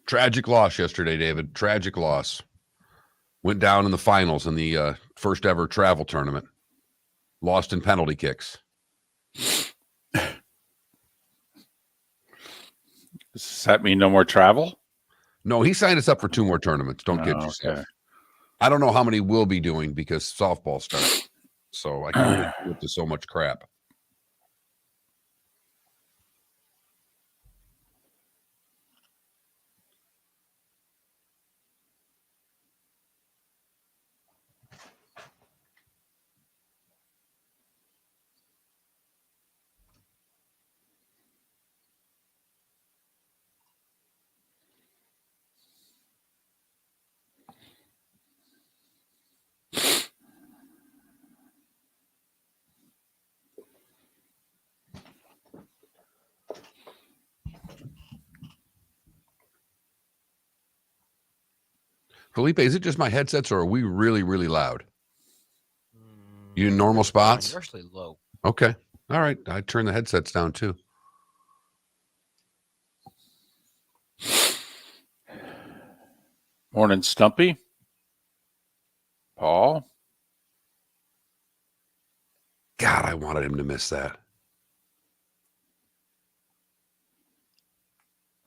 Tragic loss yesterday, David. Tragic loss. Went down in the finals in the first ever travel tournament. Lost in penalty kicks. Does that mean no more travel? No, he signed us up for 2 more tournaments. Don't kid yourself. Okay. I don't know how many we'll be doing because softball starts. So I can only commit to so much crap. Felipe, is it just my headsets or are we really, really loud? You in normal spots? You're actually low. Okay. All right. I turned the headsets down too. Morning, Stumpy. Paul. God, I wanted him to miss that.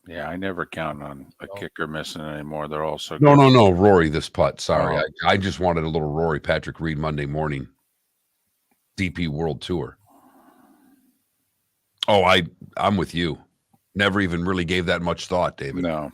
Yeah, I never count on a kicker missing anymore. They're all so No, good. no. Rory, this putt. Sorry. Oh. I just wanted a little Rory Patrick Reed Monday morning DP World Tour. Oh, I'm with you. Never even really gave that much thought, David. No.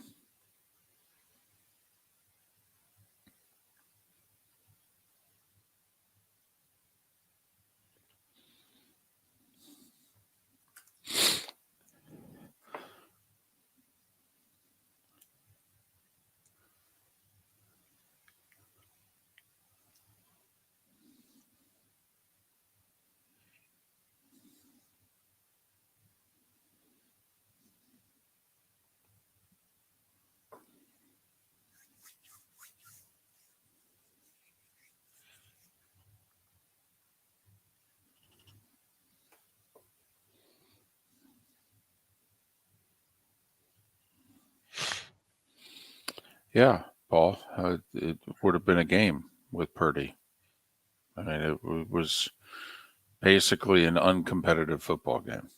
Yeah, Paul. It would have been a game with Purdy. I mean, it was basically an uncompetitive football game.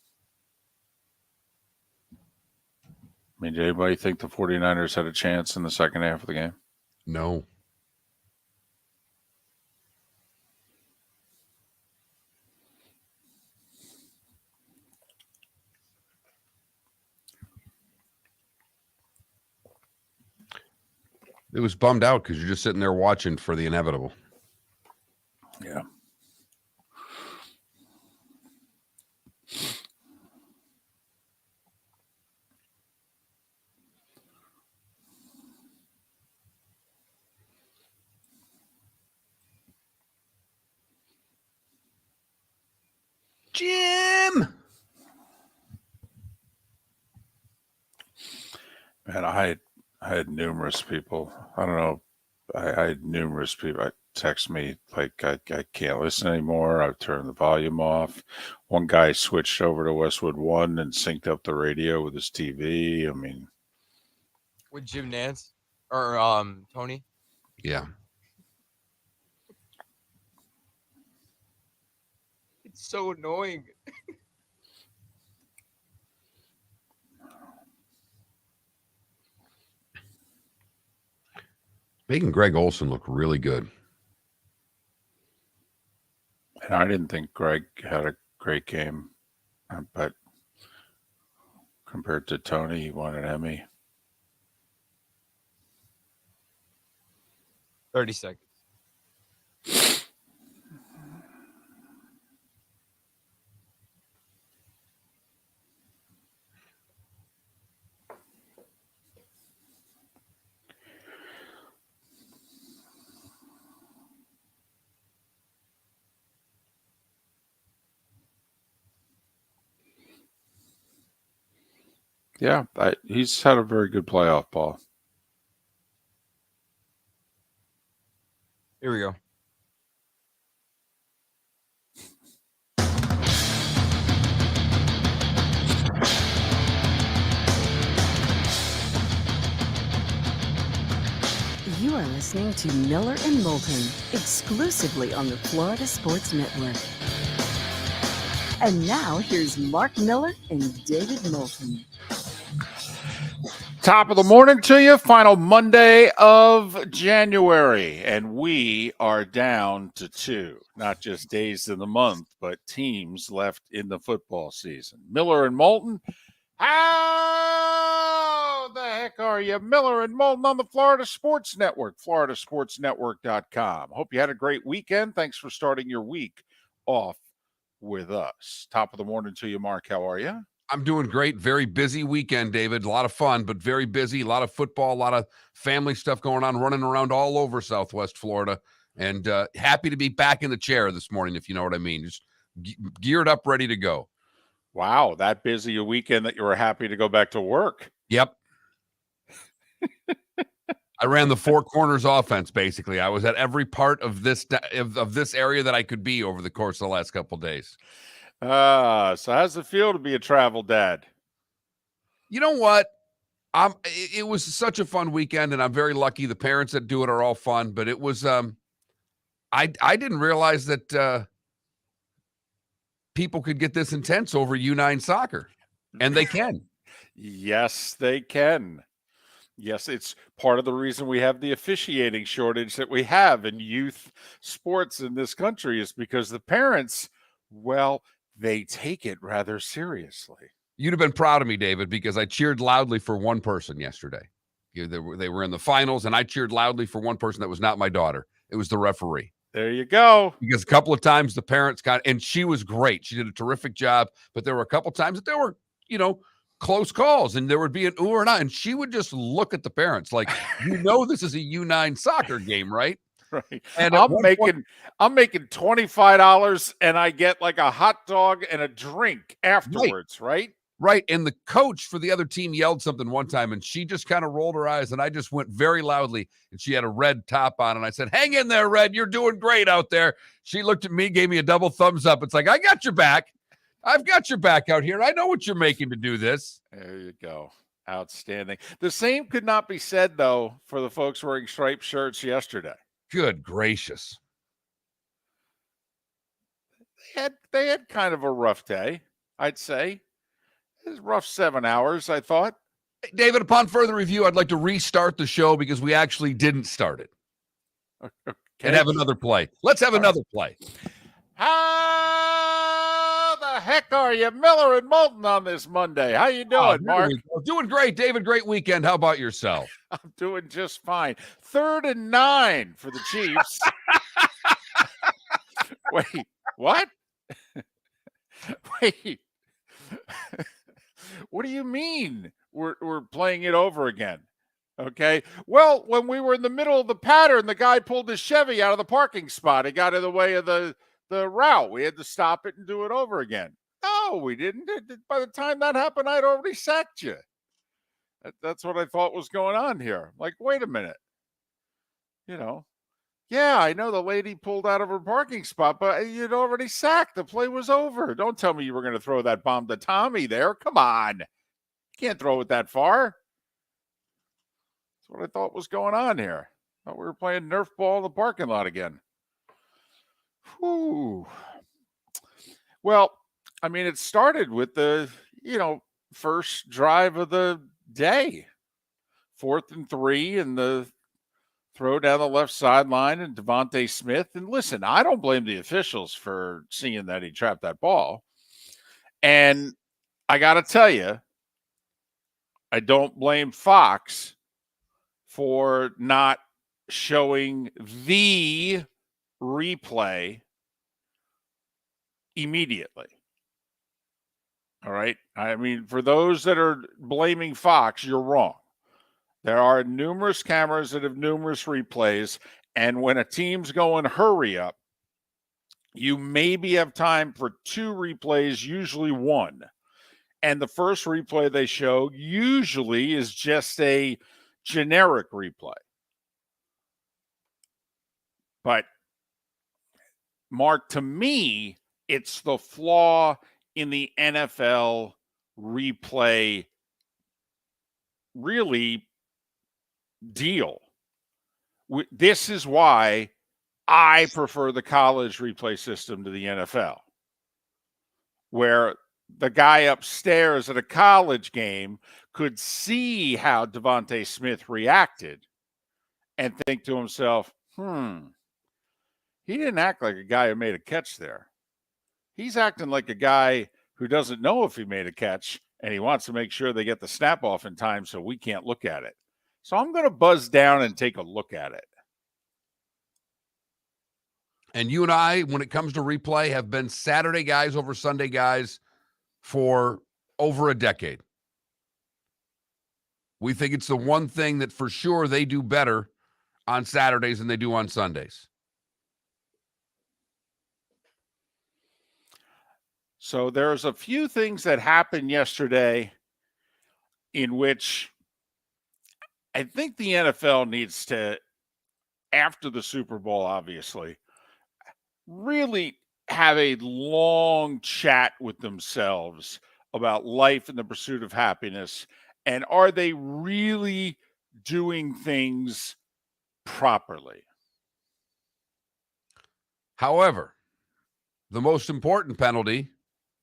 I mean, did anybody think the 49ers had a chance in the second half of the game? No. It was bummed out because you're just sitting there watching for the inevitable. Yeah. Jim! Man, I had numerous people. I don't know. I had numerous people text me like I can't listen anymore. I've turned the volume off. One guy switched over to Westwood One and synced up the radio with his TV. I mean, with Jim Nance or Tony. Yeah. It's so annoying. Making Greg Olson look really good. and I didn't think Greg had a great game, but compared to Tony, he won an Emmy. 30 seconds. Yeah, he's had a very good playoff ball. Here we go. You're listening to Miller and Moulton, exclusively on the Florida Sports Network. And now, here's Mark Miller and David Moulton. Top of the morning to you. Final Monday of January. And we are down to 2. Not just days in the month, but teams left in the football season. Miller and Moulton. How the heck are you? Miller and Moulton on the Florida Sports Network, floridasportsnetwork.com. Hope you had a great weekend. Thanks for starting your week off with us. Top of the morning to you, Mark. How are you? I'm doing great. Very busy weekend, David. A lot of fun, but very busy. A lot of football, a lot of family stuff going on, running around all over Southwest Florida. And happy to be back in the chair this morning, if you know what I mean. Just geared up, ready to go. Wow, that busy a weekend that you were happy to go back to work. Yep. I ran the four corners offense, basically. I was at every part of this area that I could be over the course of the last couple of days. So how's it feel to be a travel dad? You know what? It was such a fun weekend, and I'm very lucky. The parents that do it are all fun, but it was I didn't realize that people could get this intense over U9 soccer, and they can. Yes, they can. Yes, it's part of the reason we have the officiating shortage that we have in youth sports in this country is because the parents, well, they take it rather seriously. You'd have been proud of me, David, because I cheered loudly for one person yesterday. They were in the finals, and I cheered loudly for one person that was not my daughter. It was the referee. There you go. Because a couple of times the parents and she was great. She did a terrific job, but there were a couple of times that there were, close calls, and there would be an ooh or not, and she would just look at the parents like, this is a U9 soccer game, right? Right. And I'm making $25 and I get like a hot dog and a drink afterwards, right? Right. And the coach for the other team yelled something one time, and she just kind of rolled her eyes, and I just went very loudly, and she had a red top on, and I said, "Hang in there, Red. You're doing great out there." She looked at me, gave me a double thumbs up. It's like, I got your back. I've got your back out here. I know what you're making to do this. There you go. Outstanding. The same could not be said, though, for the folks wearing striped shirts yesterday. Good gracious. They had kind of a rough day, I'd say. It was rough 7 hours, I thought. David, upon further review, I'd like to restart the show because we actually didn't start it. Okay. And have another play. Let's have another play. How the heck are you? Miller and Moulton on this Monday. How you doing, Mark? Doing great, David. Great weekend. How about yourself? I'm doing just fine. 3rd and 9 for the Chiefs. Wait, what? Wait. What do you mean we're playing it over again? Okay. Well, when we were in the middle of the pattern, the guy pulled his Chevy out of the parking spot. It got in the way of the route. We had to stop it and do it over again. No, we didn't. By the time that happened, I'd already sacked you. That's what I thought was going on here. Like, wait a minute. Yeah, I know the lady pulled out of her parking spot, but you'd already sacked. The play was over. Don't tell me you were going to throw that bomb to Tommy there. Come on. You can't throw it that far. That's what I thought was going on here. I thought we were playing Nerf ball in the parking lot again. Whew. Well, I mean, it started with the, first drive of the day. 4th and 3 and the throw down the left sideline and Devontae Smith. And listen, I don't blame the officials for seeing that he trapped that ball. And I got to tell you, I don't blame Fox for not showing the replay immediately. All right. I mean, for those that are blaming Fox, you're wrong. There are numerous cameras that have numerous replays. And when a team's going hurry up, you maybe have time for 2 replays, usually 1. And the first replay they show usually is just a generic replay. But, Mark, to me, it's the flaw in the NFL replay really deal This is why I prefer the college replay system to the NFL, where the guy upstairs at a college game could see how Devontae Smith reacted and think to himself, he didn't act like a guy who made a catch there. He's acting like a guy who doesn't know if he made a catch, and he wants to make sure they get the snap off in time so we can't look at it. So I'm going to buzz down and take a look at it. And you and I, when it comes to replay, have been Saturday guys over Sunday guys for over a decade. We think it's the one thing that for sure they do better on Saturdays than they do on Sundays. So there's a few things that happened yesterday in which I think the NFL needs to, after the Super Bowl, obviously, really have a long chat with themselves about life and the pursuit of happiness. And are they really doing things properly? However, the most important penalty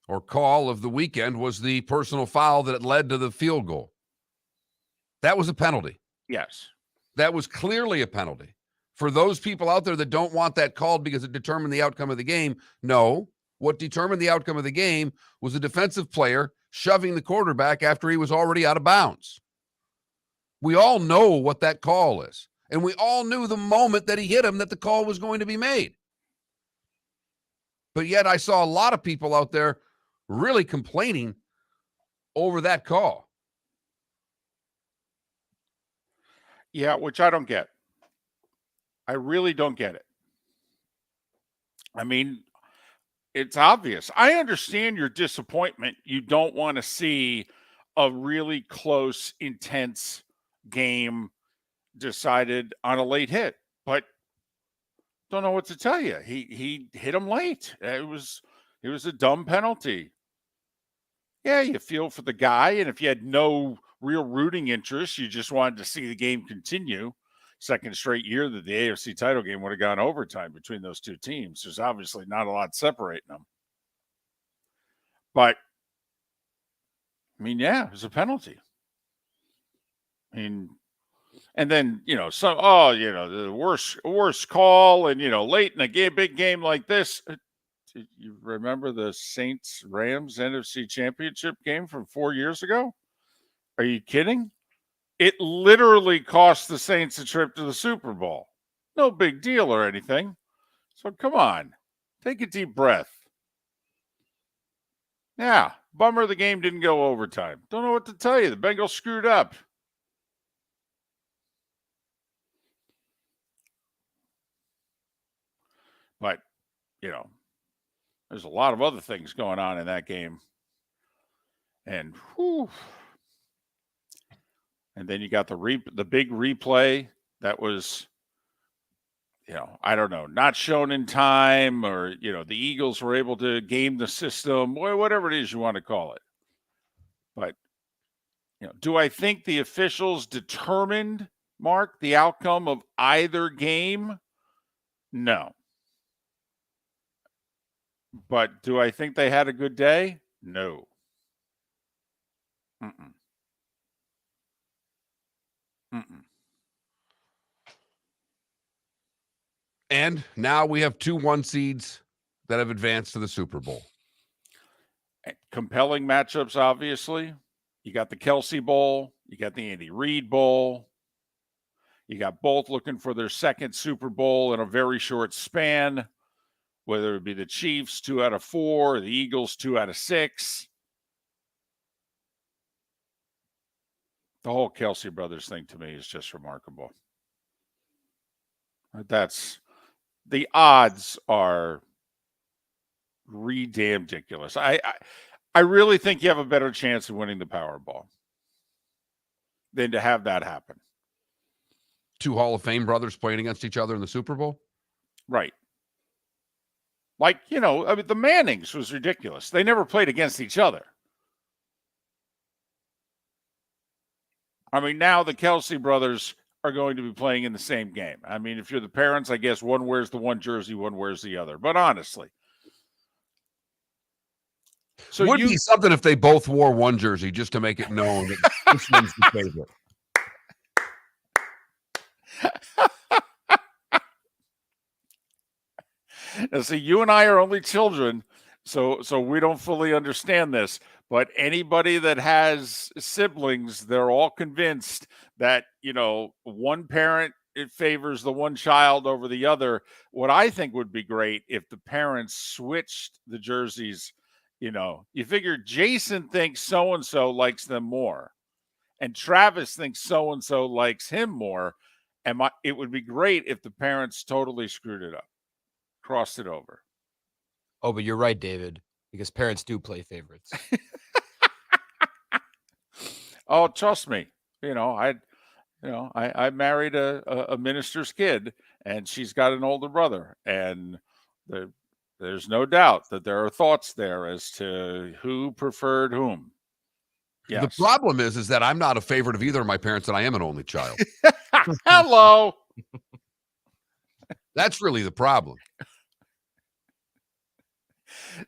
or call of the weekend was the personal foul that led to the field goal. That was a penalty. Yes. That was clearly a penalty. For those people out there that don't want that called because it determined the outcome of the game, no. What determined the outcome of the game was a defensive player shoving the quarterback after he was already out of bounds. We all know what that call is. And we all knew the moment that he hit him that the call was going to be made. But yet I saw a lot of people out there really complaining over that call. Yeah, which I don't get. I really don't get it. I mean, it's obvious. I understand your disappointment. You don't want to see a really close, intense game decided on a late hit, but don't know what to tell you. He hit him late. It was a dumb penalty. Yeah, you feel for the guy, and if you had no real rooting interest, you just wanted to see the game continue. Second straight year that the AFC title game would have gone overtime between those two teams. There's obviously not a lot separating them. But, I mean, yeah, it was a penalty. I mean, and then, the worst call and, late in a big game like this. You remember the Saints-Rams NFC Championship game from 4 years ago? Are you kidding? It literally cost the Saints a trip to the Super Bowl. No big deal or anything. So come on, take a deep breath. Yeah, bummer the game didn't go overtime. Don't know what to tell you. The Bengals screwed up. But, there's a lot of other things going on in that game. And and then you got the big replay that was, I don't know, not shown in time, or, the Eagles were able to game the system, whatever it is you want to call it. But, do I think the officials determined, Mark, the outcome of either game? No. But do I think they had a good day? No. Mm-mm. Mm-mm. And now we have 2 1 seeds that have advanced to the Super Bowl. Compelling matchups, obviously. You got the Kelsey Bowl. You got the Andy Reid Bowl. You got both looking for their second Super Bowl in a very short span, whether it be the Chiefs 2 out of 4, the Eagles 2 out of 6. The whole Kelsey brothers thing to me is just remarkable. The odds are ridiculous. I really think you have a better chance of winning the Powerball than to have that happen. 2 Hall of Fame brothers playing against each other in the Super Bowl? Right. Like, the Mannings was ridiculous. They never played against each other. I mean, now the Kelsey brothers are going to be playing in the same game. I mean, if you're the parents, I guess one wears the one jersey, one wears the other. But honestly. So would be something if they both wore one jersey just to make it known that this one's the favorite. Now, see, you and I are only children, so we don't fully understand this. But anybody that has siblings, they're all convinced that, one parent, it favors the one child over the other. What I think would be great if the parents switched the jerseys. You figure Jason thinks so-and-so likes them more, and Travis thinks so-and-so likes him more. And it would be great if the parents totally screwed it up. Crossed it over. Oh, but you're right, David, because parents do play favorites. Oh, trust me. I married a minister's kid, and she's got an older brother, and there's no doubt that there are thoughts there as to who preferred whom. Yes. The problem is that I'm not a favorite of either of my parents, and I am an only child. Hello. That's really the problem.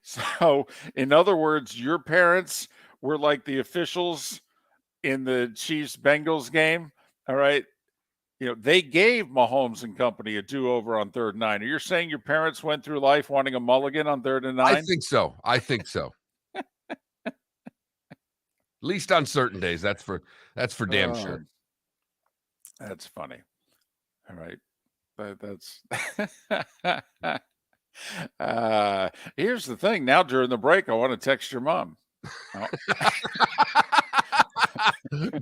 So, in other words, your parents were like the officials in the Chiefs-Bengals game. All right. They gave Mahomes and company a do-over on 3rd and 9. You're saying your parents went through life wanting a mulligan on 3rd and 9? I think so. At least on certain days. That's for damn sure. That's funny. All right. That's here's the thing. Now during the break, I want to text your mom. Oh.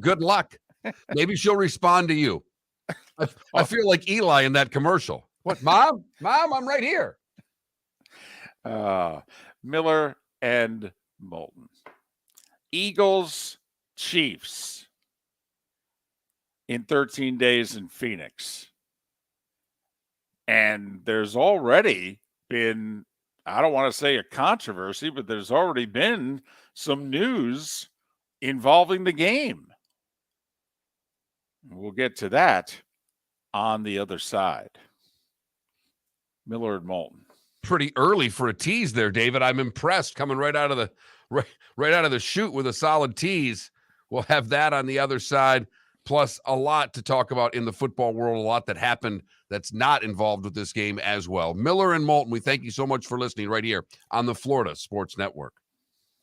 Good luck. Maybe she'll respond to you. I feel like Eli in that commercial. What, Mom? Mom, I'm right here. Miller and Moulton. Eagles, Chiefs in 13 days in Phoenix. And there's already been, I don't want to say a controversy, but there's already been some news involving the game. We'll get to that on the other side. Miller and Moulton. Pretty early for a tease there, David. I'm impressed, coming right out of the chute with a solid tease. We'll have that on the other side, plus a lot to talk about in the football world, a lot that happened that's not involved with this game as well. Miller and Moulton, we thank you so much for listening right here on the Florida Sports Network.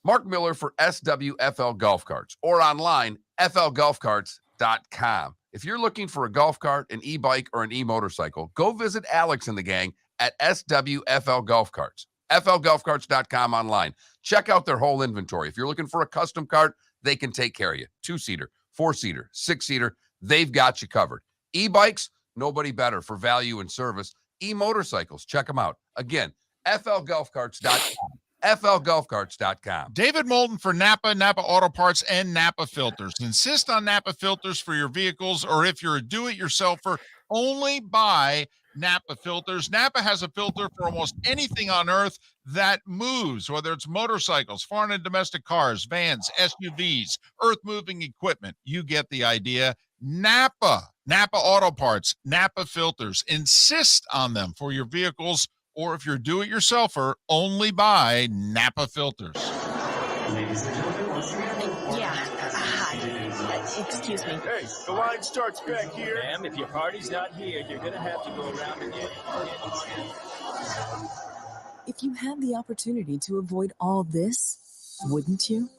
Mark Miller for SWFL Golf Carts, or online, flgolfcarts.com. If you're looking for a golf cart, an e-bike, or an e-motorcycle, go visit Alex and the gang at SWFL Golf Carts. flgolfcarts.com online. Check out their whole inventory. If you're looking for a custom cart, they can take care of you. 2-seater, 4-seater, 6-seater, they've got you covered. E-bikes, nobody better for value and service. E-motorcycles, check them out. Again, flgolfcarts.com. flgolfcarts.com. David Moulton for Napa Auto Parts, and Napa Filters. Insist on Napa filters for your vehicles, or if you're a do-it-yourselfer, only buy Napa filters. Napa has a filter for almost anything on earth that moves, whether it's motorcycles, foreign and domestic cars, vans, SUVs, earth-moving equipment. You get the idea. Napa Auto Parts, Napa filters. Insist on them for your vehicles, or if you're do-it-yourselfer, only buy Napa filters. Ladies and gentlemen, Excuse me. Hey, the line starts back here. Ma'am, if your party's not here, you're going to have to go around and get it. If you had the opportunity to avoid all this, wouldn't you?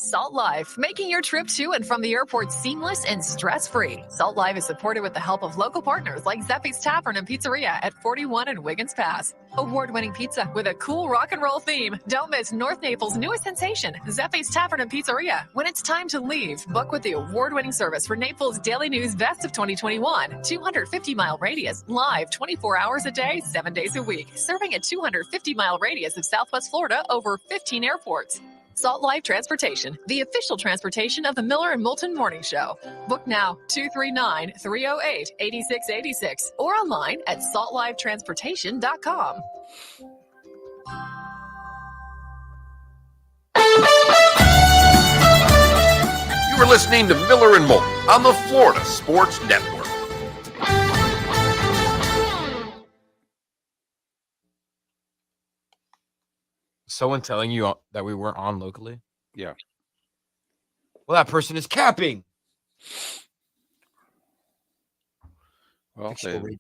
Salt Life, making your trip to and from the airport seamless and stress-free. Salt Life is supported with the help of local partners like Zeffy's Tavern and Pizzeria at 41 and Wiggins Pass. Award-winning pizza with a cool rock and roll theme. Don't miss North Naples' newest sensation, Zeffy's Tavern and Pizzeria. When it's time to leave, book with the award-winning service for Naples Daily News Best of 2021. 250-mile radius, live 24 hours a day, 7 days a week. Serving a 250-mile radius of Southwest Florida over 15 airports. Salt Life Transportation, the official transportation of the Miller and Moulton Morning Show. Book now, 239-308-8686, or online at saltlifetransportation.com. You are listening to Miller and Moulton on the Florida Sports Network. someone telling you that we weren't on locally? Yeah. Well, that person is capping. Well, Fictional radio.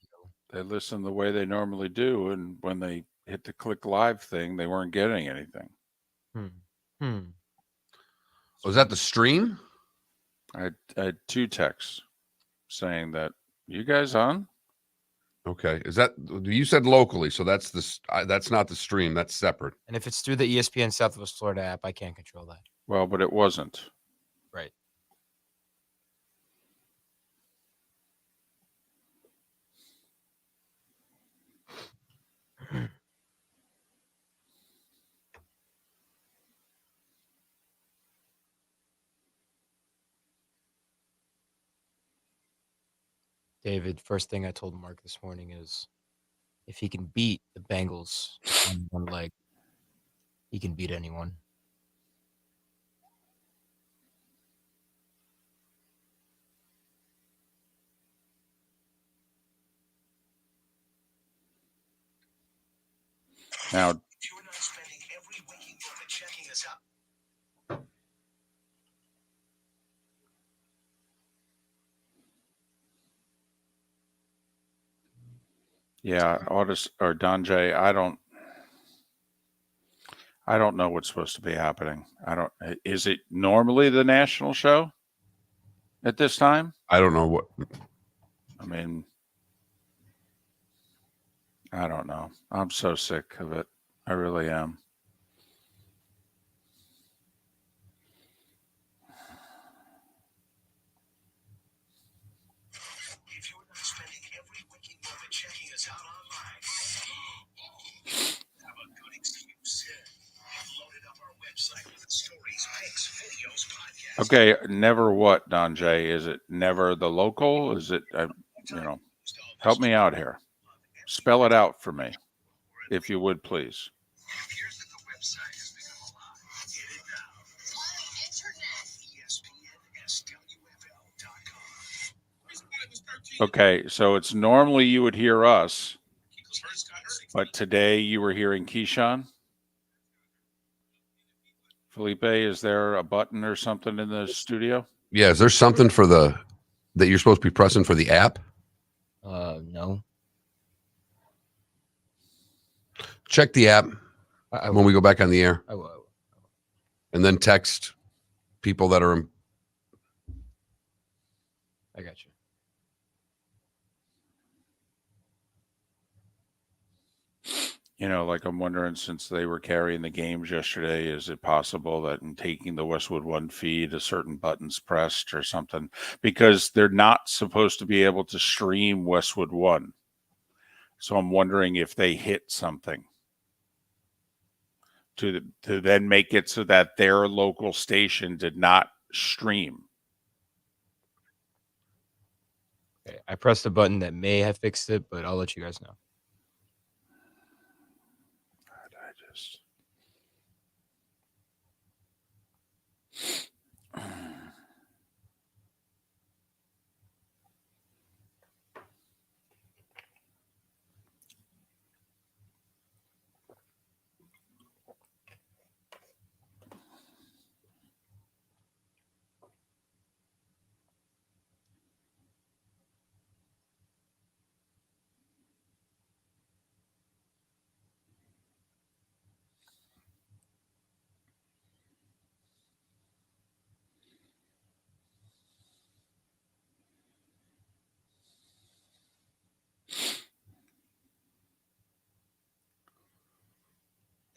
they listen the way they normally do, and when they hit the click live thing, they weren't getting anything. Was that the stream? I had 2 texts saying that, you guys on? Okay. Is that, you said locally, so that's that's not the stream. That's separate. And if it's through the ESPN Southwest Florida app, I can't control that. Well, but it wasn't. Right. David, first thing I told Mark this morning is if he can beat the Bengals on one leg, he can beat anyone. Now, If you're not spending every waking moment checking us out. yeah, Otis or Don J, I don't know what's supposed to be happening. Is it normally the national show at this time? I don't know what. I mean, I don't know. I'm so sick of it. I really am. If you're not spending every waking moment checking us out online, have a good excuse. We've loaded up our website with stories, pics, videos, podcasts. Okay, never what, Don J? Is it never the local? Is it, help me out here. Spell it out for me, if you would, please. It appears that the website has become a lie. Get it now. ESPNSWFL.com. Okay, so it's normally you would hear us, but today you were hearing Keyshawn? Felipe, is there a button or something in the studio? Yeah. Is there something that you're supposed to be pressing for the app? No. Check the app when we go back on the air, I will. and then text people that are. I got you. Like I'm wondering, since they were carrying the games yesterday, is it possible that in taking the Westwood One feed, a certain button's pressed or something? Because they're not supposed to be able to stream Westwood One. So I'm wondering if they hit something to then make it so that their local station did not stream. Okay. I pressed a button that may have fixed it, but I'll let you guys know.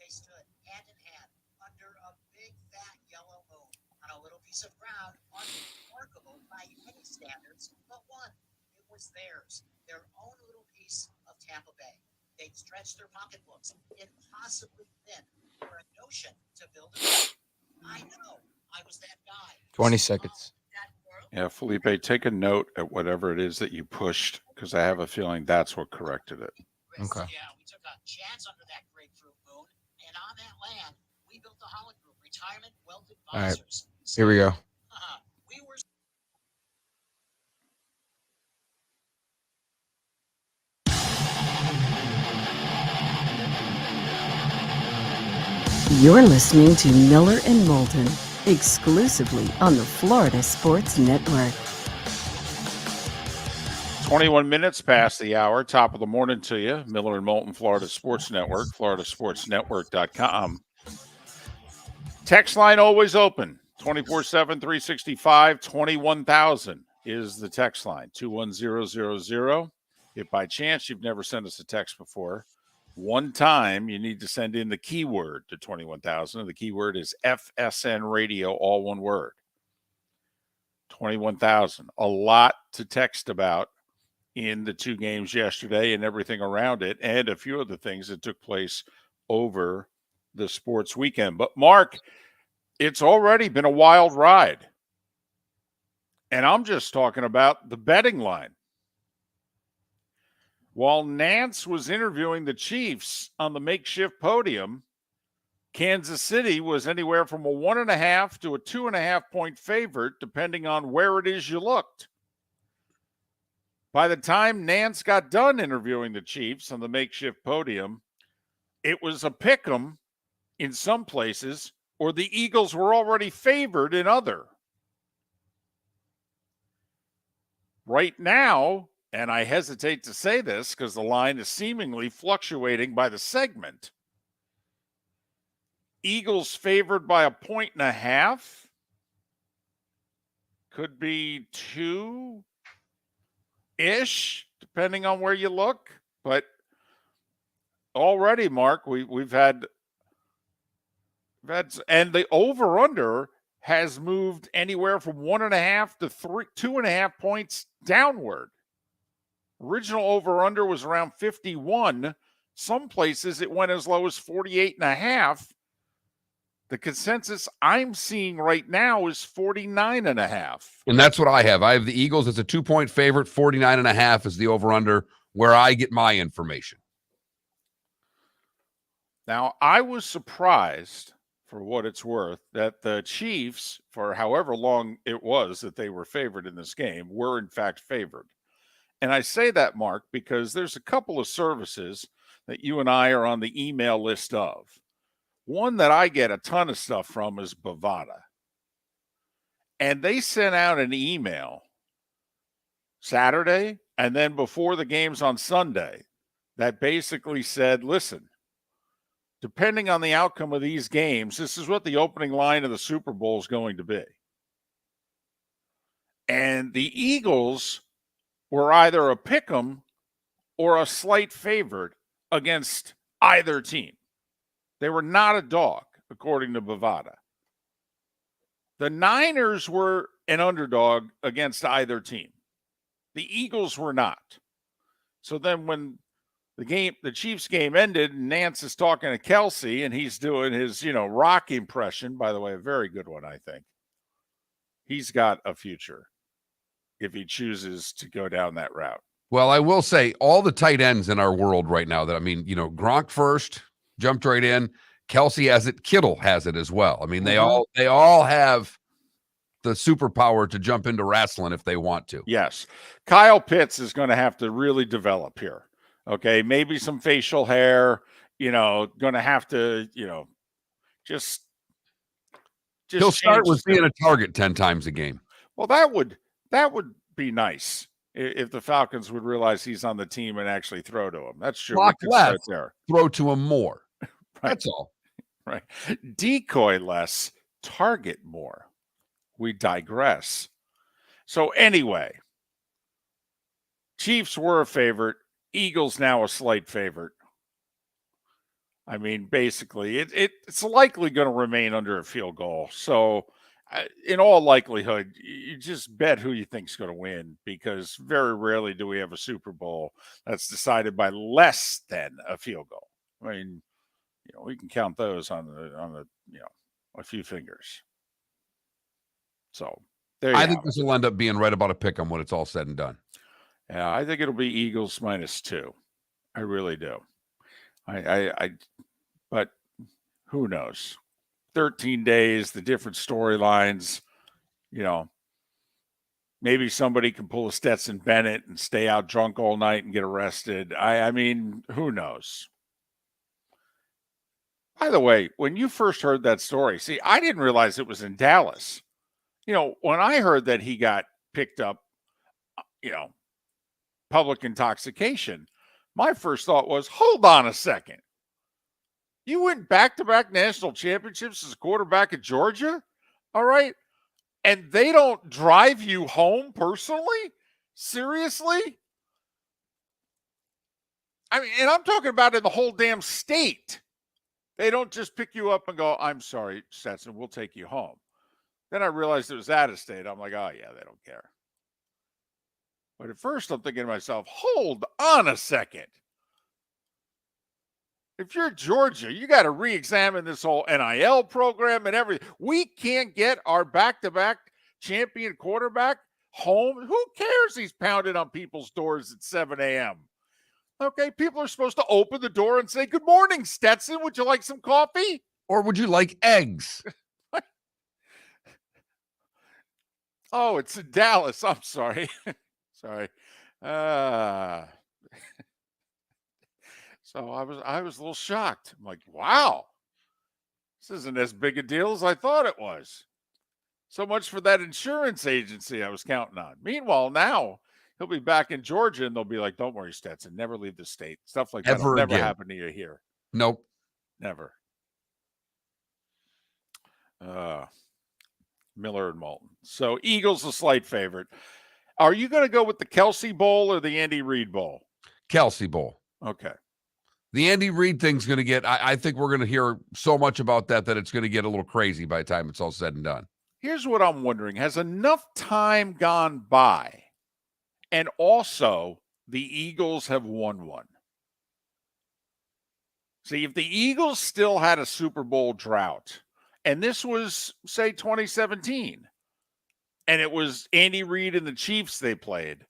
They stood hand in hand under a big fat yellow moon on a little piece of ground unremarkable by any standards but one. It was theirs, their own little piece of Tampa Bay. They'd stretched their pocketbooks impossibly thin for a notion to build a. I know, I was that guy. 20 seconds. Yeah, Felipe, take a note at whatever it is that you pushed, because I have a feeling that's what corrected it. Okay. Yeah, we took a chance under that grapefruit moon, and on that land, we built a Holland Group, Retirement Wealth Advisors. Here we go. We were. You're listening to Miller and Moulton, exclusively on the Florida Sports Network. 21 minutes past the hour, top of the morning to you. Miller and Moulton, Florida Sports Network, floridasportsnetwork.com. Text line always open, 24/7, 365, 21,000 is the text line, 21000. If by chance you've never sent us a text before, one time you need to send in the keyword to 21,000. The keyword is FSN Radio, all one word. 21,000. A lot to text about in the two games yesterday and everything around it, and a few of the things that took place over the sports weekend. But Mark, it's already been a wild ride. And I'm just talking about the betting line. While Nance was interviewing the Chiefs on the makeshift podium, Kansas City was anywhere from a 1.5 to a 2.5 point favorite, depending on where it is you looked. By the time Nance got done interviewing the Chiefs on the makeshift podium, it was a pick 'em in some places, or the Eagles were already favored in other. Right now, and I hesitate to say this because the line is seemingly fluctuating by the segment, Eagles favored by 1.5 could be 2-ish, depending on where you look. But already, Mark, we've had, and the over-under has moved anywhere from 1.5 to 2.5 points downward. Original over-under was around 51. Some places it went as low as 48.5. The consensus I'm seeing right now is 49.5. And that's what I have. I have the Eagles as a 2-point favorite. 49.5 is the over-under where I get my information. Now, I was surprised, for what it's worth, that the Chiefs, for however long it was that they were favored in this game, were in fact favored. And I say that, Mark, because there's a couple of services that you and I are on the email list of. One that I get a ton of stuff from is Bovada. And they sent out an email Saturday and then before the games on Sunday that basically said, listen, depending on the outcome of these games, this is what the opening line of the Super Bowl is going to be. And the Eagles were either a pick 'em or a slight favorite against either team. They were not a dog, according to Bovada. The Niners were an underdog against either team. The Eagles were not. So then when the Chiefs game ended, and Nance is talking to Kelsey, and he's doing his, rock impression. By the way, a very good one, I think. He's got a future if he chooses to go down that route. Well, I will say all the tight ends in our world right now Gronk first, jumped right in. Kelsey has it. Kittle has it as well. I mean, they all have the superpower to jump into wrestling if they want to. Yes. Kyle Pitts is going to have to really develop here. Okay. Maybe some facial hair, going to have to, just he'll start with being a target 10 times a game. Well, that would be nice if the Falcons would realize he's on the team and actually throw to him. That's true. Block less, throw to him more. Right. That's all. Right. Decoy less, target more. We digress. So anyway, Chiefs were a favorite. Eagles now a slight favorite. I mean, basically, it's likely going to remain under a field goal. So in all likelihood, you just bet who you think's going to win, because very rarely do we have a Super Bowl that's decided by less than a field goal. I mean, we can count those on the a few fingers. So there I think this will end up being right about a pick 'em when it's all said and done. Yeah, I think it'll be Eagles -2. I really do. But who knows? 13 days, the different storylines, maybe somebody can pull a Stetson Bennett and stay out drunk all night and get arrested. I mean, who knows? By the way, when you first heard that story, see, I didn't realize it was in Dallas. When I heard that he got picked up, public intoxication, my first thought was, hold on a second. You win back-to-back national championships as a quarterback at Georgia? All right. And they don't drive you home personally? Seriously? I mean, and I'm talking about in the whole damn state. They don't just pick you up and go, I'm sorry, Stetson, we'll take you home. Then I realized it was out of state. I'm like, oh, yeah, they don't care. But at first I'm thinking to myself, hold on a second. If you're Georgia, you got to re-examine this whole NIL program and everything. We can't get our back-to-back champion quarterback home. Who cares he's pounding on people's doors at 7 a.m.? Okay, people are supposed to open the door and say, good morning, Stetson. Would you like some coffee? Or would you like eggs? Oh, it's in Dallas. I'm sorry. Sorry. So I was a little shocked. I'm like, wow, this isn't as big a deal as I thought it was. So much for that insurance agency I was counting on. Meanwhile, now he'll be back in Georgia and they'll be like, don't worry, Stetson, never leave the state. Stuff like that will never happen to you here. Nope. Never. Miller and Moulton. So Eagles a slight favorite. Are you going to go with the Kelsey Bowl or the Andy Reid Bowl? Kelsey Bowl. Okay. The Andy Reid thing's going to get, I think we're going to hear so much about that it's going to get a little crazy by the time it's all said and done. Here's what I'm wondering. Has enough time gone by and also the Eagles have won one? See, if the Eagles still had a Super Bowl drought, and this was, say, 2017, and it was Andy Reid and the Chiefs they played,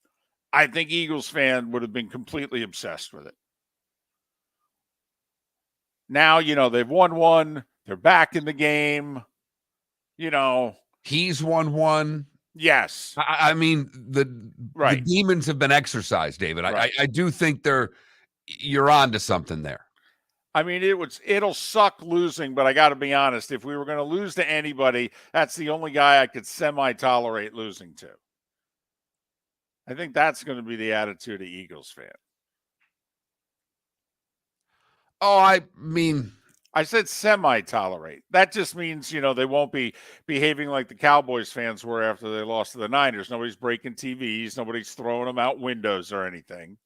I think Eagles fan would have been completely obsessed with it. Now, they've won one. They're back in the game. He's won one. Yes. I mean, the demons have been exercised, David. Right. I do think you're on to something there. I mean, it'll suck losing, but I got to be honest. If we were going to lose to anybody, that's the only guy I could semi-tolerate losing to. I think that's going to be the attitude of Eagles fan. Oh, I mean, I said semi-tolerate. That just means, they won't be behaving like the Cowboys fans were after they lost to the Niners. Nobody's breaking TVs. Nobody's throwing them out windows or anything.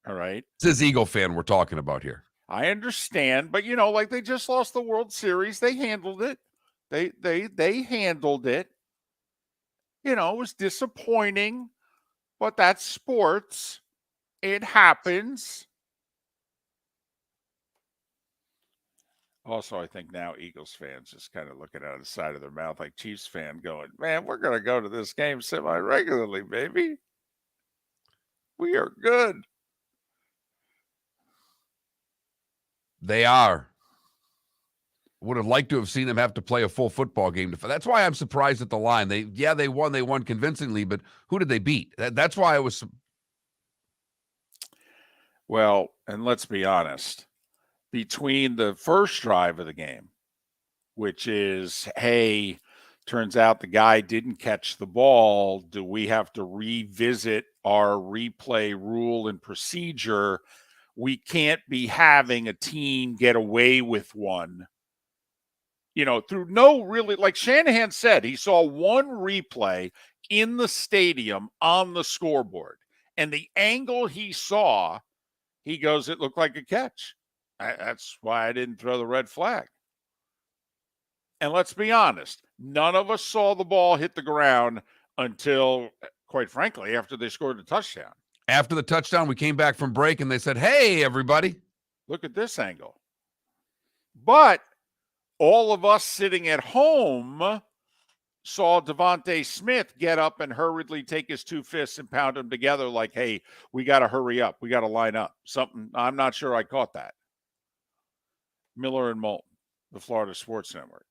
All right. This is Eagle fan we're talking about here. I understand, but like they just lost the World Series. They handled it. They handled it. It was disappointing, but that's sports. It happens. Also, I think now Eagles fans just kind of looking out of the side of their mouth like Chiefs fan going, man, we're going to go to this game semi-regularly, baby. We are good. They are. Would have liked to have seen them have to play a full football game. That's why I'm surprised at the line. They won. They won convincingly, but who did they beat? That's why I was. Well, and let's be honest. Between the first drive of the game, which is, hey, turns out the guy didn't catch the ball. Do we have to revisit our replay rule and procedure? We can't be having a team get away with one. Through no really, like Shanahan said, he saw one replay in the stadium on the scoreboard. And the angle he saw, he goes, it looked like a catch. That's why I didn't throw the red flag. And let's be honest, none of us saw the ball hit the ground until, quite frankly, after they scored the touchdown. After the touchdown, we came back from break and they said, hey, everybody. Look at this angle. But all of us sitting at home saw Devontae Smith get up and hurriedly take his two fists and pound them together like, hey, we got to hurry up. We got to line up. Something, I'm not sure I caught that. Miller and Moulton, the Florida Sports Network.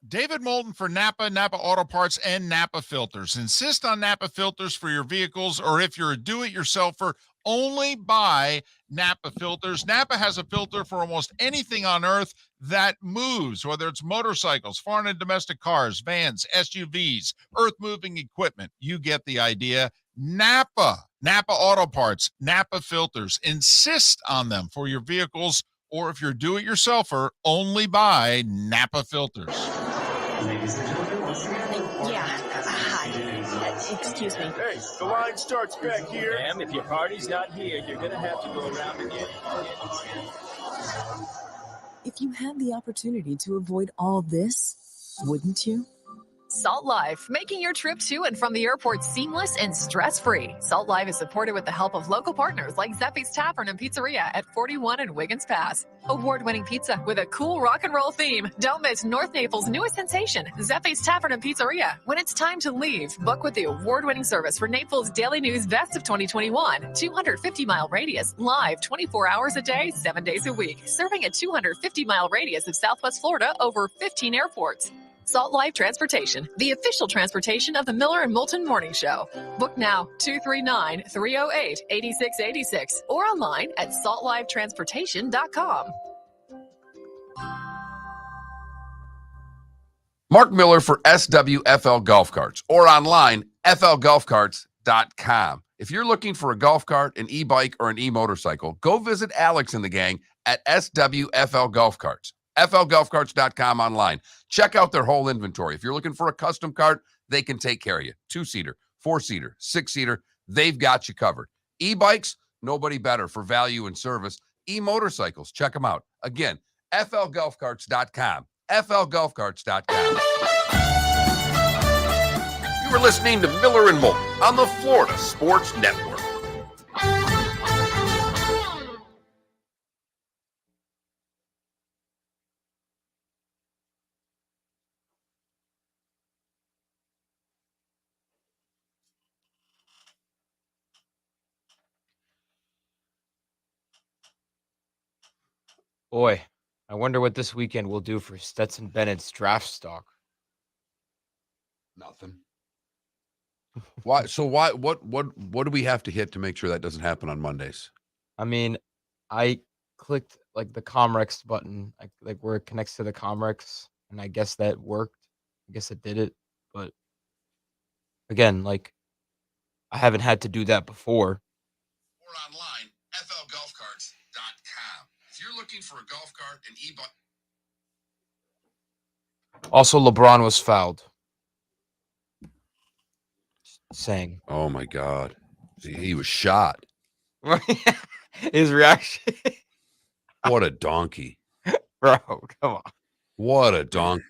David Moulton for Napa, Napa Auto Parts, and Napa Filters. Insist on Napa Filters for your vehicles, or if you're a do-it-yourselfer, only buy Napa filters. Napa has a filter for almost anything on earth that moves, whether it's motorcycles, foreign and domestic cars, vans, SUVs, earth-moving equipment. You get the idea. Napa Auto Parts, Napa filters. Insist on them for your vehicles, or if you're a do-it-yourselfer, only buy Napa filters. Yeah. Hi. Excuse me. Hey, the line starts back here. Ma'am, if your party's not here, you're going to have to go around again. If you had the opportunity to avoid all this, wouldn't you? Salt Life, making your trip to and from the airport seamless and stress-free. Salt Life is supported with the help of local partners like Zeffy's Tavern and Pizzeria at 41 and Wiggins Pass. Award-winning pizza with a cool rock and roll theme. Don't miss North Naples' newest sensation, Zeffy's Tavern and Pizzeria. When it's time to leave, book with the award-winning service for Naples Daily News Best of 2021. 250-mile radius, live 24 hours a day, 7 days a week. Serving a 250-mile radius of Southwest Florida over 15 airports. Salt Life Transportation, the official transportation of the Miller and Moulton Morning Show. Book now, 239-308-8686, or online at saltlifetransportation.com. Mark Miller for SWFL Golf Carts, or online, flgolfcarts.com. If you're looking for a golf cart, an e-bike, or an e-motorcycle, go visit Alex and the gang at SWFL Golf Carts. flgolfcarts.com online. Check out their whole inventory. If you're looking for a custom cart, they can take care of you. 2-seater, 4-seater, 6-seater, they've got you covered. E-bikes, nobody better for value and service. E-motorcycles, check them out. Again, flgolfcarts.com. flgolfcarts.com. You were listening to Miller and Moulton on the Florida Sports Network. Boy, I wonder what this weekend will do for Stetson Bennett's draft stock. Nothing. Why? So why? What do we have to hit to make sure that doesn't happen on Mondays? I mean, I clicked like the Comrex button, like where it connects to the Comrex, and I guess that worked. I guess it did it, but again, like I haven't had to do that before. Or online, flgolfcarts.com. If you're looking for a golf cart, an e-bike. Also, LeBron was fouled. Just saying. Oh my God, he was shot. His reaction. What a donkey, Bro, come on. What a donkey.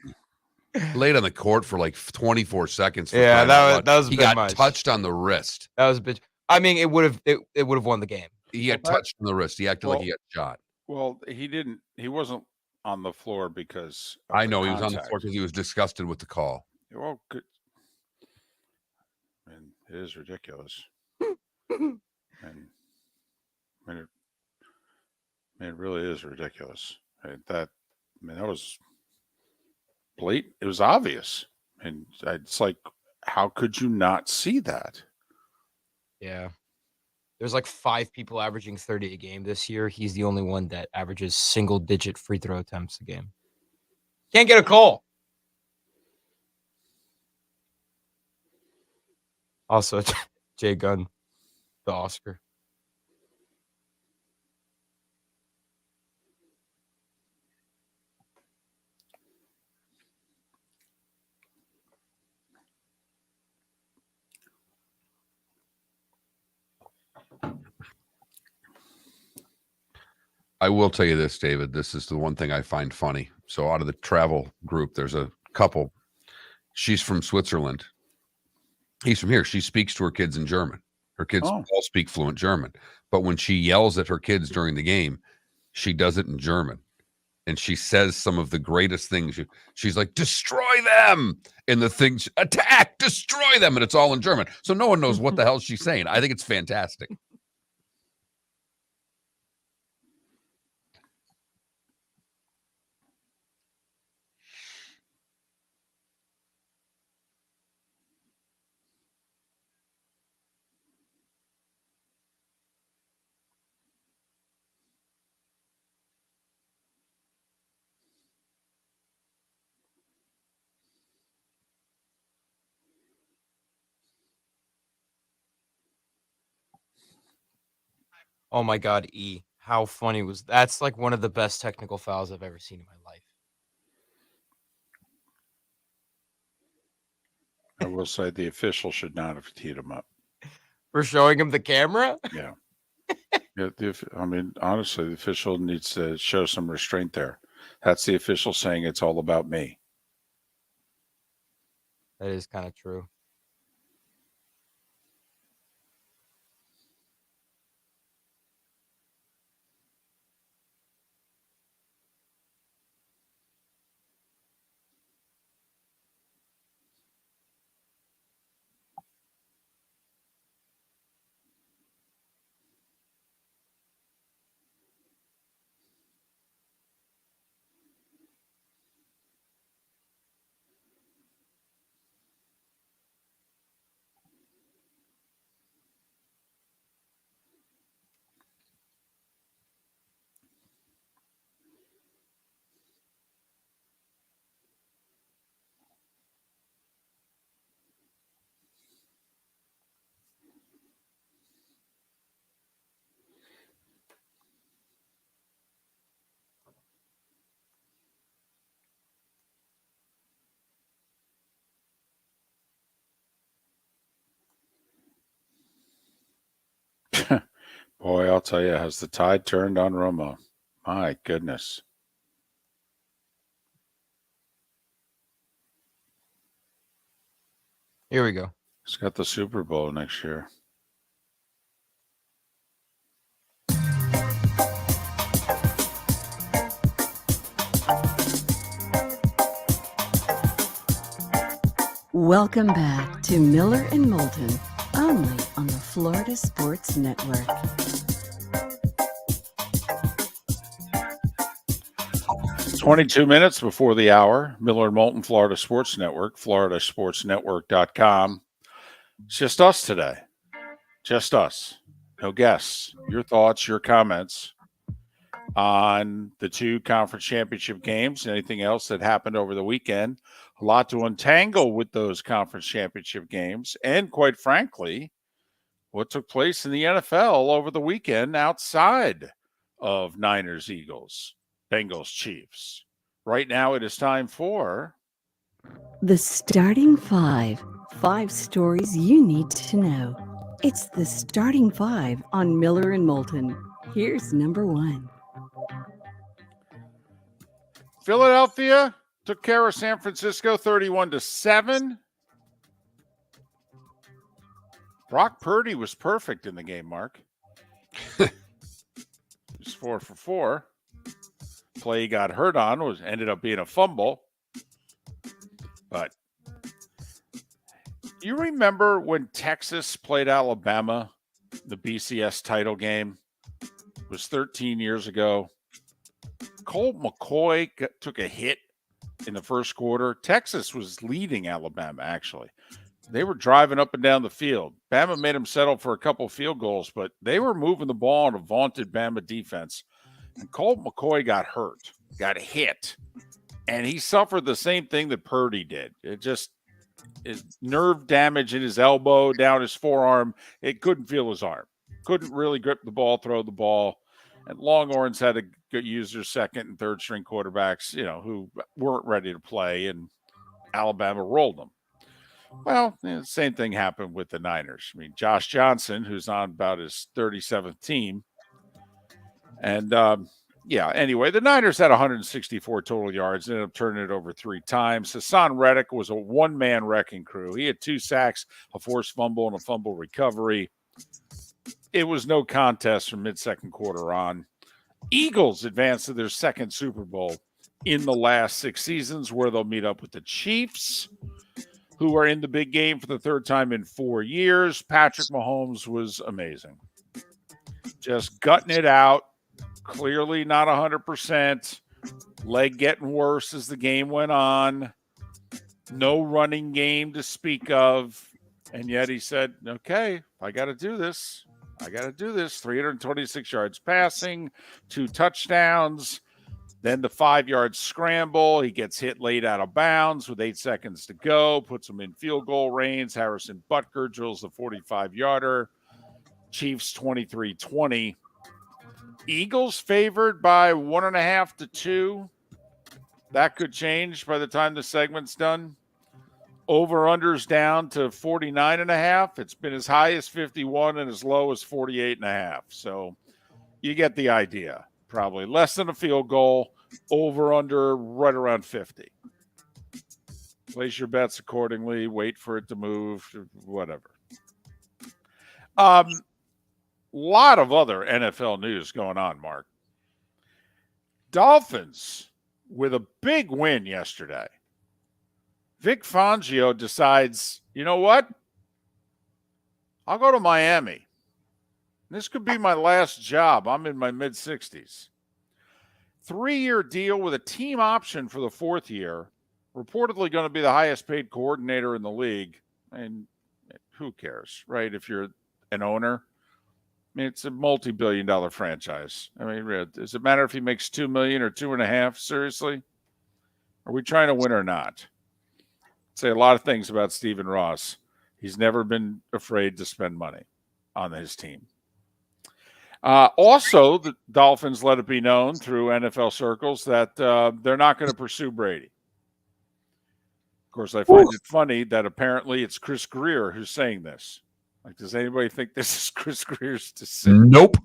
Laid on the court for like 24 seconds. Yeah, that was a he bit got much. touched on the wrist. That was a bit. I mean, it would have won the game. He got touched on the wrist. He acted like he got shot. Well, he wasn't on the floor because I know he was on the floor because he was disgusted with the call. Well, good. I mean, it is ridiculous. and it really is ridiculous. That was blatant. It was obvious. And it's like, how could you not see that? Yeah. There's like 5 people averaging 30 a game this year. He's the only one that averages single-digit free throw attempts a game. Can't get a call. Also, Jay Gunn, the Oscar. I will tell you this, David. This is the one thing I find funny. So out of the travel group, there's a couple. She's from Switzerland. He's from here. She speaks to her kids in German. Her kids all speak fluent German. But when she yells at her kids during the game, she does it in German. And she says some of the greatest things. She's like, destroy them. And the things, attack, destroy them. And it's all in German. So no one knows what the hell she's saying. I think it's fantastic. Oh my God, E. How funny was that's like one of the best technical fouls I've ever seen in my life. I will say the official should not have teed him up. For showing him the camera? Yeah. Yeah, I mean, honestly, the official needs to show some restraint there. That's the official saying it's all about me. That is kind of true. Boy, I'll tell you, has the tide turned on Romo? My goodness. Here we go. He's got the Super Bowl next year. Welcome back to Miller and Moulton, only on the Florida Sports Network. It's 22 minutes before the hour. Miller and Moulton, Florida Sports Network, floridasportsnetwork.com. It's just us today. Just us. No guests. Your thoughts, your comments on the two conference championship games, anything else that happened over the weekend. A lot to untangle with those conference championship games. And quite frankly, what took place in the NFL over the weekend outside of Niners, Eagles, Bengals, Chiefs. Right now it is time for The Starting Five. 5 stories you need to know. It's the Starting Five on Miller and Moulton. Here's number 1. Philadelphia took care of San Francisco 31-7. Brock Purdy was perfect in the game, Mark. He was 4 for 4. Play he got hurt on ended up being a fumble. But you remember when Texas played Alabama, the BCS title game? It was 13 years ago. Colt McCoy took a hit in the first quarter. Texas was leading Alabama, actually. They were driving up and down the field. Bama made them settle for a couple field goals, but they were moving the ball on a vaunted Bama defense. And Colt McCoy got hurt, got hit, and he suffered the same thing that Purdy did. It just is nerve damage in his elbow, down his forearm. It couldn't feel his arm. Couldn't really grip the ball, throw the ball. And Longhorns had to use their second and third string quarterbacks, who weren't ready to play, and Alabama rolled them. Well, the same thing happened with the Niners. I mean, Josh Johnson, who's on about his 37th team. And, anyway, the Niners had 164 total yards, ended up turning it over 3 times. Hassan Reddick was a one-man wrecking crew. He had 2 sacks, a forced fumble, and a fumble recovery. It was no contest from mid-second quarter on. Eagles advanced to their second Super Bowl in the last 6 seasons, where they'll meet up with the Chiefs, who are in the big game for the 3rd time in 4 years. Patrick Mahomes was amazing. Just gutting it out. Clearly not 100%. Leg getting worse as the game went on. No running game to speak of. And yet he said, okay, I got to do this. 326 yards passing, 2 touchdowns. Then the 5-yard scramble. He gets hit late out of bounds with 8 seconds to go. Puts him in field goal range. Harrison Butker drills the 45-yarder. Chiefs 23-20. Eagles favored by 1.5 to 2. That could change by the time the segment's done. Over-under's down to 49.5. It's been as high as 51 and as low as 48.5. So you get the idea. Probably less than a field goal. Over-under right around 50. Place your bets accordingly. Wait for it to move. Whatever. Lot of other NFL news going on, Mark. Dolphins with a big win yesterday. Vic Fangio decides, you know what? I'll go to Miami. This could be my last job. I'm in my mid-60s. 3-year deal with a team option for the 4th year. Reportedly going to be the highest paid coordinator in the league. And who cares, right? If you're an owner. I mean, it's a multi-billion-dollar franchise. I mean, does it matter if he makes $2 million or $2.5 million? Seriously? Are we trying to win or not? Say a lot of things about Stephen Ross. He's never been afraid to spend money on his team. Also, the Dolphins let it be known through NFL circles that they're not going to pursue Brady. Of course, I find it funny that apparently it's Chris Greer who's saying this. Like, does anybody think this is Chris Greer's decision? Nope.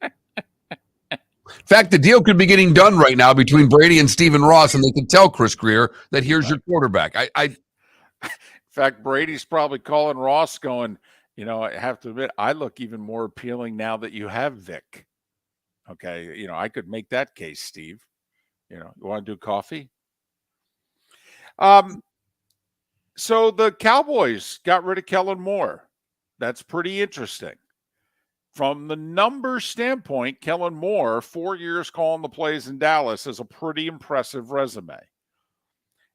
In fact, the deal could be getting done right now between Brady and Stephen Ross, and they can tell Chris Greer that here's your quarterback. In fact, Brady's probably calling Ross going, you know, I have to admit, I look even more appealing now that you have Vic. Okay, you know, I could make that case, Steve. You know, you want to do coffee? So the Cowboys got rid of Kellen Moore. That's pretty interesting. From the numbers standpoint, Kellen Moore, 4 years calling the plays in Dallas, has a pretty impressive resume.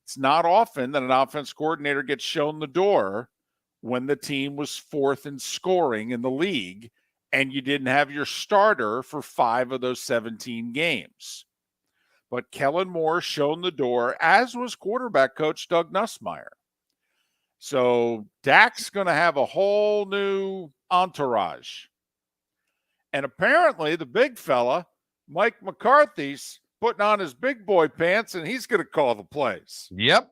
It's not often that an offense coordinator gets shown the door when the team was 4th in scoring in the league and you didn't have your starter for 5 of those 17 games. But Kellen Moore shown the door, as was quarterback coach Doug Nussmeier. So Dak's going to have a whole new entourage. And apparently the big fella, Mike McCarthy's putting on his big boy pants, and he's going to call the plays. Yep.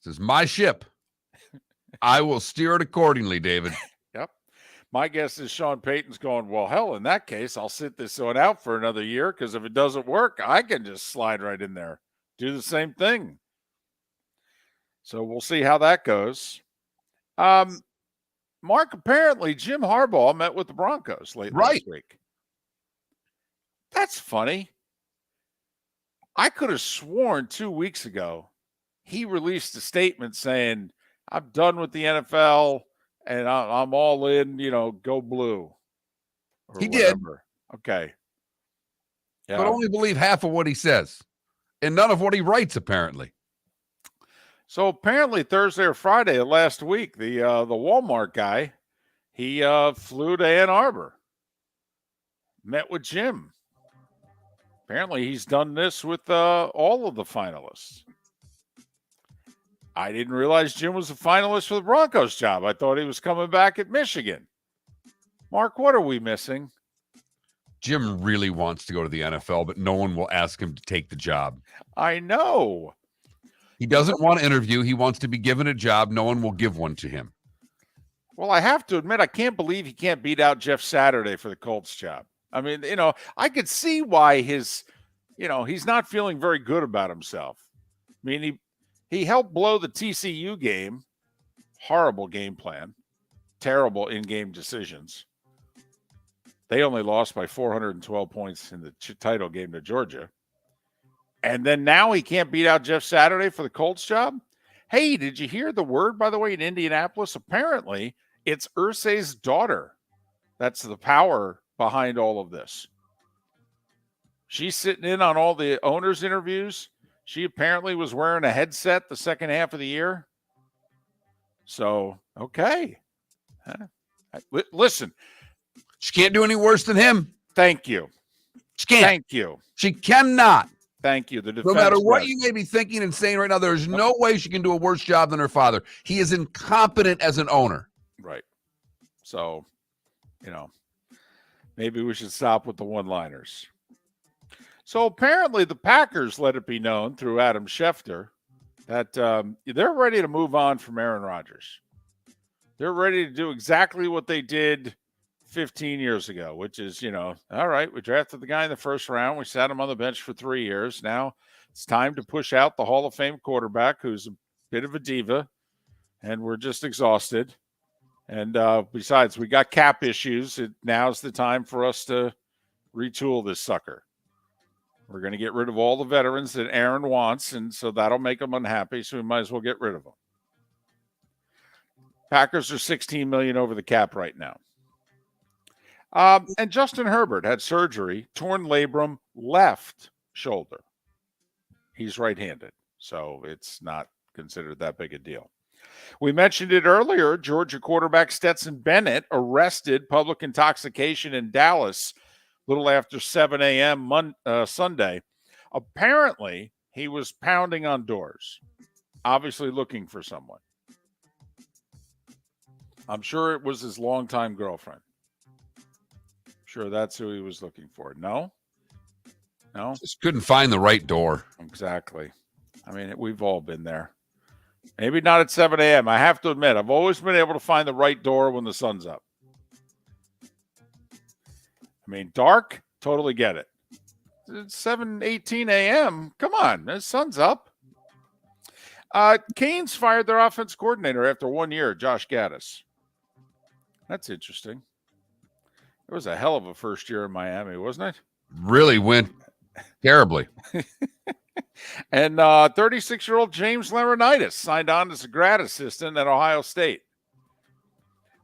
This is my ship. I will steer it accordingly, David. Yep. My guess is Sean Payton's going, well, hell, in that case, I'll sit this one out for another year because if it doesn't work, I can just slide right in there, do the same thing. So we'll see how that goes. Mark, apparently Jim Harbaugh met with the Broncos last week. That's funny. I could have sworn 2 weeks ago he released a statement saying, I'm done with the NFL and I'm all in, you know, go blue. He did. Okay. Yeah. But only believe half of what he says and none of what he writes, apparently. So apparently Thursday or Friday of last week, the Walmart guy, he flew to Ann Arbor, met with Jim. Apparently he's done this with all of the finalists. I didn't realize Jim was a finalist for the Broncos job. I thought he was coming back at Michigan. Mark, what are we missing? Jim really wants to go to the NFL, but no one will ask him to take the job. I know. He doesn't want to interview. He wants to be given a job. No one will give one to him. Well, I have to admit, I can't believe he can't beat out Jeff Saturday for the Colts job. I mean, you know, I could see why he's not feeling very good about himself. I mean, he helped blow the TCU game. Horrible game plan. Terrible in-game decisions. They only lost by 412 points in the title game to Georgia. And then now he can't beat out Jeff Saturday for the Colts job? Hey, did you hear the word, by the way, in Indianapolis? Apparently, it's Irsay's daughter. That's the power behind all of this. She's sitting in on all the owners' interviews. She apparently was wearing a headset the second half of the year. So, okay. Listen. She can't do any worse than him. Thank you. She can't. Thank you. She cannot. Thank you. No matter what you may be thinking and saying right now, there's no way she can do a worse job than her father. He is incompetent as an owner. Right. So, you know, Maybe we should stop with the one-liners. So apparently the Packers let it be known through Adam Schefter that they're ready to move on from Aaron Rodgers. They're ready to do exactly what they did 15 years ago, which is, all right, we drafted the guy in the first round. We sat him on the bench for 3 years. Now it's time to push out the Hall of Fame quarterback who's a bit of a diva, and we're just exhausted. And besides, we got cap issues. Now's the time for us to retool this sucker. We're going to get rid of all the veterans that Aaron wants, and so that'll make him unhappy, so we might as well get rid of them. Packers are $16 million over the cap right now. And Justin Herbert had surgery, torn labrum, left shoulder. He's right-handed, so it's not considered that big a deal. We mentioned it earlier. Georgia quarterback Stetson Bennett arrested public intoxication in Dallas a little after 7 a.m. Sunday. Apparently, he was pounding on doors, obviously looking for someone. I'm sure it was his longtime girlfriend. Sure, that's who he was looking for. No? Just couldn't find the right door. Exactly. I mean, we've all been there. Maybe not at 7 a.m. I have to admit, I've always been able to find the right door when the sun's up. I mean, dark, totally get it. It's 7:18 a.m. Come on, the sun's up. Canes fired their offense coordinator after 1 year, Josh Gaddis. That's interesting. It was a hell of a first year in Miami, wasn't it? Really went terribly. And 36-year-old James Laurinaitis signed on as a grad assistant at Ohio State.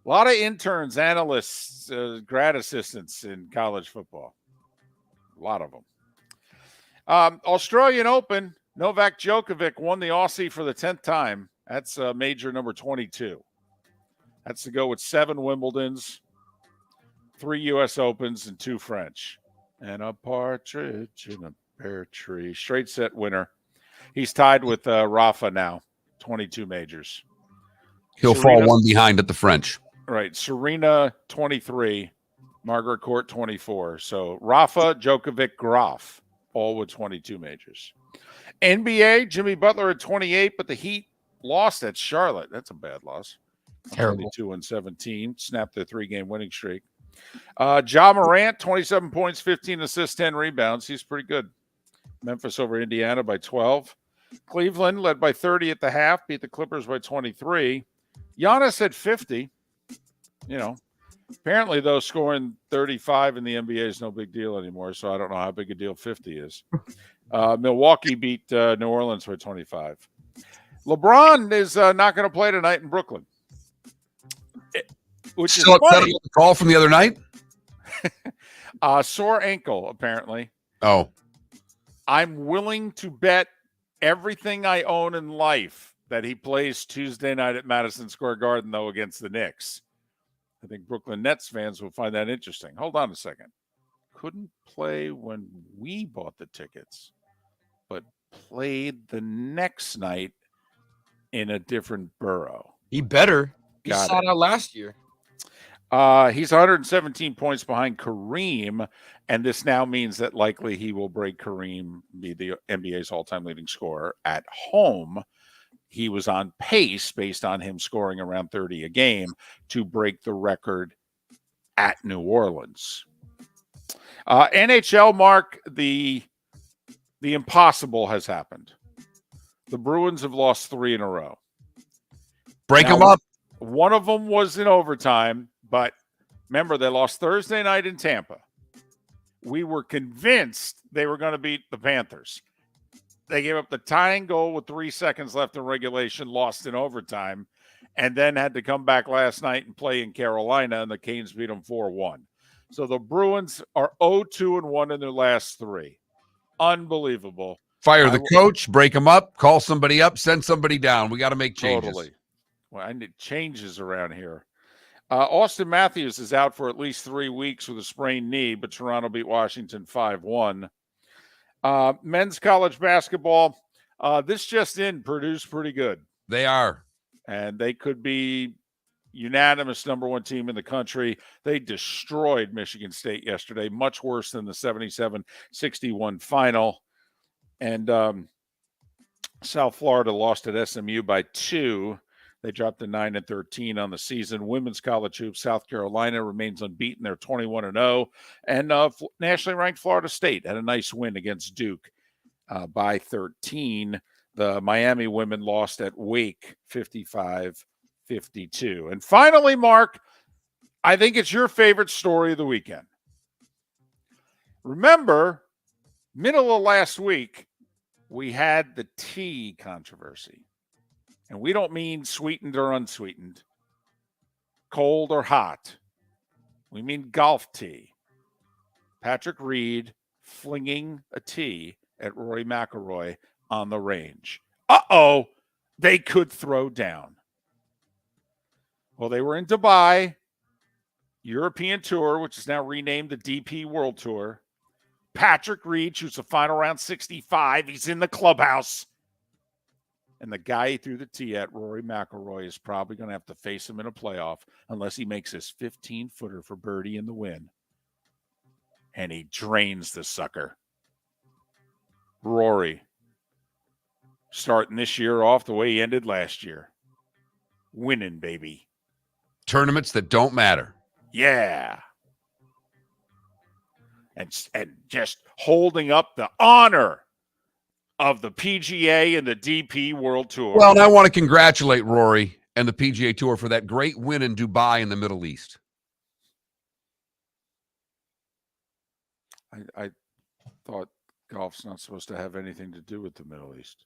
A lot of interns, analysts, grad assistants in college football. A lot of them. Australian Open, Novak Djokovic won the Aussie for the 10th time. That's major number 22. That's to go with 7 Wimbledons, 3 U.S. Opens, and 2 French. And a partridge in a pear tree. Straight set winner. He's tied with Rafa now, 22 majors. He'll fall one behind at the French. Right. Serena, 23. Margaret Court, 24. So Rafa, Djokovic, Graf, all with 22 majors. NBA, Jimmy Butler at 28, but the Heat lost at Charlotte. That's a bad loss. Terrible. 22-17. Snapped their 3-game winning streak. Ja Morant, 27 points, 15 assists, 10 rebounds. He's pretty good. Memphis over Indiana by 12. Cleveland led by 30 at the half, beat the Clippers by 23. Giannis had 50. Apparently, though, scoring 35 in the NBA is no big deal anymore, so I don't know how big a deal 50 is. Milwaukee beat New Orleans by 25. LeBron is not going to play tonight in Brooklyn. Which Still is funny. the call from the other night? Sore ankle, apparently. Oh. I'm willing to bet everything I own in life that he plays Tuesday night at Madison Square Garden, though, against the Knicks. I think Brooklyn Nets fans will find that interesting. Hold on a second. Couldn't play when we bought the tickets, but played the next night in a different borough. He better. He Got saw it. that last year. He's 117 points behind Kareem, and this now means that likely he will break Kareem, be the NBA's all-time leading scorer at home. He was on pace, based on him scoring around 30 a game, to break the record at New Orleans. NHL, Mark, the impossible has happened. The Bruins have lost 3 in a row. Break them up. One of them was in overtime, but remember, they lost Thursday night in Tampa. We were convinced they were going to beat the Panthers. They gave up the tying goal with 3 seconds left in regulation, lost in overtime, and then had to come back last night and play in Carolina, and the Canes beat them 4-1. So the Bruins are 0-2-1 in their last 3. Unbelievable. Fire the coach, break them up, call somebody up, send somebody down. We got to make changes. Totally. Well, I need changes around here. Austin Matthews is out for at least 3 weeks with a sprained knee, but Toronto beat Washington 5-1. Men's college basketball, this just in, Purdue's pretty good. They are. And they could be unanimous number one team in the country. They destroyed Michigan State yesterday, much worse than the 77-61 final. And South Florida lost at SMU by 2. They dropped to 9-13 on the season. Women's college hoops, South Carolina remains unbeaten. They're 21-0. And nationally ranked Florida State had a nice win against Duke by 13. The Miami women lost at Wake 55-52. And finally, Mark, I think it's your favorite story of the weekend. Remember, middle of last week, we had the tea controversy. And we don't mean sweetened or unsweetened, cold or hot. We mean golf tea. Patrick Reed flinging a tee at Rory McIlroy on the range. Uh-oh, they could throw down. Well, they were in Dubai, European Tour, which is now renamed the DP World Tour. Patrick Reed shoots a final round 65. He's in the clubhouse. And the guy he threw the tee at, Rory McIlroy, is probably going to have to face him in a playoff unless he makes his 15-footer for birdie in the win. And he drains the sucker. Rory, starting this year off the way he ended last year. Winning, baby. Tournaments that don't matter. Yeah. And just holding up the honor of the PGA and the DP World Tour. Well, and I want to congratulate Rory and the PGA Tour for that great win in Dubai in the Middle East. I thought golf's not supposed to have anything to do with the Middle East.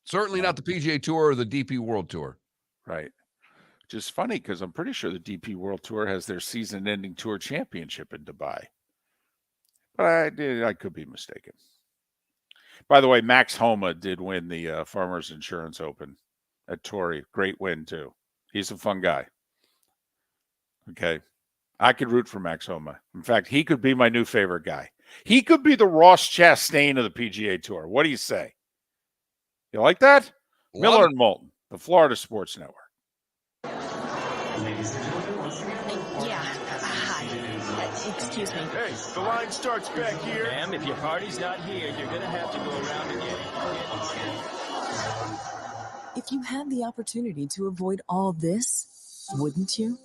Certainly not the PGA Tour or the DP World Tour. Right. Which is funny because I'm pretty sure the DP World Tour has their season-ending tour championship in Dubai. But I could be mistaken. By the way, Max Homa did win the Farmers Insurance Open at Torrey. Great win, too. He's a fun guy. Okay. I could root for Max Homa. In fact, he could be my new favorite guy. He could be the Ross Chastain of the PGA Tour. What do you say? You like that? Miller and Moulton, the Florida Sports Network. Yeah. Hi. Excuse me. Hey, the line starts back here. Ma'am, if your party's not here, you're going to have to go around again. If you had the opportunity to avoid all this, wouldn't you?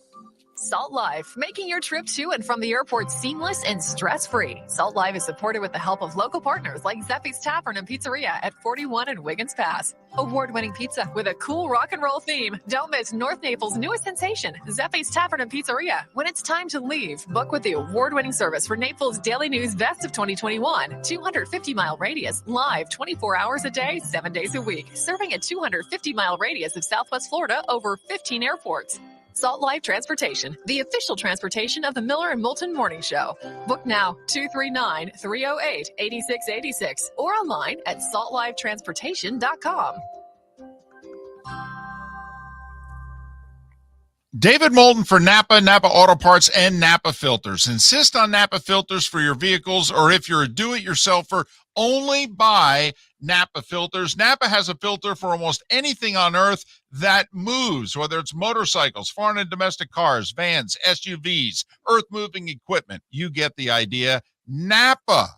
Salt Life, making your trip to and from the airport seamless and stress-free. Salt Life is supported with the help of local partners like Zeffy's Tavern and Pizzeria at 41 and Wiggins Pass. Award-winning pizza with a cool rock and roll theme. Don't miss North Naples' newest sensation, Zeffy's Tavern and Pizzeria. When it's time to leave, book with the award-winning service for Naples Daily News Best of 2021. 250-mile radius, live 24 hours a day, 7 days a week. Serving a 250-mile radius of Southwest Florida over 15 airports. Salt Life Transportation, the official transportation of the Miller and Moulton Morning Show. Book now, 239-308-8686, or online at saltlifetransportation.com. David Moulton for Napa Auto Parts, and Napa Filters. Insist on Napa filters for your vehicles, or if you're a do-it-yourselfer, only buy Napa filters. Napa has a filter for almost anything on earth that moves, whether it's motorcycles, foreign and domestic cars, vans, SUVs, earth-moving equipment. You get the idea. Napa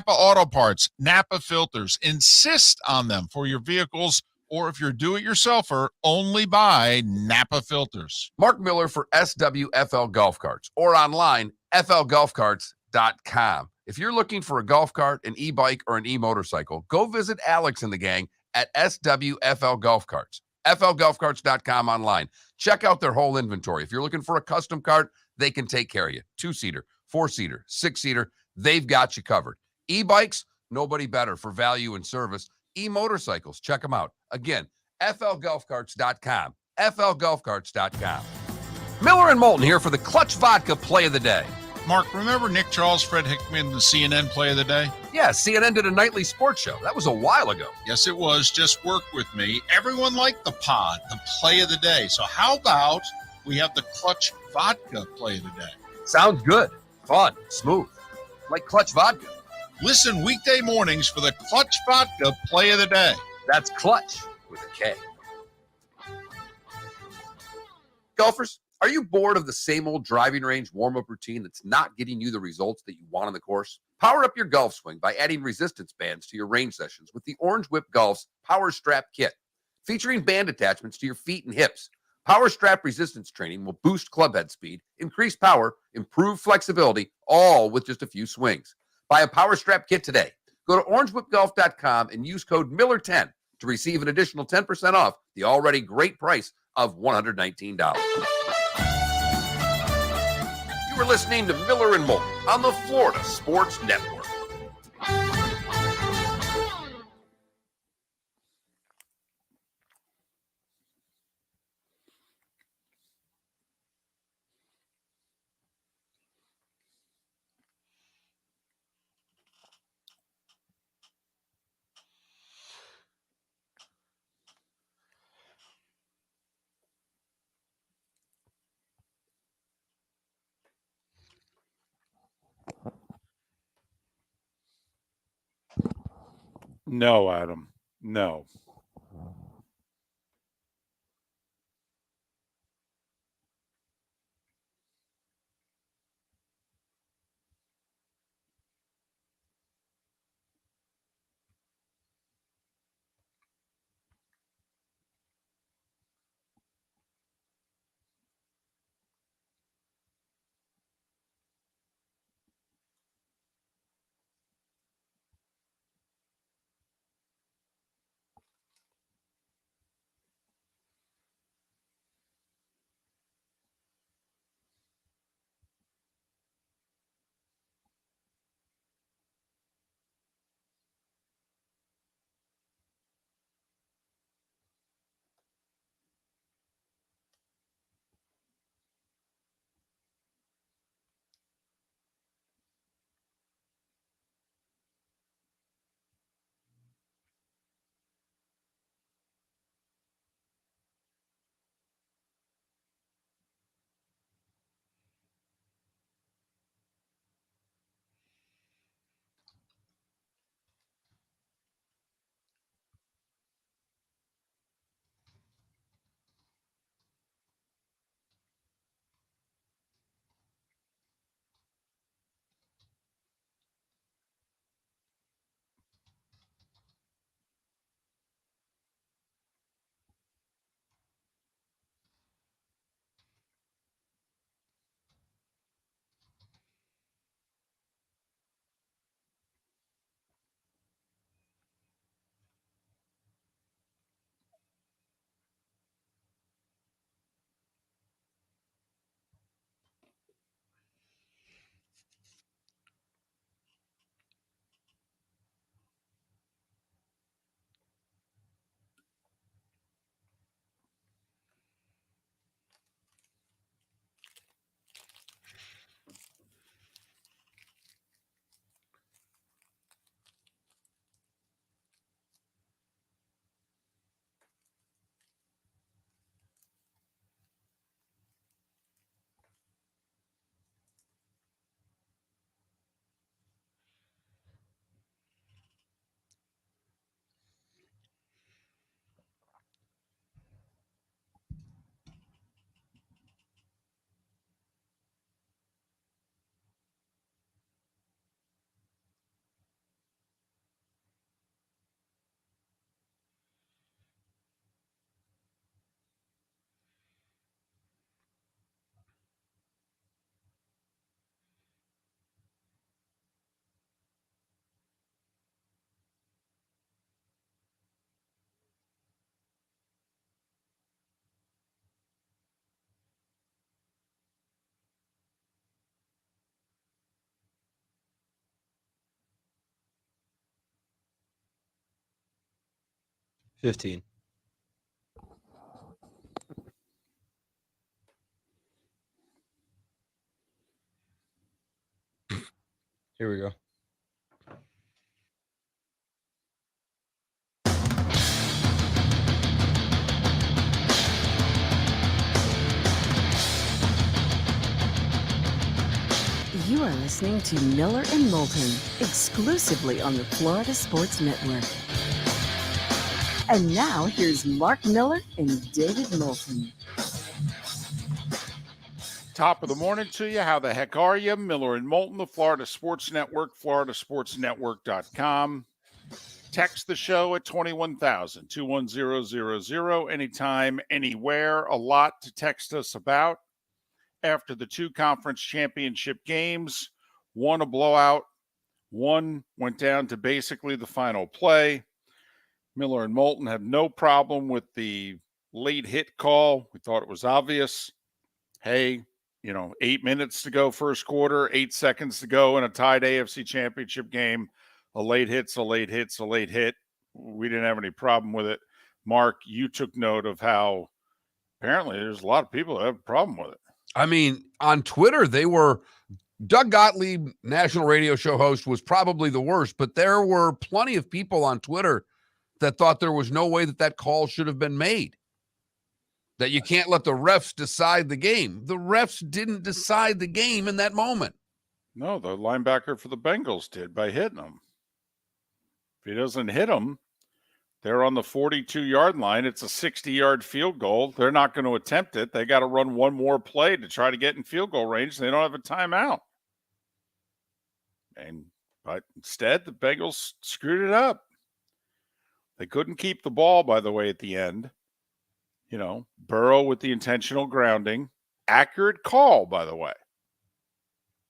Auto Parts, Napa filters. Insist on them for your vehicles, or if you're do-it-yourselfer, only buy Napa filters. Mark Miller for SWFL Golf Carts, or online, flgolfcarts.com. If you're looking for a golf cart, an e-bike, or an e-motorcycle, go visit Alex and the gang at SWFL Golf Carts. flgolfcarts.com online. Check out their whole inventory. If you're looking for a custom cart, they can take care of you. 2-seater, 4-seater, 6-seater, they've got you covered. E-bikes, nobody better for value and service. E-motorcycles, check them out. Again, flgolfcarts.com. flgolfcarts.com. Miller and Moulton here for the Clutch Vodka Play of the Day. Mark, remember Nick Charles, Fred Hickman, the CNN Play of the Day? Yeah, CNN did a nightly sports show. That was a while ago. Yes, it was. Just work with me. Everyone liked the pod, the Play of the Day. So how about we have the Clutch Vodka Play of the Day? Sounds good. Fun. Smooth. Like Clutch Vodka. Listen weekday mornings for the Clutch Vodka Play of the Day. That's Clutch with a K. golfers, are you bored of the same old driving range warm-up routine that's not getting you the results that you want on the course? Power up your golf swing by adding resistance bands to your range sessions with the Orange Whip Golf's Power Strap Kit. Featuring band attachments to your feet and hips, Power Strap resistance training will boost clubhead speed, increase power, improve flexibility, all with just a few swings. Buy a Power Strap Kit today. Go to orangewhipgolf.com and use code Miller10 to receive an additional 10% off the already great price of $119. You are listening to Miller and Moulton on the Florida Sports Network. No, Adam. No. $15. Here we go. You are listening to Miller and Moulton, exclusively on the Florida Sports Network. And now here's Mark Miller and David Moulton. Top of the morning to you. How the heck are you? Miller and Moulton, the Florida Sports Network, floridasportsnetwork.com. Text the show at 21,000, 21000, anytime, anywhere. A lot to text us about. After the 2 conference championship games, one a blowout, one went down to basically the final play. Miller and Moulton have no problem with the late hit call. We thought it was obvious. Hey, 8 minutes to go first quarter, 8 seconds to go in a tied AFC championship game. A late hit's a late hit's a late hit. We didn't have any problem with it. Mark, you took note of how apparently there's a lot of people that have a problem with it. I mean, on Twitter, Doug Gottlieb, national radio show host, was probably the worst, but there were plenty of people on Twitter that thought there was no way that call should have been made. That you can't let the refs decide the game. The refs didn't decide the game in that moment. No, the linebacker for the Bengals did by hitting him. If he doesn't hit him, they're on the 42-yard line. It's a 60-yard field goal. They're not going to attempt it. They got to run one more play to try to get in field goal range. They don't have a timeout. But instead, the Bengals screwed it up. They couldn't keep the ball, by the way, at the end. Burrow with the intentional grounding. Accurate call, by the way.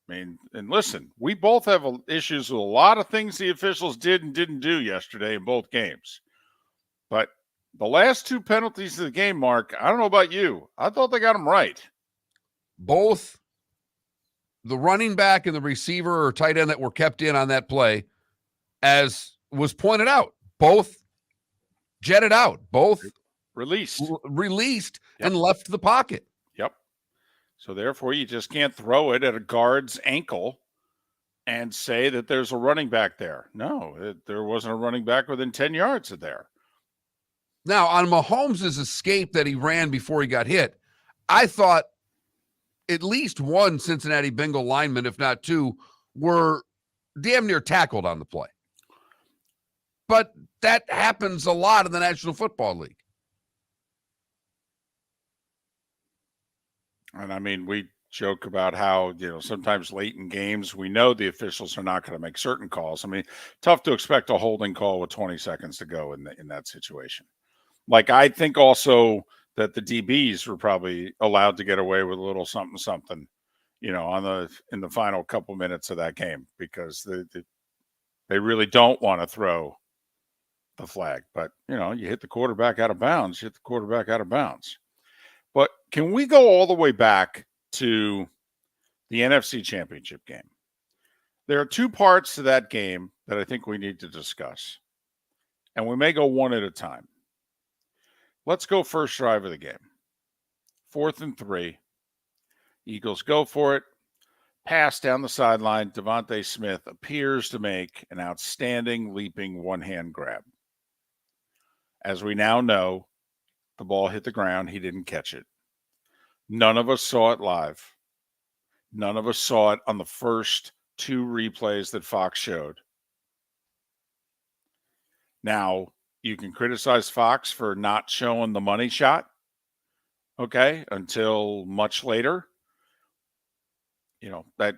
And listen, we both have issues with a lot of things the officials did and didn't do yesterday in both games. But the last 2 penalties of the game, Mark, I don't know about you. I thought they got them right. Both the running back and the receiver or tight end that were kept in on that play, as was pointed out, both jetted out, both released Yep. and left the pocket. Yep. So therefore, you just can't throw it at a guard's ankle and say that there's a running back there. No, there wasn't a running back within 10 yards of there. Now, on Mahomes' escape that he ran before he got hit, I thought at least one Cincinnati Bengal lineman, if not 2, were damn near tackled on the play. But that happens a lot in the National Football League. And I mean, we joke about how, sometimes late in games, we know the officials are not going to make certain calls. I mean, tough to expect a holding call with 20 seconds to go in that situation. Like, I think also that the DBs were probably allowed to get away with a little something, in the final couple minutes of that game, because they really don't want to throw the flag. But, you hit the quarterback out of bounds, But can we go all the way back to the NFC Championship game? There are 2 parts to that game that I think we need to discuss, and we may go one at a time. Let's go first drive of the game. 4th and 3. Eagles go for it. Pass down the sideline. Devontae Smith appears to make an outstanding leaping one-hand grab. As we now know, the ball hit the ground. He didn't catch it. None of us saw it live. None of us saw it on the first 2 replays that Fox showed. Now, you can criticize Fox for not showing the money shot, okay, until much later. That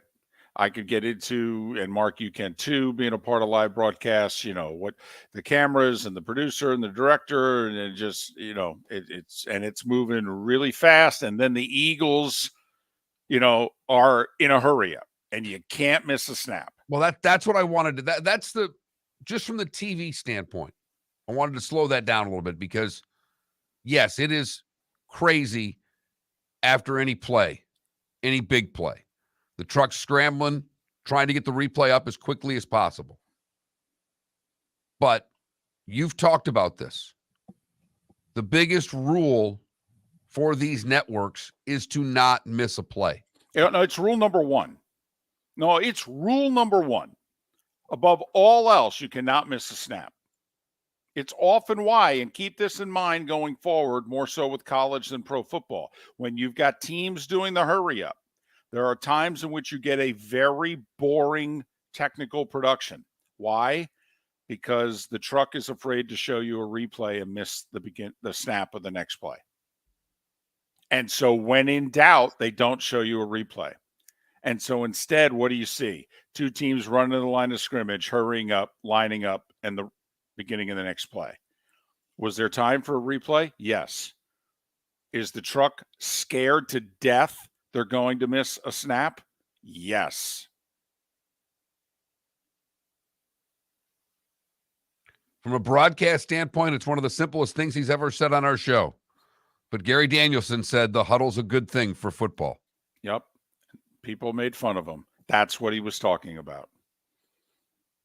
I could get into, and Mark, you can too, being a part of live broadcasts, what the cameras and the producer and the director, and it just, it's moving really fast. And then the Eagles, are in a hurry up, and you can't miss a snap. Well, that's what I wanted to, that's just from the TV standpoint, I wanted to slow that down a little bit, because yes, it is crazy after any play, any big play. The truck's scrambling, trying to get the replay up as quickly as possible. But you've talked about this. The biggest rule for these networks is to not miss a play. No, it's rule number 1. No, it's rule number 1. Above all else, you cannot miss a snap. It's often why, and keep this in mind going forward, more so with college than pro football. When you've got teams doing the hurry up, there are times in which you get a very boring technical production. Why? Because the truck is afraid to show you a replay and miss the snap of the next play. And so when in doubt, they don't show you a replay. And so instead, what do you see? Two teams running to the line of scrimmage, hurrying up, lining up, and the beginning of the next play. Was there time for a replay? Yes. Is the truck scared to death they're going to miss a snap? Yes. From a broadcast standpoint, it's one of the simplest things he's ever said on our show. But Gary Danielson said the huddle's a good thing for football. Yep. People made fun of him. That's what he was talking about.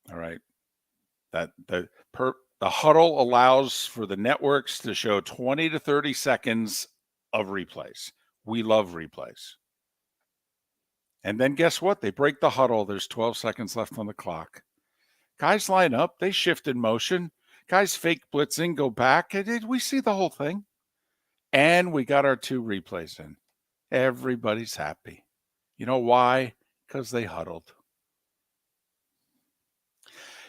All right. The huddle allows for the networks to show 20 to 30 seconds of replays. We love replays. And then guess what? They break the huddle. There's 12 seconds left on the clock. Guys line up. They shift in motion. Guys fake blitzing, go back. We see the whole thing. And we got our 2 replays in. Everybody's happy. You know why? Because they huddled.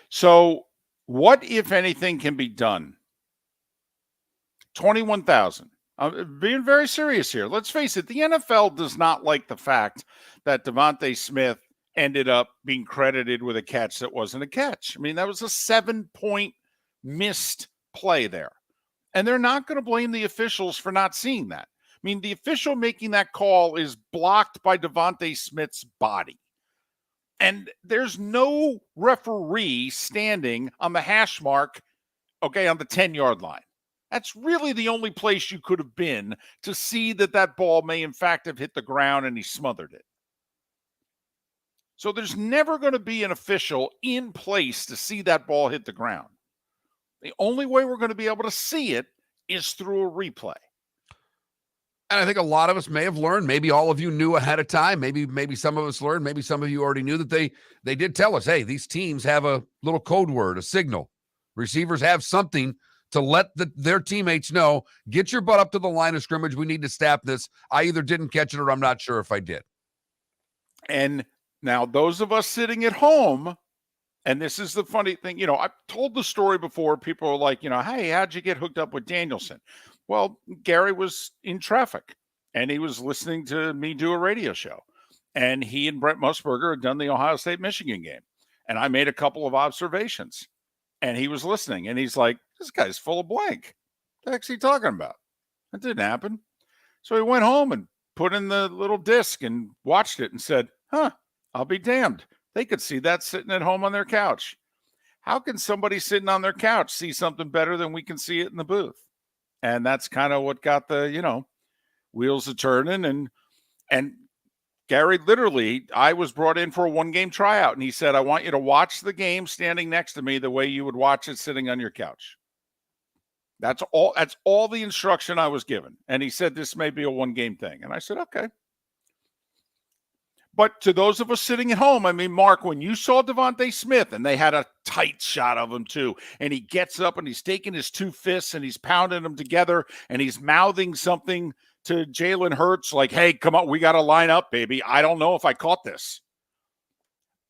So what, if anything, can be done? 21,000. I'm being very serious here. Let's face it. The NFL does not like the fact that Devontae Smith ended up being credited with a catch that wasn't a catch. I mean, that was a 7-point missed play there. And they're not going to blame the officials for not seeing that. I mean, the official making that call is blocked by Devontae Smith's body. And there's no referee standing on the hash mark, okay, on the 10-yard line. That's really the only place you could have been to see that ball may, in fact, have hit the ground and he smothered it. So there's never going to be an official in place to see that ball hit the ground. The only way we're going to be able to see it is through a replay. And I think a lot of us may have learned, maybe all of you knew ahead of time, maybe some of us learned, maybe some of you already knew that they did tell us, hey, these teams have a little code word, a signal. Receivers have something to let their teammates know, get your butt up to the line of scrimmage. We need to stop this. I either didn't catch it or I'm not sure if I did. And now those of us sitting at home, and this is the funny thing, I've told the story before. People are like, hey, how'd you get hooked up with Danielson? Well, Gary was in traffic and he was listening to me do a radio show, and he and Brent Musburger had done the Ohio State-Michigan game. And I made a couple of observations and he was listening and he's like, this guy's full of blank. What the heck's he talking about? That didn't happen. So he went home and put in the little disc and watched it and said, I'll be damned. They could see that sitting at home on their couch. How can somebody sitting on their couch see something better than we can see it in the booth? And that's kind of what got the, wheels a turning. And Gary, literally, I was brought in for a 1-game tryout, and he said, I want you to watch the game standing next to me the way you would watch it sitting on your couch. That's all the instruction I was given. And he said, this may be a 1-game thing. And I said, okay. But to those of us sitting at home, I mean, Mark, when you saw Devontae Smith, and they had a tight shot of him too, and he gets up and he's taking his 2 fists and he's pounding them together and he's mouthing something to Jalen Hurts like, hey, come on, we got to line up, baby. I don't know if I caught this.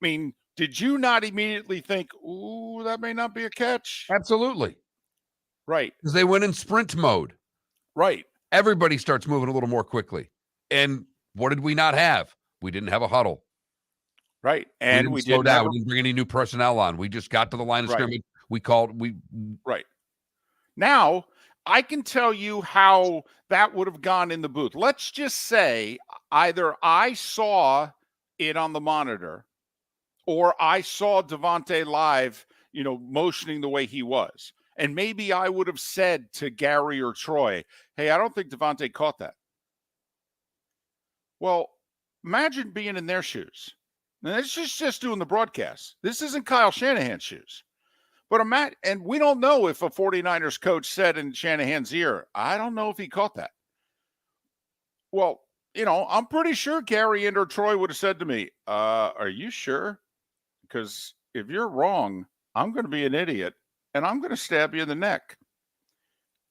I mean, did you not immediately think, ooh, that may not be a catch? Absolutely. Right. Because they went in sprint mode. Right. Everybody starts moving a little more quickly. And what did we not have? We didn't have a huddle. Right. And we didn't slow down. We didn't bring any new personnel on. We just got to the line of scrimmage. Right. Now, I can tell you how that would have gone in the booth. Let's just say either I saw it on the monitor or I saw Devontae live, motioning the way he was. And maybe I would have said to Gary or Troy, hey, I don't think Devontae caught that. Well, imagine being in their shoes. And it's just doing the broadcast. This isn't Kyle Shanahan's shoes. But and we don't know if a 49ers coach said in Shanahan's ear, I don't know if he caught that. Well, I'm pretty sure Gary and or Troy would have said to me, are you sure? Because if you're wrong, I'm going to be an idiot and I'm going to stab you in the neck.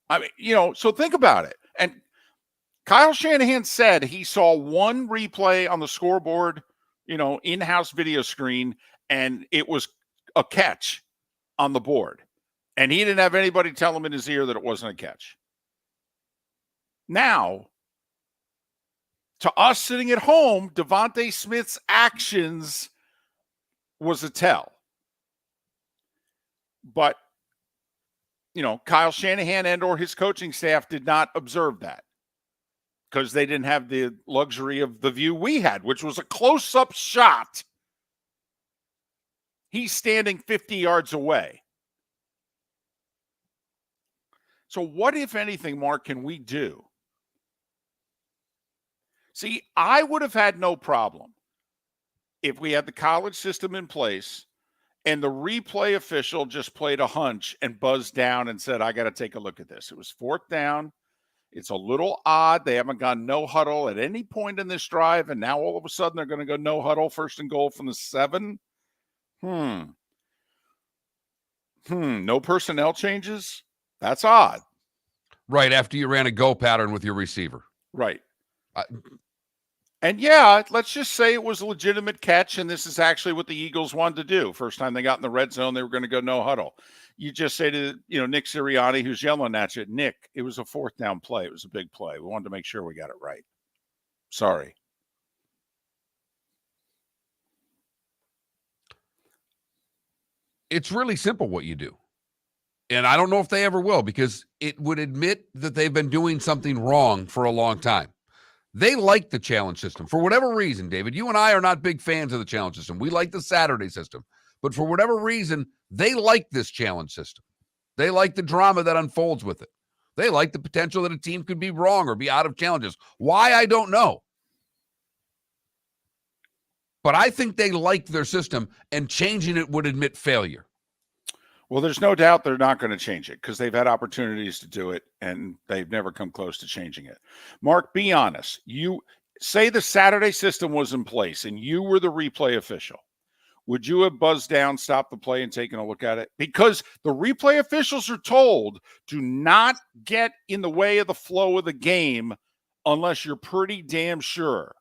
I mean, so think about it. And Kyle Shanahan said he saw one replay on the scoreboard, in-house video screen, and it was a catch on the board. And he didn't have anybody tell him in his ear that it wasn't a catch. Now, To us sitting at home, Devontae Smith's actions was a tell. But, Kyle Shanahan and or his coaching staff did not observe that because they didn't have the luxury of the view we had, which was a close-up shot. He's standing 50 yards away. So what, if anything, Mark, can we do? See, I would have had no problem if we had the college system in place and the replay official just played a hunch and buzzed down and said, I got to take a look at this. It was fourth down. It's a little odd. They haven't gone no huddle at any point in this drive, and now all of a sudden they're going to go no huddle, first and goal from the 7. No personnel changes? That's odd. Right after you ran a go pattern with your receiver. Right. And yeah, let's just say it was a legitimate catch, and this is actually what the Eagles wanted to do. First time they got in the red zone, they were going to go no huddle. You just say to, Nick Sirianni, who's yelling at you, Nick, it was a fourth down play. It was a big play. We wanted to make sure we got it right. Sorry. It's really simple what you do. And I don't know if they ever will, because it would admit that they've been doing something wrong for a long time. They like the challenge system. For whatever reason, David, you and I are not big fans of the challenge system. We like the Saturday system. But for whatever reason, they like this challenge system. They like the drama that unfolds with it. They like the potential that a team could be wrong or be out of challenges. Why, I don't know. But I think they like their system, and changing it would admit failure. Well, there's no doubt they're not going to change it because they've had opportunities to do it, and they've never come close to changing it. Mark, be honest. You say the Saturday system was in place and you were the replay official. Would you have buzzed down, stopped the play, and taken a look at it? Because the replay officials are told to not get in the way of the flow of the game unless you're pretty damn sure.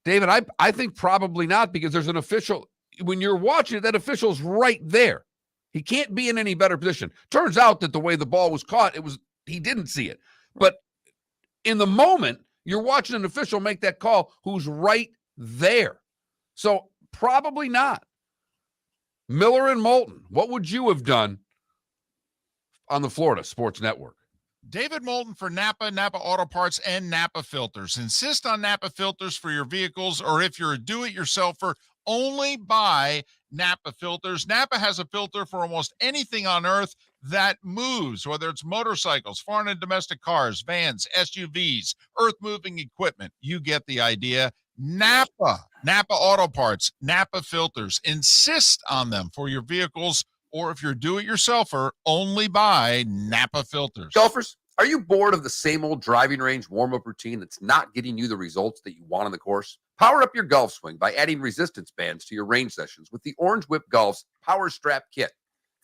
David, I think probably not, because there's an official. When you're watching it, that official's right there. He can't be in any better position. Turns out that the way the ball was caught, he didn't see it. But in the moment, you're watching an official make that call who's right there. So probably not. Miller and Moulton, what would you have done on the Florida Sports Network? David Moulton for Napa, Napa Auto Parts, and Napa Filters. Insist on Napa filters for your vehicles, or if you're a do-it-yourselfer, only buy Napa filters. Napa has a filter for almost anything on earth that moves, whether it's motorcycles, foreign and domestic cars, vans, SUVs, earth-moving equipment. You get the idea. Napa Auto Parts, Napa filters. Insist on them for your vehicles, or if you're a do-it-yourselfer, only buy Napa filters. Golfers, are you bored of the same old driving range warm-up routine that's not getting you the results that you want on the course? Power up your golf swing by adding resistance bands to your range sessions with the Orange Whip Golf's Power Strap Kit.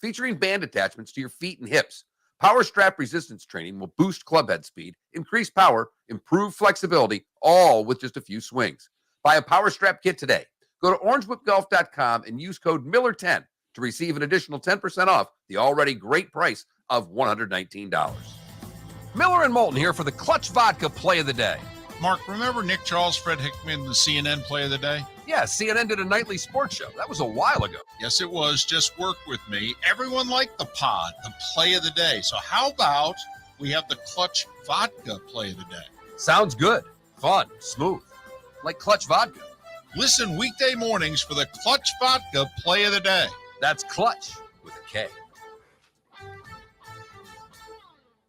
Featuring band attachments to your feet and hips, Power Strap resistance training will boost clubhead speed, increase power, improve flexibility, all with just a few swings. Buy a Power Strap Kit today. Go to orangewhipgolf.com and use code Miller10 to receive an additional 10% off the already great price of $119. Miller and Moulton here for the Clutch Vodka Play of the Day. Mark, remember Nick Charles, Fred Hickman, the CNN Play of the Day? Yeah, CNN did a nightly sports show. That was a while ago. Yes, it was. Just work with me. Everyone liked the pod, the Play of the Day. So how about we have the Clutch Vodka Play of the Day? Sounds good. Fun. Smooth. Like Clutch Vodka. Listen weekday mornings for the Clutch Vodka Play of the Day. That's Clutch with a K.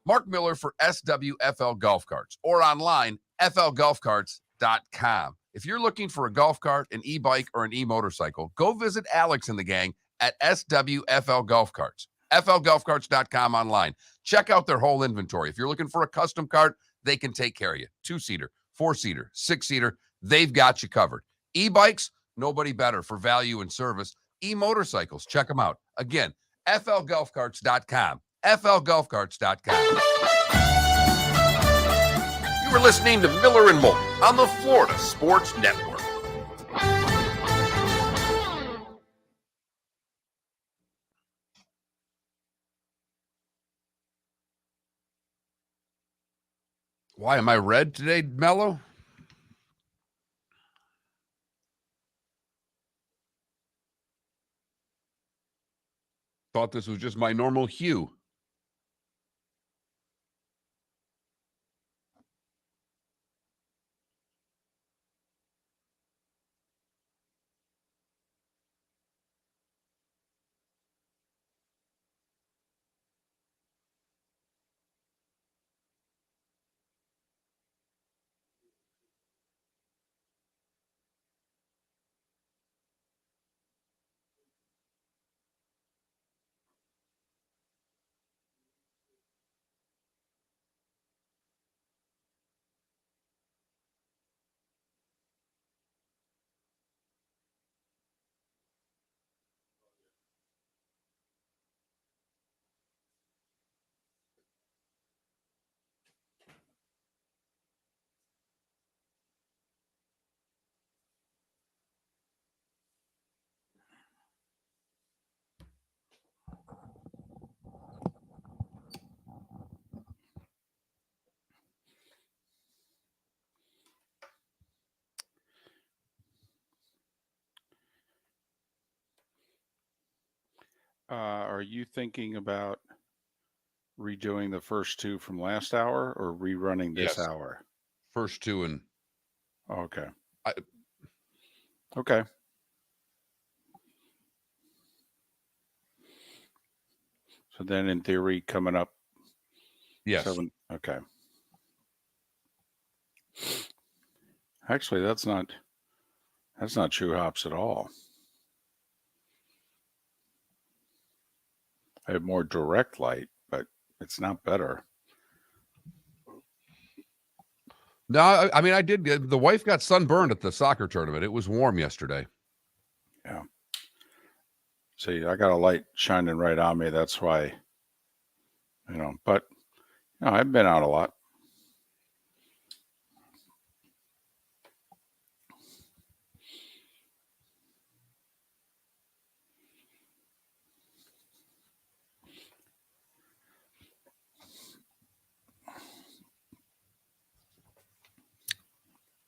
Mark Miller for SWFL Golf Carts, or online, flgolfcarts.com. If you're looking for a golf cart, an e-bike, or an e-motorcycle, go visit Alex and the gang at SWFL Golf Carts. flgolfcarts.com online. Check out their whole inventory. If you're looking for a custom cart, they can take care of you. 2-seater, 4-seater, 6-seater, they've got you covered. E-bikes, nobody better for value and service. E-motorcycles, check them out. Again, flgolfcarts.com. flgolfcarts.com. You were listening to Miller and Moulton on the Florida Sports Network. Why am I red today, Mello? thought this was just my normal hue. Are you thinking about redoing the first two from last hour or rerunning this Yes. hour? First two and Okay. I- Okay. So then in theory coming up. yes. Okay. Actually, that's not true hops at all. I have more direct light, but it's not better. No, I mean, I did. The wife got sunburned at the soccer tournament. It was warm yesterday. Yeah. See, I got a light shining right on me. That's why, but I've been out a lot.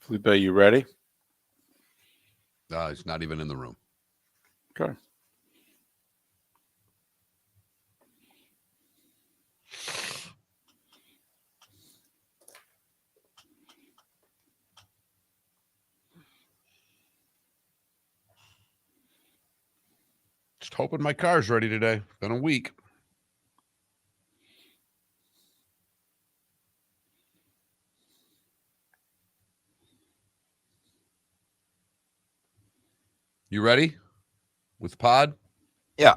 Felipe, you ready? He's not even in the room. Okay. Just hoping my car's ready today. Been a week. You ready with pod? Yeah.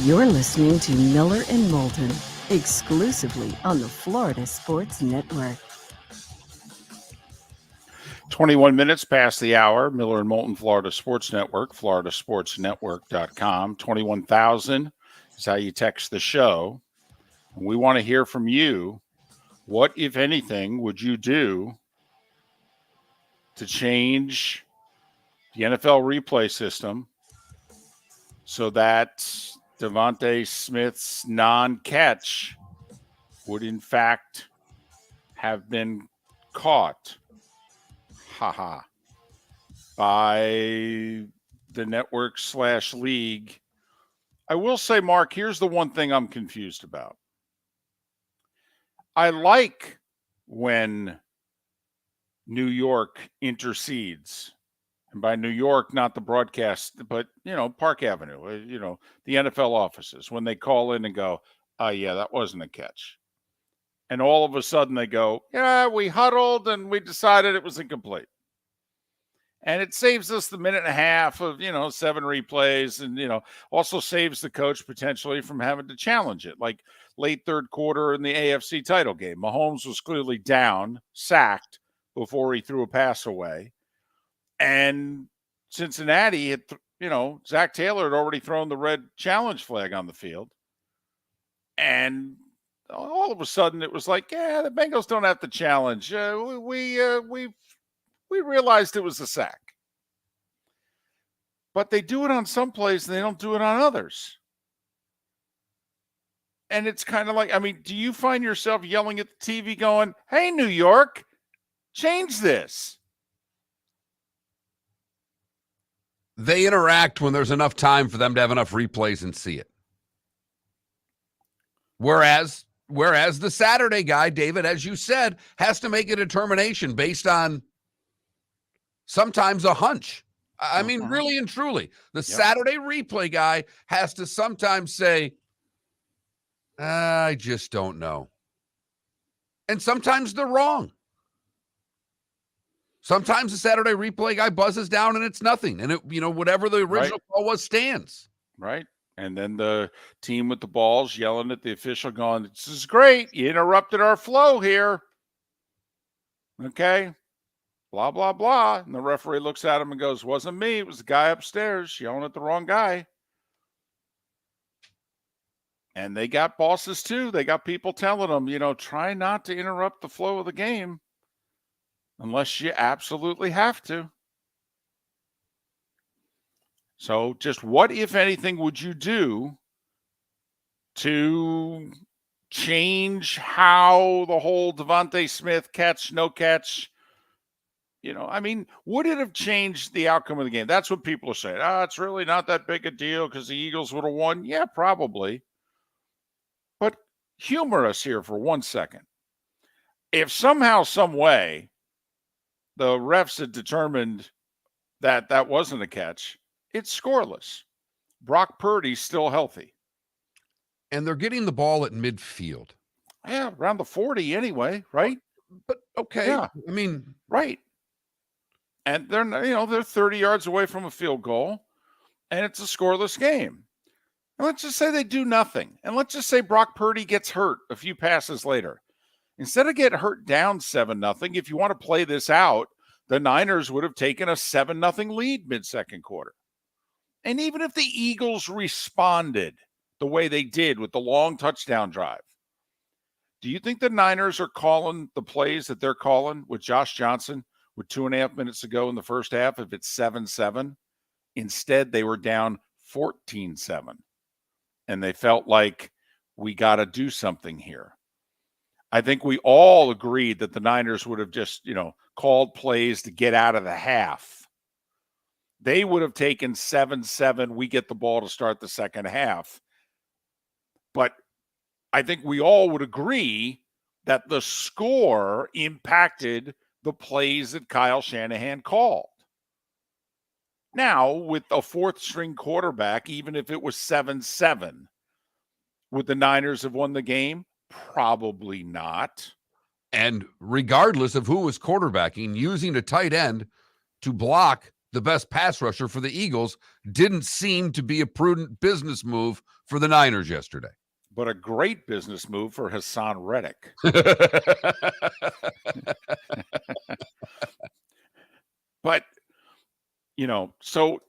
You're listening to Miller and Moulton, exclusively on the Florida Sports Network. 21 minutes past the hour. Miller and Moulton, Florida Sports Network, floridasportsnetwork.com. 21,000 is how you text the show. And we want to hear from you. What, if anything, would you do to change the NFL replay system so that Devontae Smith's non-catch would, in fact, have been caught? By the network / league. I will say, Mark, here's the one thing I'm confused about. I like when New York intercedes. And by New York, not the broadcast, but, Park Avenue, the NFL offices, when they call in and go, oh, yeah, that wasn't a catch. And all of a sudden they go, yeah, we huddled and we decided it was incomplete. And it saves us the minute and a half of, 7 replays and, also saves the coach potentially from having to challenge it. Like late third quarter in the AFC title game, Mahomes was clearly down, sacked before he threw a pass away. And Cincinnati had, Zach Taylor had already thrown the red challenge flag on the field. And all of a sudden it was like, yeah, the Bengals don't have to challenge. We realized it was a sack. But they do it on some plays and they don't do it on others. And it's kind of like, do you find yourself yelling at the TV going, hey, New York, change this? They interact when there's enough time for them to have enough replays and see it. Whereas the Saturday guy, David, as you said, has to make a determination based on sometimes a hunch. I mean, really and truly, the Saturday replay guy has to sometimes say, I just don't know. And sometimes they're wrong. Sometimes the Saturday replay guy buzzes down and it's nothing. And whatever the original call was stands. Right. And then the team with the balls yelling at the official going, this is great. You interrupted our flow here. Okay. Blah, blah, blah. And the referee looks at him and goes, wasn't me. It was the guy upstairs yelling at the wrong guy. And they got bosses too. They got people telling them, try not to interrupt the flow of the game unless you absolutely have to. So just what, if anything, would you do to change how the whole Devontae Smith catch, no catch, would it have changed the outcome of the game? That's what people are saying. It's really not that big a deal because the Eagles would have won. Yeah, probably. But humor us here for 1 second. If somehow, some way, the refs had determined that that wasn't a catch, it's scoreless. Brock Purdy's still healthy. And they're getting the ball at midfield. Yeah, around the 40 anyway, right? But okay. Yeah. Right. And they're 30 yards away from a field goal, and it's a scoreless game. And let's just say they do nothing. And let's just say Brock Purdy gets hurt a few passes later. Instead of getting hurt down 7-0, if you want to play this out, the Niners would have taken a 7-0 lead mid-second quarter. And even if the Eagles responded the way they did with the long touchdown drive, do you think the Niners are calling the plays that they're calling with Josh Johnson with 2.5 minutes to go in the first half if it's 7-7? Instead, they were down 14-7. And they felt like we got to do something here. I think we all agreed that the Niners would have just, called plays to get out of the half. They would have taken 7-7. We get the ball to start the second half. But I think we all would agree that the score impacted the plays that Kyle Shanahan called. Now, with a fourth-string quarterback, even if it was 7-7, would the Niners have won the game? Probably not. And regardless of who was quarterbacking, using a tight end to block the best pass rusher for the Eagles didn't seem to be a prudent business move for the Niners yesterday. But a great business move for Hassan Reddick. So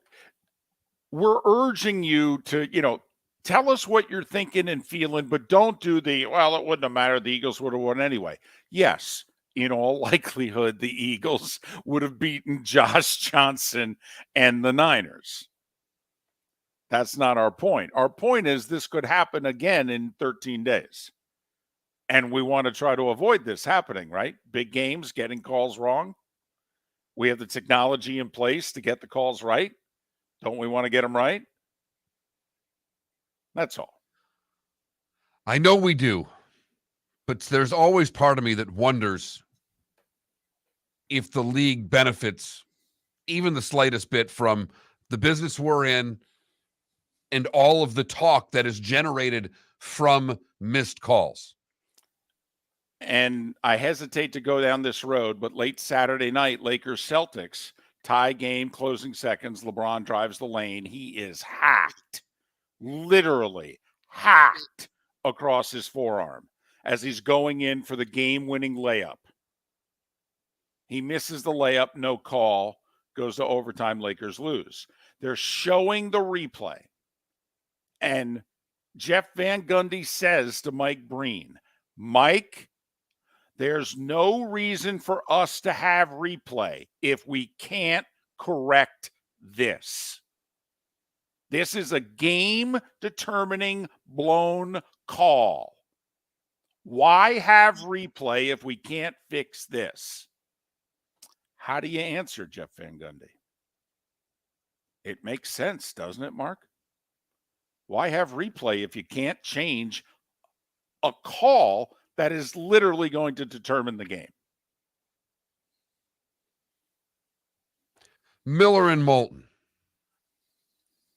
we're urging you to, tell us what you're thinking and feeling, but don't do it wouldn't have mattered. The Eagles would have won anyway. Yes, in all likelihood, the Eagles would have beaten Josh Johnson and the Niners. That's not our point. Our point is this could happen again in 13 days. And we want to try to avoid this happening, right? Big games, getting calls wrong. We have the technology in place to get the calls right. Don't we want to get them right? That's all. I know we do, but there's always part of me that wonders if the league benefits even the slightest bit from the business we're in and all of the talk that is generated from missed calls. And I hesitate to go down this road, but late Saturday night, Lakers-Celtics, tie game, closing seconds. LeBron drives the lane. He is hacked, literally hacked across his forearm as he's going in for the game-winning layup. He misses the layup, no call, goes to overtime, Lakers lose. They're showing the replay. And Jeff Van Gundy says to Mike Breen, Mike, there's no reason for us to have replay if we can't correct this. This is a game-determining blown call. Why have replay if we can't fix this? How do you answer Jeff Van Gundy? It makes sense, doesn't it, Mark? Why have replay if you can't change a call that is literally going to determine the game? Miller and Moulton.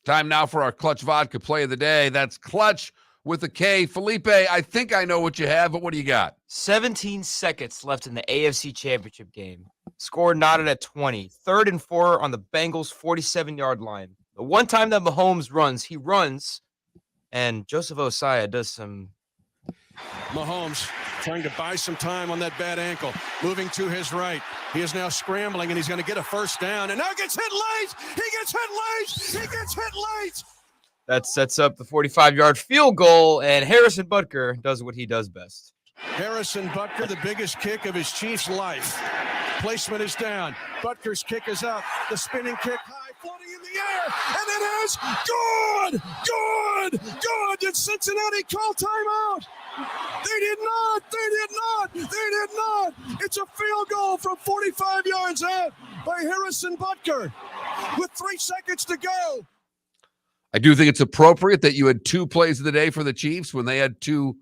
Time now for our Clutch Vodka play of the day. That's Clutch with a K. Felipe, I think I know what you have, but what do you got? 17 seconds left in the AFC Championship game. Score knotted at 20. 3rd and 4 on the Bengals' 47-yard line. The one time that Mahomes runs, he runs, and Joseph Osai does some... Mahomes trying to buy some time on that bad ankle, moving to his right. He is now scrambling, and he's going to get a first down, and now gets hit late. He gets hit late. He gets hit late. That sets up the 45-yard field goal, and Harrison Butker does what he does best. Harrison Butker, the biggest kick of his Chiefs' life. Placement is down. Butker's kick is up. The spinning kick high, floating in the air, and it is good. Good. Good. Did Cincinnati call timeout? They did not. They did not. They did not. It's a field goal from 45 yards out by Harrison Butker with 3 seconds to go. I do think it's appropriate that you had 2 plays of the day for the Chiefs when they had 2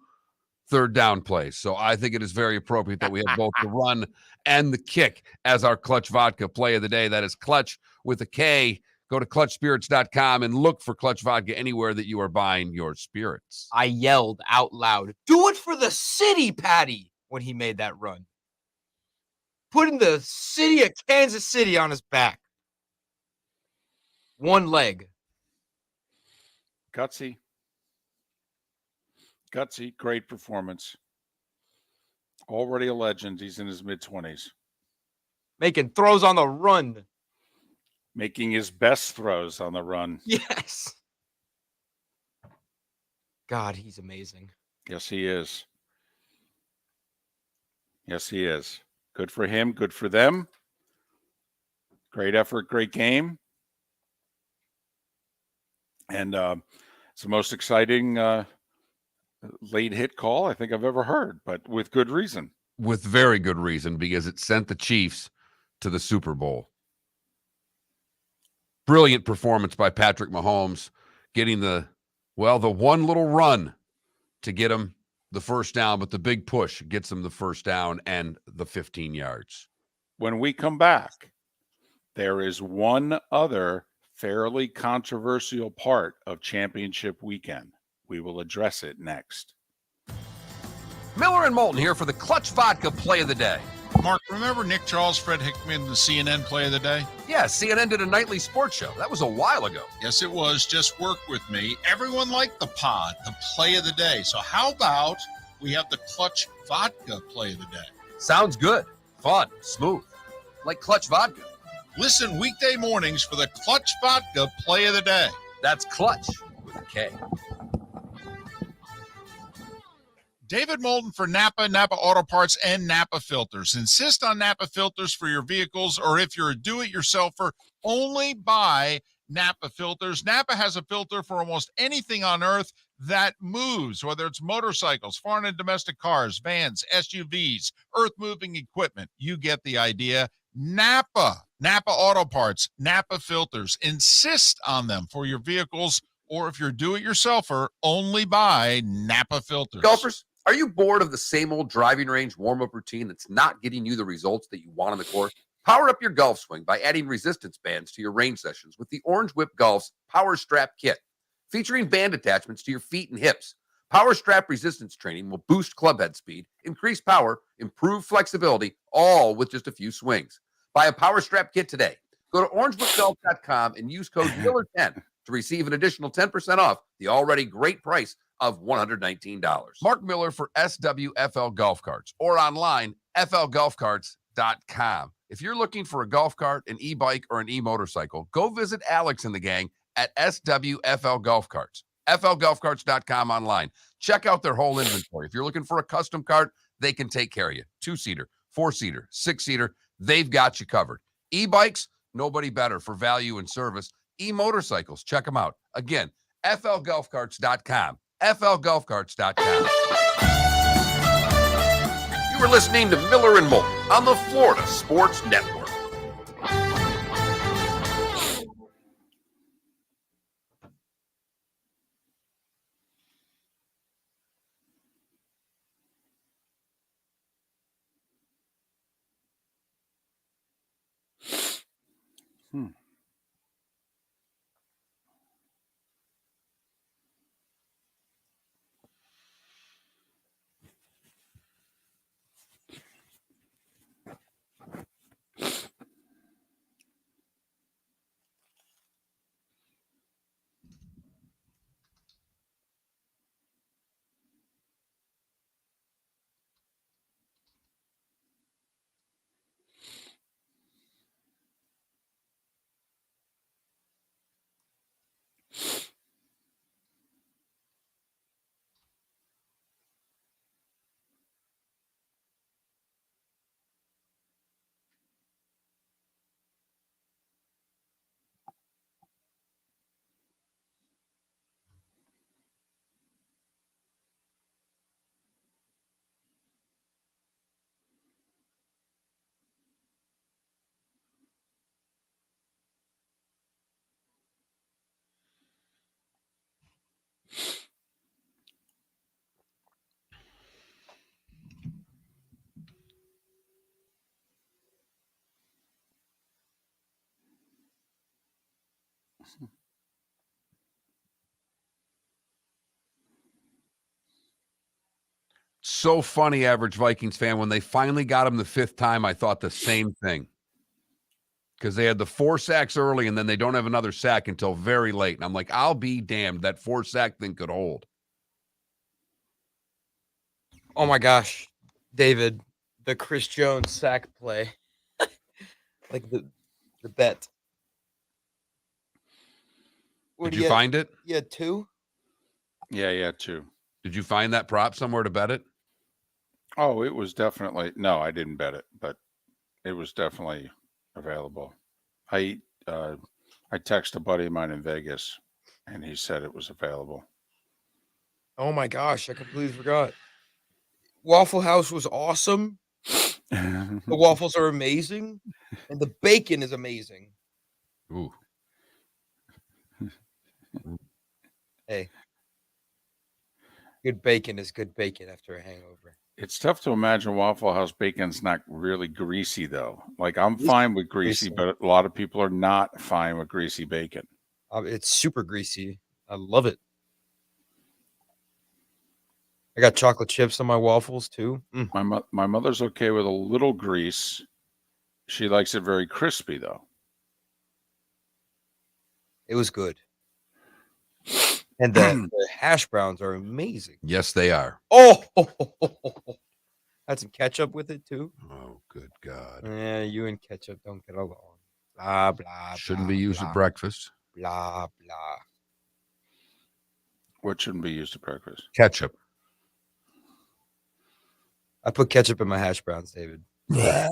third down plays. So I think it is very appropriate that we have both the run and the kick as our Clutch Vodka play of the day. That is Clutch with a K. Go to clutchspirits.com and look for Clutch Vodka anywhere that you are buying your spirits. I yelled out loud, "Do it for the city, Patty," when he made that run. Putting the city of Kansas City on his back. One leg. Gutsy. Gutsy, great performance. Already a legend. He's in his mid-20s. Making throws on the run. Making his best throws on the run. Yes. God, he's amazing. Yes, he is. Yes, he is. Good for him. Good for them. Great effort. Great game. And it's the most exciting late hit call I think I've ever heard, but with good reason. With very good reason, because it sent the Chiefs to the Super Bowl. Brilliant performance by Patrick Mahomes, getting the one little run to get him the first down, but the big push gets him the first down and the 15 yards. When we come back, there is one other fairly controversial part of championship weekend. We will address it next. Miller and Moulton here for the Clutch Vodka play of the day. Mark, remember Nick Charles, Fred Hickman, the CNN play of the day? Yeah, CNN did a nightly sports show. That was a while ago. Yes, it was. Just work with me. Everyone liked the pod, the play of the day. So how about we have the Clutch Vodka play of the day? Sounds good. Fun. Smooth. Like Clutch Vodka. Listen weekday mornings for the Clutch Vodka Play of the Day. That's Clutch with a K. David Moulton for Napa, Napa Auto Parts, and Napa Filters. Insist on Napa filters for your vehicles, or if you're a do-it-yourselfer, only buy Napa filters. Napa has a filter for almost anything on earth that moves, whether it's motorcycles, foreign and domestic cars, vans, SUVs, earth-moving equipment. You get the idea. Napa Auto Parts, Napa filters. Insist on them for your vehicles, or if you're a do-it-yourselfer, only buy Napa filters. Golfers, are you bored of the same old driving range warm-up routine that's not getting you the results that you want on the course? Power up your golf swing by adding resistance bands to your range sessions with the Orange Whip Golf's Power Strap Kit. Featuring band attachments to your feet and hips, Power Strap resistance training will boost clubhead speed, increase power, improve flexibility, all with just a few swings. Buy a Power Strap Kit today. Go to orangewhipgolf.com and use code Miller10 to receive an additional 10% off the already great price of $119. Mark Miller for SWFL Golf Carts, or online, flgolfcarts.com. If you're looking for a golf cart, an e-bike, or an e-motorcycle, go visit Alex and the gang at SWFL Golf Carts. flgolfcarts.com online. Check out their whole inventory. If you're looking for a custom cart, they can take care of you. 2-seater, 4-seater, 6-seater, they've got you covered. E-bikes, nobody better for value and service. E-motorcycles, check them out. Again, flgolfcarts.com. flgolfcarts.com. You were listening to Miller and Moulton on the Florida Sports Network. So funny, average Vikings fan. When they finally got him the 5th time, I thought the same thing. Because they had the 4 sacks early, and then they don't have another sack until very late. And I'm like, I'll be damned. That 4-sack thing could hold. Oh my gosh, David, the Chris Jones sack play, like the bet. Did you find it? You had 2? Yeah, 2. Did you find that prop somewhere to bet it? Oh, it was definitely, no, I didn't bet it, but it was definitely available. I texted a buddy of mine in Vegas, and he said it was available. Oh my gosh, I completely forgot. Waffle House was awesome. The waffles are amazing, and the bacon is amazing. Ooh. Hey, good bacon is good bacon after a hangover. It's tough to imagine Waffle House bacon's not really greasy, though. Like, I'm fine with greasy, but a lot of people are not fine with greasy bacon. It's super greasy. I love it. I got chocolate chips on my waffles, too. My mother's okay with a little grease. She likes it very crispy, though. It was good. And the hash browns are amazing. Yes, they are. Oh, had some ketchup with it too. Oh, good God. Yeah, you and ketchup don't get along. Blah blah. Shouldn't blah, be used blah, at breakfast. Blah blah. What shouldn't be used at breakfast? Ketchup. I put ketchup in my hash browns, David. Not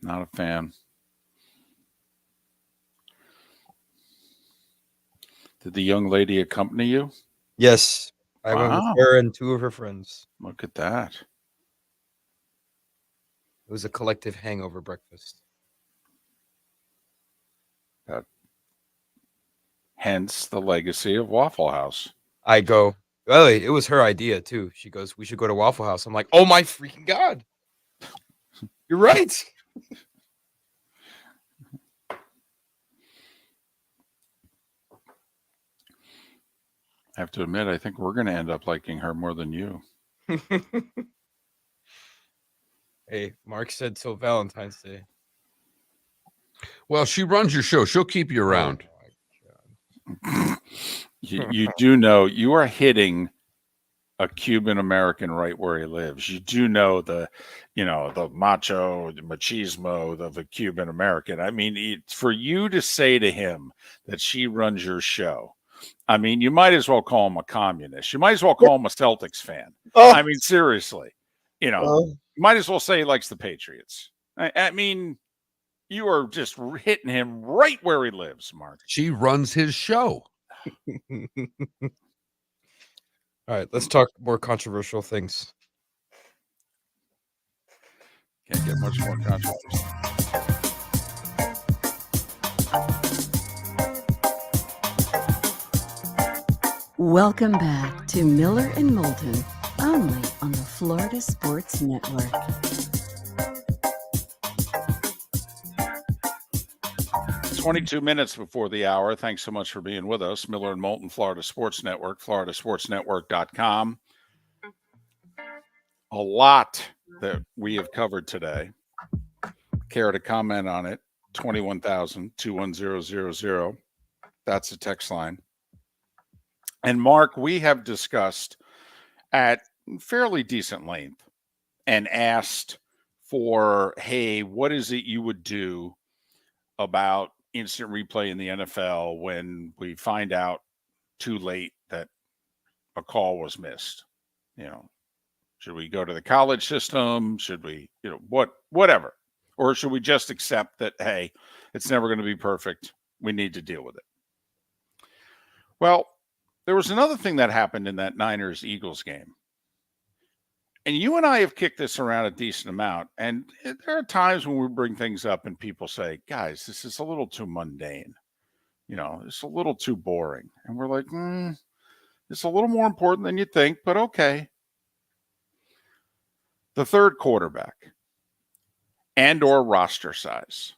a fan. Did the young lady accompany you? Yes, I went Wow. with her and 2 of her friends. Look at that. It was a collective hangover breakfast. Hence the legacy of Waffle House. I go, oh, it was her idea too. She goes, we should go to Waffle House. I'm like, oh my freaking God. You're right. I have to admit, I think we're going to end up liking her more than you. Hey, Mark said so Valentine's Day. Well, she runs your show. She'll keep you around. You do know you are hitting a Cuban American right where he lives. You do know the macho, the machismo of a Cuban American. I mean, for you to say to him that she runs your show, I mean, you might as well call him a communist. You might as well call him a Celtics fan. Oh. I mean, seriously, you might as well say he likes the Patriots. I mean, you are just hitting him right where he lives, Mark. She runs his show. All right, let's talk more controversial things. Can't get much more controversial. Welcome back to Miller and Moulton, only on the Florida Sports Network. It's 22 minutes before the hour. Thanks so much for being with us. Miller and Moulton, Florida Sports Network, floridasportsnetwork.com. A lot that we have covered today. Care to comment on it? 21,000-21000. That's the text line. And Mark, we have discussed at fairly decent length and asked for, hey, what is it you would do about instant replay in the NFL when we find out too late that a call was missed? Should we go to the college system? Should we, whatever? Or should we just accept that, hey, it's never going to be perfect. We need to deal with it. Well, there was another thing that happened in that Niners-Eagles game. And you and I have kicked this around a decent amount. And there are times when we bring things up and people say, guys, this is a little too mundane. It's a little too boring. And we're like, it's a little more important than you think, but okay. The third quarterback and or roster size.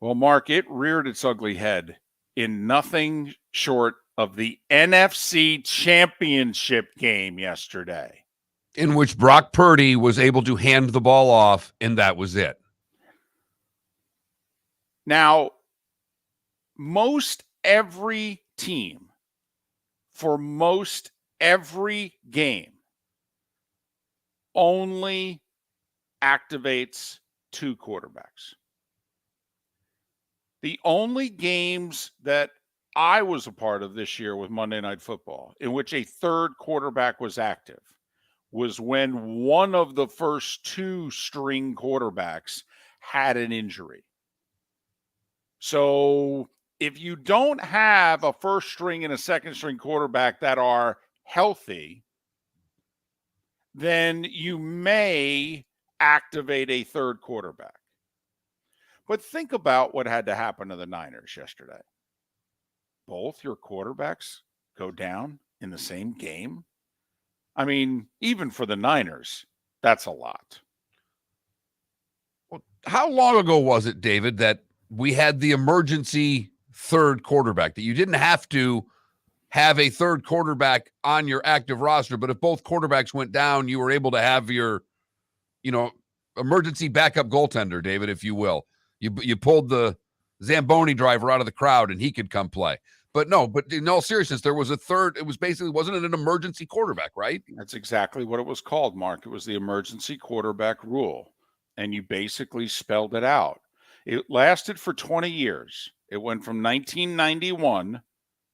Well, Mark, it reared its ugly head in nothing short of the NFC Championship game yesterday, in which Brock Purdy was able to hand the ball off, and that was it. Now, most every team for most every game only activates 2 quarterbacks. The only games that I was a part of this year with Monday Night Football in which a third quarterback was active was when one of the first 2 string quarterbacks had an injury. So if you don't have a first string and a second string quarterback that are healthy, then you may activate a third quarterback. But think about what had to happen to the Niners yesterday. Both your quarterbacks go down in the same game. I mean, even for the Niners, that's a lot. Well, how long ago was it, David, that we had the emergency third quarterback, that you didn't have to have a third quarterback on your active roster, but if both quarterbacks went down, you were able to have your, emergency backup goaltender, David, if you will. You pulled the Zamboni driver out of the crowd and he could come play. But no, but in all seriousness, there was a third. It was basically, wasn't it an emergency quarterback, right? That's exactly what it was called, Mark. It was the emergency quarterback rule. And you basically spelled it out. It lasted for 20 years. It went from 1991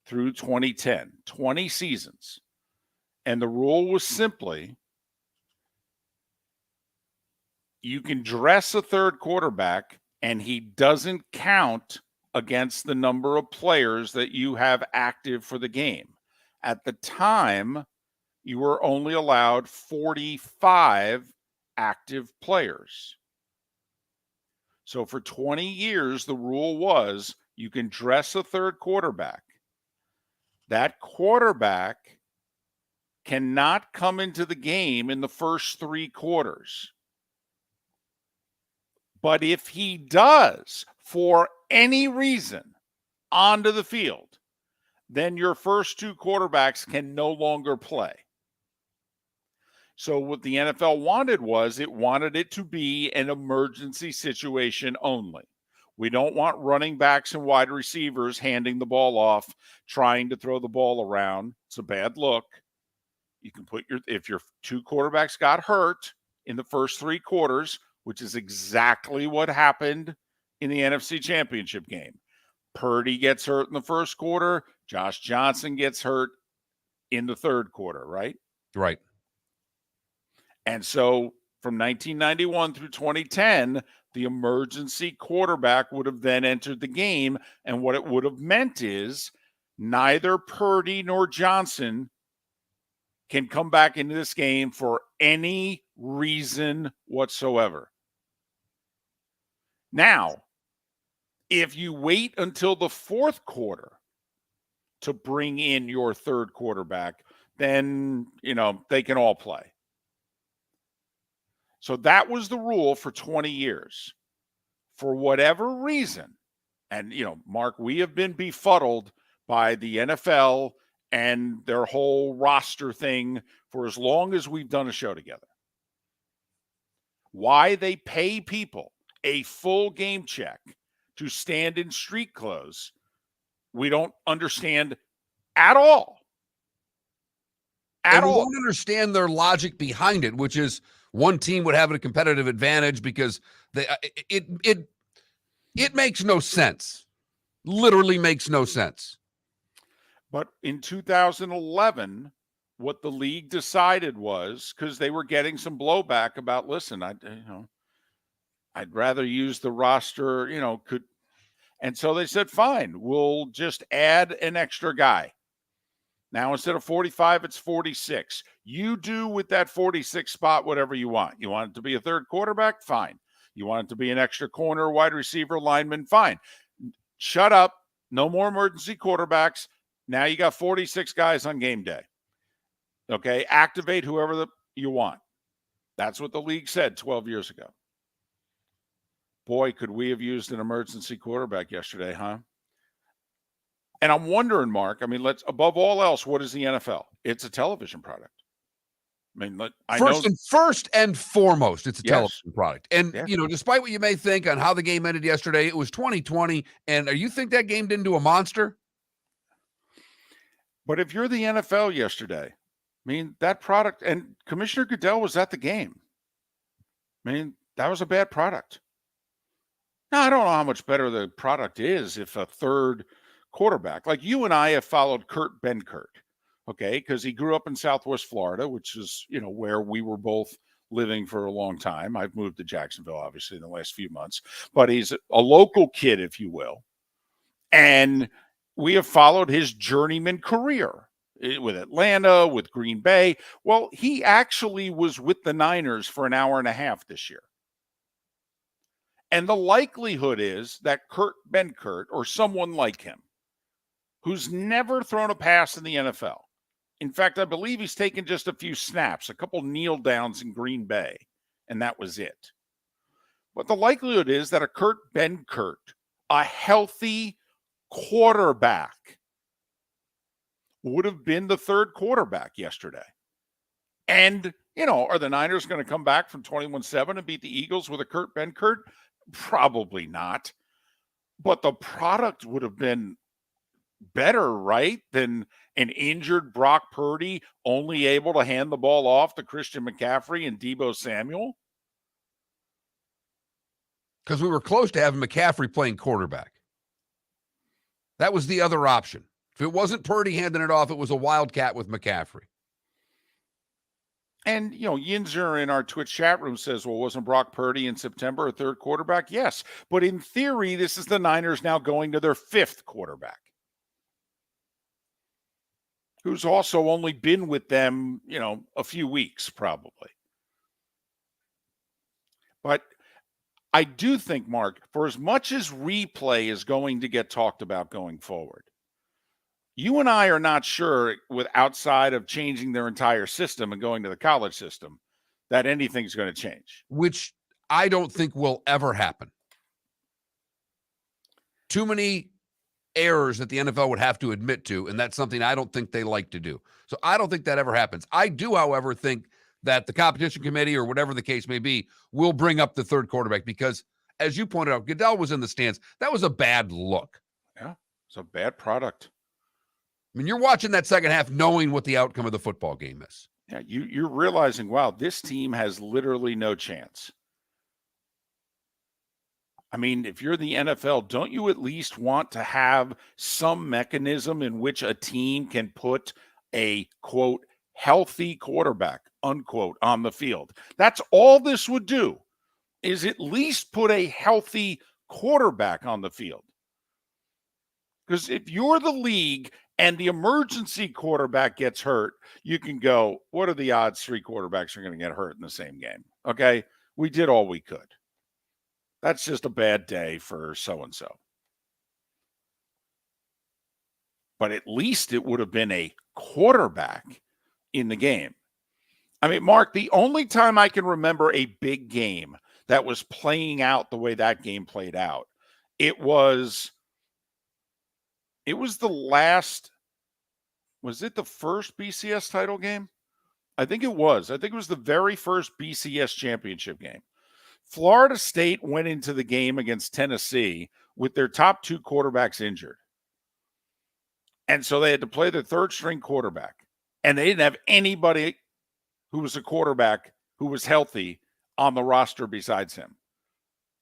through 2010, 20 seasons. And the rule was simply, you can dress a third quarterback and he doesn't count against the number of players that you have active for the game. At the time, you were only allowed 45 active players. So for 20 years, the rule was you can dress a third quarterback. That quarterback cannot come into the game in the first 3 quarters. But if he does, for any reason, onto the field, then your first 2 quarterbacks can no longer play. So what the NFL wanted was, it wanted it to be an emergency situation only. We don't want running backs and wide receivers handing the ball off, trying to throw the ball around. It's a bad look. You can put if your 2 quarterbacks got hurt in the first 3 quarters, which is exactly what happened in the NFC Championship game. Purdy gets hurt in the first quarter. Josh Johnson gets hurt in the third quarter, right? Right. And so from 1991 through 2010, the emergency quarterback would have then entered the game. And what it would have meant is neither Purdy nor Johnson can come back into this game for any reason whatsoever. Now, if you wait until the fourth quarter to bring in your third quarterback, then, they can all play. So that was the rule for 20 years. For whatever reason, and, Mark, we have been befuddled by the NFL and their whole roster thing for as long as we've done a show together. Why they pay people a full game check to stand in street clothes, we don't understand at all. And we don't understand their logic behind it, which is one team would have a competitive advantage because it makes no sense. Literally makes no sense. But in 2011, what the league decided was, because they were getting some blowback about, listen, I'd rather use the roster, and so they said, fine, we'll just add an extra guy. Now, instead of 45, it's 46. You do with that 46 spot whatever you want. You want it to be a third quarterback? Fine. You want it to be an extra corner, wide receiver, lineman? Fine. Shut up. No more emergency quarterbacks. Now you got 46 guys on game day. Okay? Activate whoever you want. That's what the league said 12 years ago. Boy, could we have used an emergency quarterback yesterday, huh? And I'm wondering, Mark, above all else, what is the NFL? It's a television product. First and foremost, it's a television product. And, Yes. Despite what you may think on how the game ended yesterday, it was 2020. And you think that game didn't do a monster? But if you're the NFL yesterday, that product, and Commissioner Goodell was at the game. That was a bad product. Now, I don't know how much better the product is if a third quarterback, like you and I have followed Kurt Benkert, okay, because he grew up in Southwest Florida, which is, where we were both living for a long time. I've moved to Jacksonville, obviously, in the last few months, but he's a local kid, if you will. And we have followed his journeyman career with Atlanta, with Green Bay. Well, he actually was with the Niners for an hour and a half this year. And the likelihood is that Kurt Benkert, or someone like him, who's never thrown a pass in the NFL. In fact, I believe he's taken just a few snaps, a couple kneel downs in Green Bay, and that was it. But the likelihood is that a Kurt Benkert, a healthy quarterback, would have been the third quarterback yesterday. And, are the Niners going to come back from 21-7 and beat the Eagles with a Kurt Benkert? Probably not. But the product would have been better, right, than an injured Brock Purdy only able to hand the ball off to Christian McCaffrey and Deebo Samuel? Because we were close to having McCaffrey playing quarterback. That was the other option. If it wasn't Purdy handing it off, it was a wildcat with McCaffrey. And, Yinzer in our Twitch chat room says, well, wasn't Brock Purdy in September a third quarterback? Yes. But in theory, this is the Niners now going to their fifth quarterback, who's also only been with them, a few weeks probably. But I do think, Mark, for as much as replay is going to get talked about going forward, you and I are not sure, with outside of changing their entire system and going to the college system, that anything's going to change. Which I don't think will ever happen. Too many errors that the NFL would have to admit to, and that's something I don't think they like to do. So I don't think that ever happens. I do, however, think that the competition committee, or whatever the case may be, will bring up the third quarterback because, as you pointed out, Goodell was in the stands. That was a bad look. Yeah, it's a bad product. I mean, you're watching that second half knowing what the outcome of the football game is. Yeah, you're realizing, wow, this team has literally no chance. I mean, if you're the NFL, don't you at least want to have some mechanism in which a team can put a, quote, healthy quarterback, unquote, on the field? That's all this would do, is at least put a healthy quarterback on the field. Because if you're the league and the emergency quarterback gets hurt, you can go, what are the odds 3 quarterbacks are going to get hurt in the same game? Okay, we did all we could. That's just a bad day for so-and-so. But at least it would have been a quarterback in the game. I mean, Mark, the only time I can remember a big game that was playing out the way that game played out, it was the last, was it the first BCS title game? I think it was. I think it was the very first BCS championship game. Florida State went into the game against Tennessee with their top 2 quarterbacks injured. And so they had to play their third string quarterback. And they didn't have anybody who was a quarterback who was healthy on the roster besides him.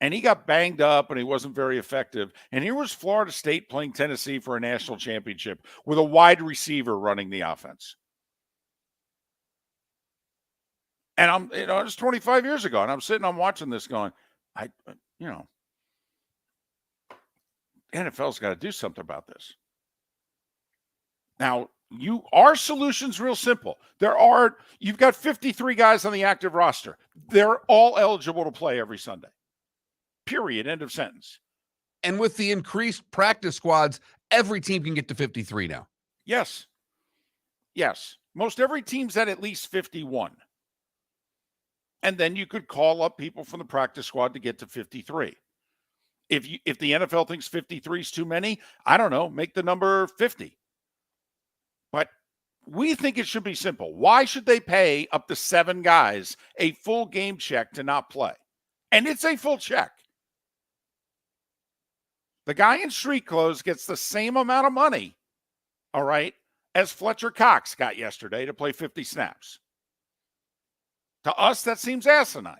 And he got banged up and he wasn't very effective. And here was Florida State playing Tennessee for a national championship with a wide receiver running the offense. And it was 25 years ago. And I'm watching this going, NFL's got to do something about this. Now, our solution's real simple. You've got 53 guys on the active roster. They're all eligible to play every Sunday. Period. End of sentence. And with the increased practice squads, every team can get to 53 now. Yes. Most every team's at least 51. And then you could call up people from the practice squad to get to 53. If the NFL thinks 53 is too many, I don't know, make the number 50. But we think it should be simple. Why should they pay up to 7 guys a full game check to not play? And it's a full check. The guy in street clothes gets the same amount of money, all right, as Fletcher Cox got yesterday to play 50 snaps. To us, that seems asinine.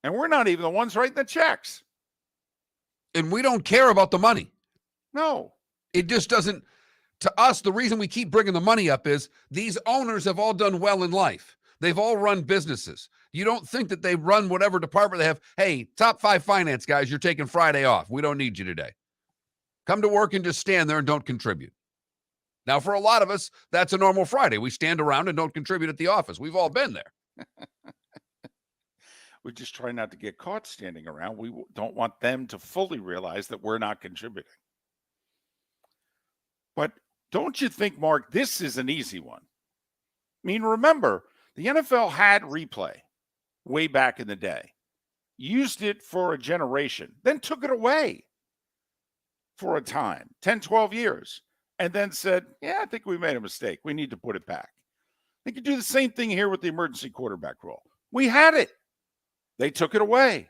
And we're not even the ones writing the checks. And we don't care about the money. No. It just doesn't. To us, the reason we keep bringing the money up is these owners have all done well in life. They've all run businesses. You don't think that they run whatever department they have. Hey, top 5 finance guys, you're taking Friday off. We don't need you today. Come to work and just stand there and don't contribute. Now, for a lot of us, that's a normal Friday. We stand around and don't contribute at the office. We've all been there. We just try not to get caught standing around. We don't want them to fully realize that we're not contributing. But don't you think, Mark, this is an easy one? I mean, remember, the NFL had replay way back in the day, used it for a generation, then took it away for a time, 10, 12 years, and then said, yeah, I think we made a mistake. We need to put it back. They could do the same thing here with the emergency quarterback rule. We had it. They took it away.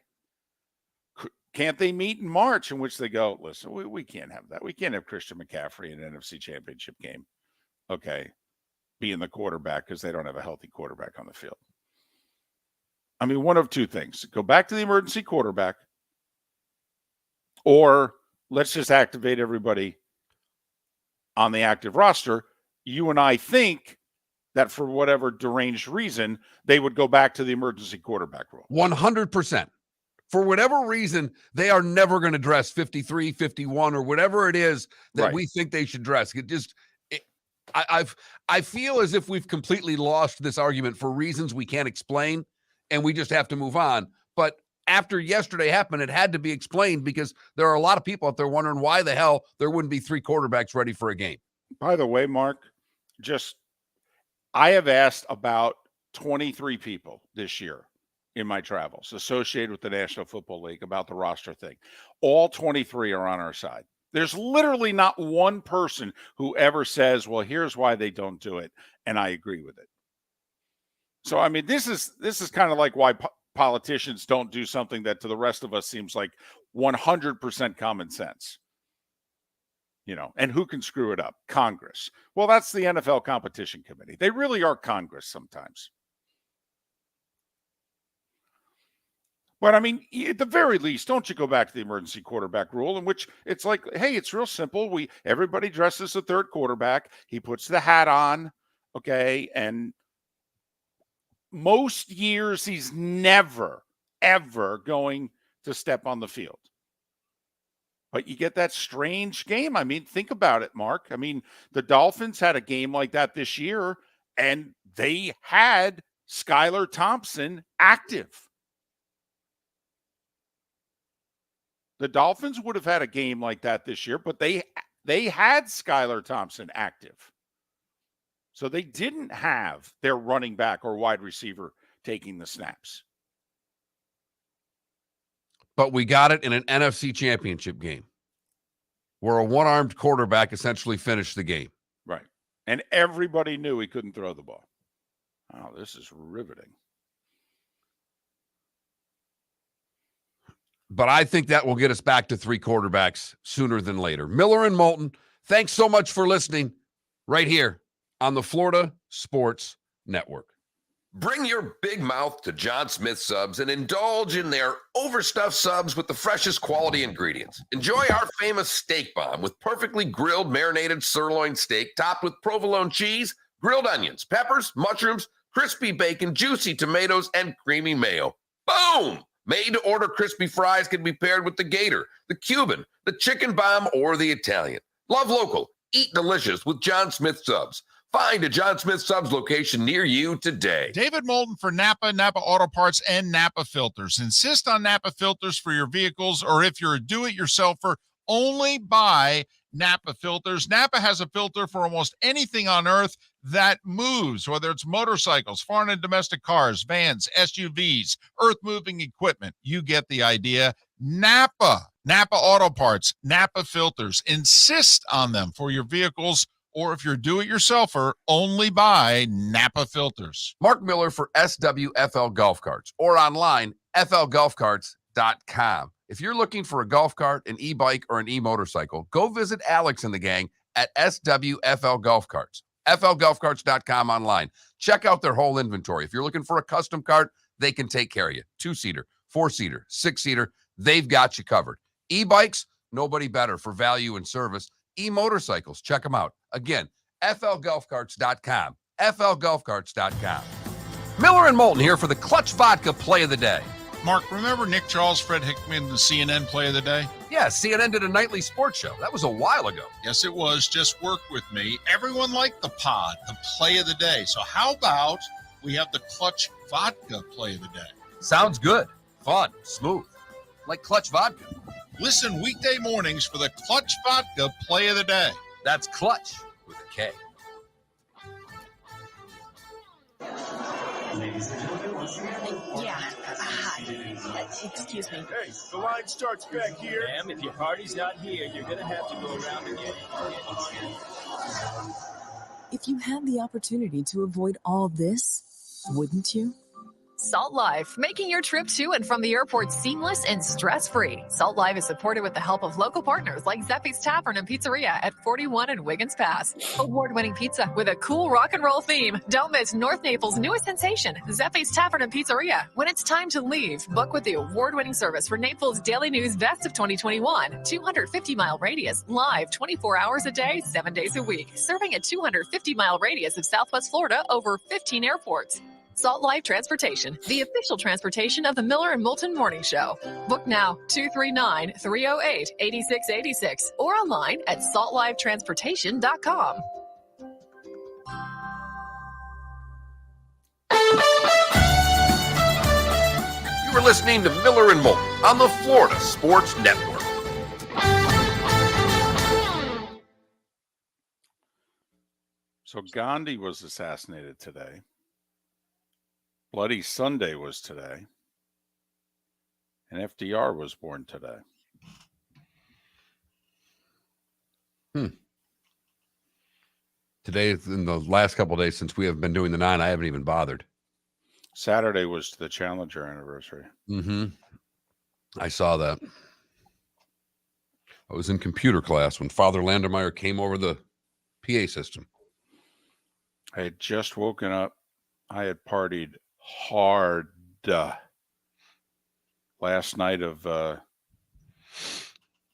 Can't they meet in March in which they go, listen, we can't have that. We can't have Christian McCaffrey in an NFC Championship game. Okay. Being the quarterback because they don't have a healthy quarterback on the field. I mean, one of two things. Go back to the emergency quarterback, or let's just activate everybody on the active roster. You and I think that for whatever deranged reason, they would go back to the emergency quarterback rule. 100%. For whatever reason, they are never going to dress 53, 51, or whatever it is that we think they should dress. I feel as if we've completely lost this argument for reasons we can't explain, and we just have to move on. But after yesterday happened, it had to be explained because there are a lot of people out there wondering why the hell there wouldn't be 3 quarterbacks ready for a game. By the way, Mark, I have asked about 23 people this year in my travels associated with the National Football League about the roster thing. All 23 are on our side. There's literally not one person who ever says, well, here's why they don't do it, and I agree with it. So, I mean, this is kind of like why politicians don't do something that to the rest of us seems like 100% common sense. And who can screw it up? Congress. Well, that's the NFL Competition Committee. They really are Congress sometimes. But, I mean, at the very least, don't you go back to the emergency quarterback rule in which it's like, hey, it's real simple. Everybody dresses the third quarterback. He puts the hat on, okay? And most years he's never, ever going to step on the field. But you get that strange game. I mean, think about it, Mark. I mean, the Dolphins had a game like that this year, and they had Skylar Thompson active. The Dolphins would have had a game like that this year, but they had Skylar Thompson active. So they didn't have their running back or wide receiver taking the snaps. But we got it in an NFC Championship game where a one-armed quarterback essentially finished the game. Right. And everybody knew he couldn't throw the ball. Oh, this is riveting. But I think that will get us back to 3 quarterbacks sooner than later. Miller and Moulton, thanks so much for listening right here on the Florida Sports Network. Bring your big mouth to John Smith Subs and indulge in their overstuffed subs with the freshest quality ingredients. Enjoy our famous steak bomb with perfectly grilled marinated sirloin steak topped with provolone cheese, grilled onions, peppers, mushrooms, crispy bacon, juicy tomatoes, and creamy mayo. Boom! Made-to-order crispy fries can be paired with the Gator, the Cuban, the Chicken Bomb, or the Italian. Love local. Eat delicious with John Smith Subs. Find a John Smith Subs location near you today. David Moulton for Napa Auto Parts, and Napa Filters. Insist on Napa filters for your vehicles, or if you're a do-it-yourselfer, only buy Napa filters. Napa has a filter for almost anything on earth that moves, whether it's motorcycles, foreign and domestic cars, vans, SUVs, earth-moving equipment. You get the idea. Napa Auto Parts, Napa filters. Insist on them for your vehicles, or if you're do-it-yourselfer, only buy Napa filters. Mark Miller for SWFL Golf Carts, or online, flgolfcarts.com. If you're looking for a golf cart, an e-bike, or an e-motorcycle, go visit Alex and the gang at SWFL Golf Carts. flgolfcarts.com online. Check out their whole inventory. If you're looking for a custom cart, they can take care of you. 2-seater, 4-seater, 6-seater, they've got you covered. E-bikes, nobody better for value and service. E-motorcycles, check them out. Again, flgolfcarts.com. flgolfcarts.com. Miller and Moulton here for the Clutch Vodka Play of the Day. Mark, remember Nick Charles, Fred Hickman, the CNN Play of the Day? Yeah, CNN did a nightly sports show. That was a while ago. Yes, it was. Just work with me. Everyone liked the pod, the Play of the Day. So how about we have the Clutch Vodka Play of the Day? Sounds good. Fun. Smooth. Like Clutch Vodka. Listen weekday mornings for the Clutch Vodka Play of the Day. That's Clutch with a K. Yeah. Hi. Excuse me. Hey, the line starts back here. Ma'am, if your party's not here, you're going to have to go around again. If you had the opportunity to avoid all this, wouldn't you? Salt Life, making your trip to and from the airport seamless and stress-free. Salt Life is supported with the help of local partners like Zeffy's Tavern and Pizzeria at 41 and Wiggins Pass. Award-winning pizza with a cool rock and roll theme. Don't miss North Naples' newest sensation, Zeffy's Tavern and Pizzeria. When it's time to leave, book with the award-winning service for Naples Daily News Best of 2021. 250-mile radius, live 24 hours a day, 7 days a week. Serving a 250-mile radius of Southwest Florida over 15 airports. Salt Life Transportation, the official transportation of the Miller and Moulton Morning Show. Book now, 239-308-8686, or online at saltlifetransportation.com. You are listening to Miller and Moulton on the Florida Sports Network. So Gandhi was assassinated today. Bloody Sunday was today. And FDR was born today. Today, in the last couple of days since we have been doing the 9, I haven't even bothered. Saturday was the Challenger anniversary. Mm-hmm. I saw that. I was in computer class when Father Landermeyer came over the PA system. I had just woken up. I had partied hard last night of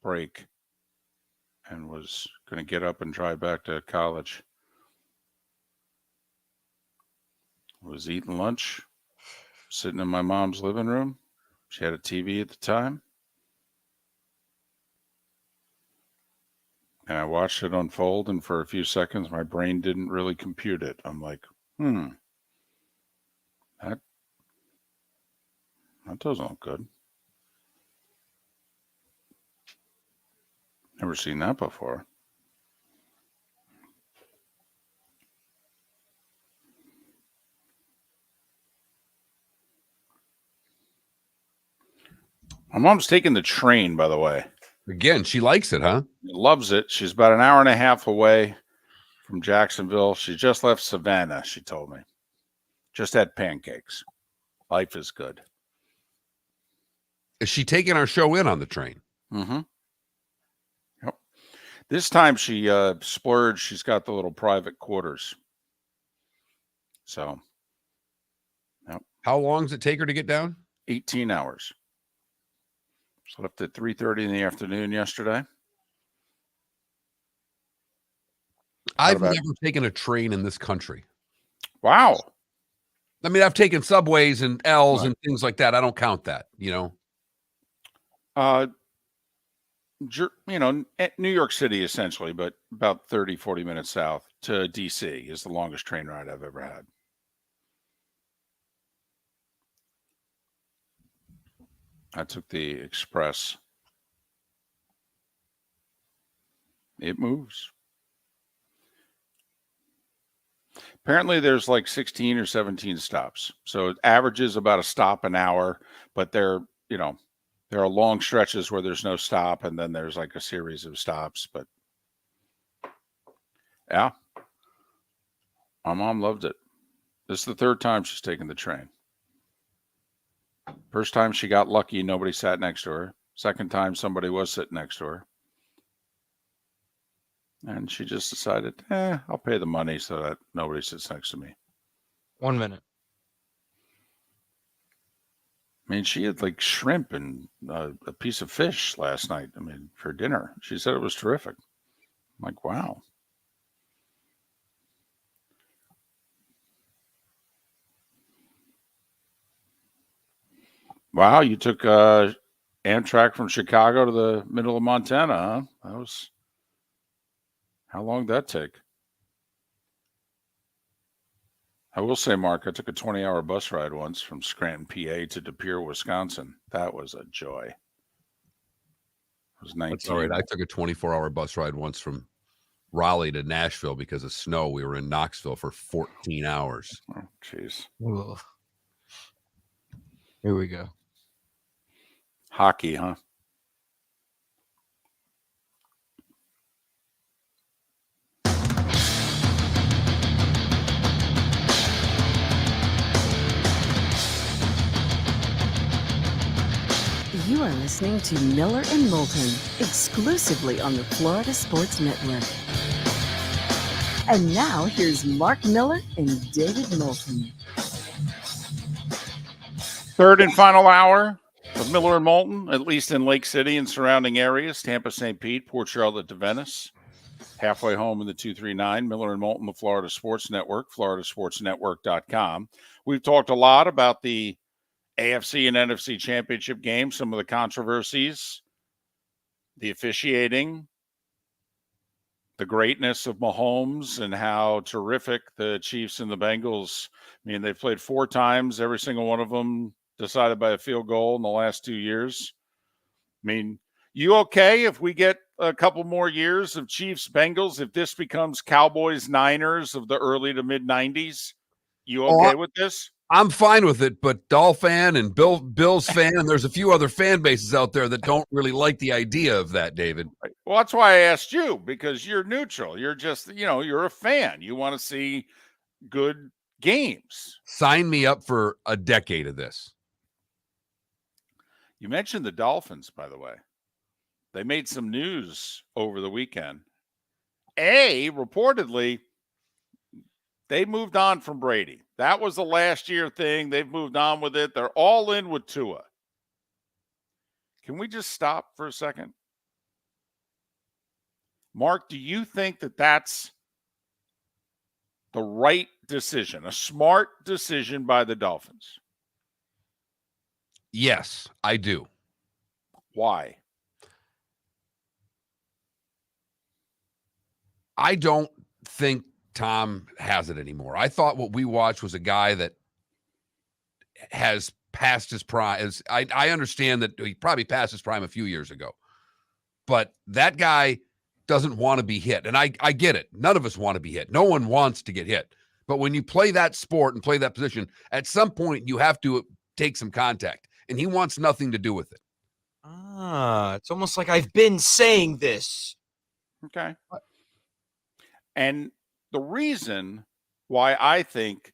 break and was going to get up and drive back to college. Was eating lunch, sitting in my mom's living room. She had a TV at the time. And I watched it unfold, and for a few seconds, my brain didn't really compute it. I'm like, that doesn't look good. Never seen that before. My mom's taking the train, by the way. Again, she likes it, huh? Loves it. She's about an hour and a half away from Jacksonville. She just left Savannah, she told me. Just had pancakes. Life is good. Is she taking our show in on the train? Mm-hmm. Yep. This time she splurged. She's got the little private quarters. So, yep. How long does it take her to get down? 18 hours. So left at 3:30 in the afternoon yesterday. I've never taken a train in this country. Wow. I mean, I've taken subways and L's and things like that. I don't count that, you know. At New York City, essentially, but about 30, 40 minutes south to D.C. is the longest train ride I've ever had. I took the express. It moves. Apparently, there's like 16 or 17 stops. So it averages about a stop an hour, but there are long stretches where there's no stop, and then there's like a series of stops. But yeah, my mom loved it. This is the third time she's taken the train. First time she got lucky, nobody sat next to her. Second time, somebody was sitting next to her. And she just decided, I'll pay the money so that nobody sits next to me. 1 minute. I mean, she had like shrimp and a piece of fish last night. I mean, for dinner. She said it was terrific. I'm like, wow. Wow, you took Amtrak from Chicago to the middle of Montana, huh? How long did that take? I will say, Mark, I took a 20-hour bus ride once from Scranton, PA to De Pere, Wisconsin. That was a joy. It was 19. That's all right. I took a 24-hour bus ride once from Raleigh to Nashville because of snow. We were in Knoxville for 14 hours. Oh, jeez. Here we go. Hockey, huh? You are listening to Miller and Moulton, exclusively on the Florida Sports Network. And now here's Mark Miller and David Moulton. Third and final hour of Miller and Moulton, at least in Lake City and surrounding areas, Tampa, St. Pete, Port Charlotte to Venice. Halfway home in the 239, Miller and Moulton, the Florida Sports Network, floridasportsnetwork.com. We've talked a lot about the AFC and NFC championship games, some of the controversies, the officiating, the greatness of Mahomes, and how terrific the Chiefs and the Bengals. I mean, they've played 4 times, every single one of them decided by a field goal in the last 2 years. I mean, you okay if we get a couple more years of Chiefs Bengals, if this becomes Cowboys Niners of the early to mid 90s? You okay with this? I'm fine with it, but Doll fan and Bills fan, and there's a few other fan bases out there that don't really like the idea of that, David. Well, that's why I asked you, because you're neutral. You're just, you're a fan. You want to see good games. Sign me up for a decade of this. You mentioned the Dolphins, by the way. They made some news over the weekend. Reportedly, they moved on from Brady. That was the last year thing. They've moved on with it. They're all in with Tua. Can we just stop for a second? Mark, do you think that that's the right decision, a smart decision by the Dolphins? Yes, I do. Why? I don't think Tom has it anymore. I thought what we watched was a guy that has passed his prime. I understand that he probably passed his prime a few years ago, but that guy doesn't want to be hit. And I get it. None of us want to be hit. No one wants to get hit. But when you play that sport and play that position, at some point you have to take some contact, and he wants nothing to do with it. It's almost like I've been saying this. Okay. And the reason why I think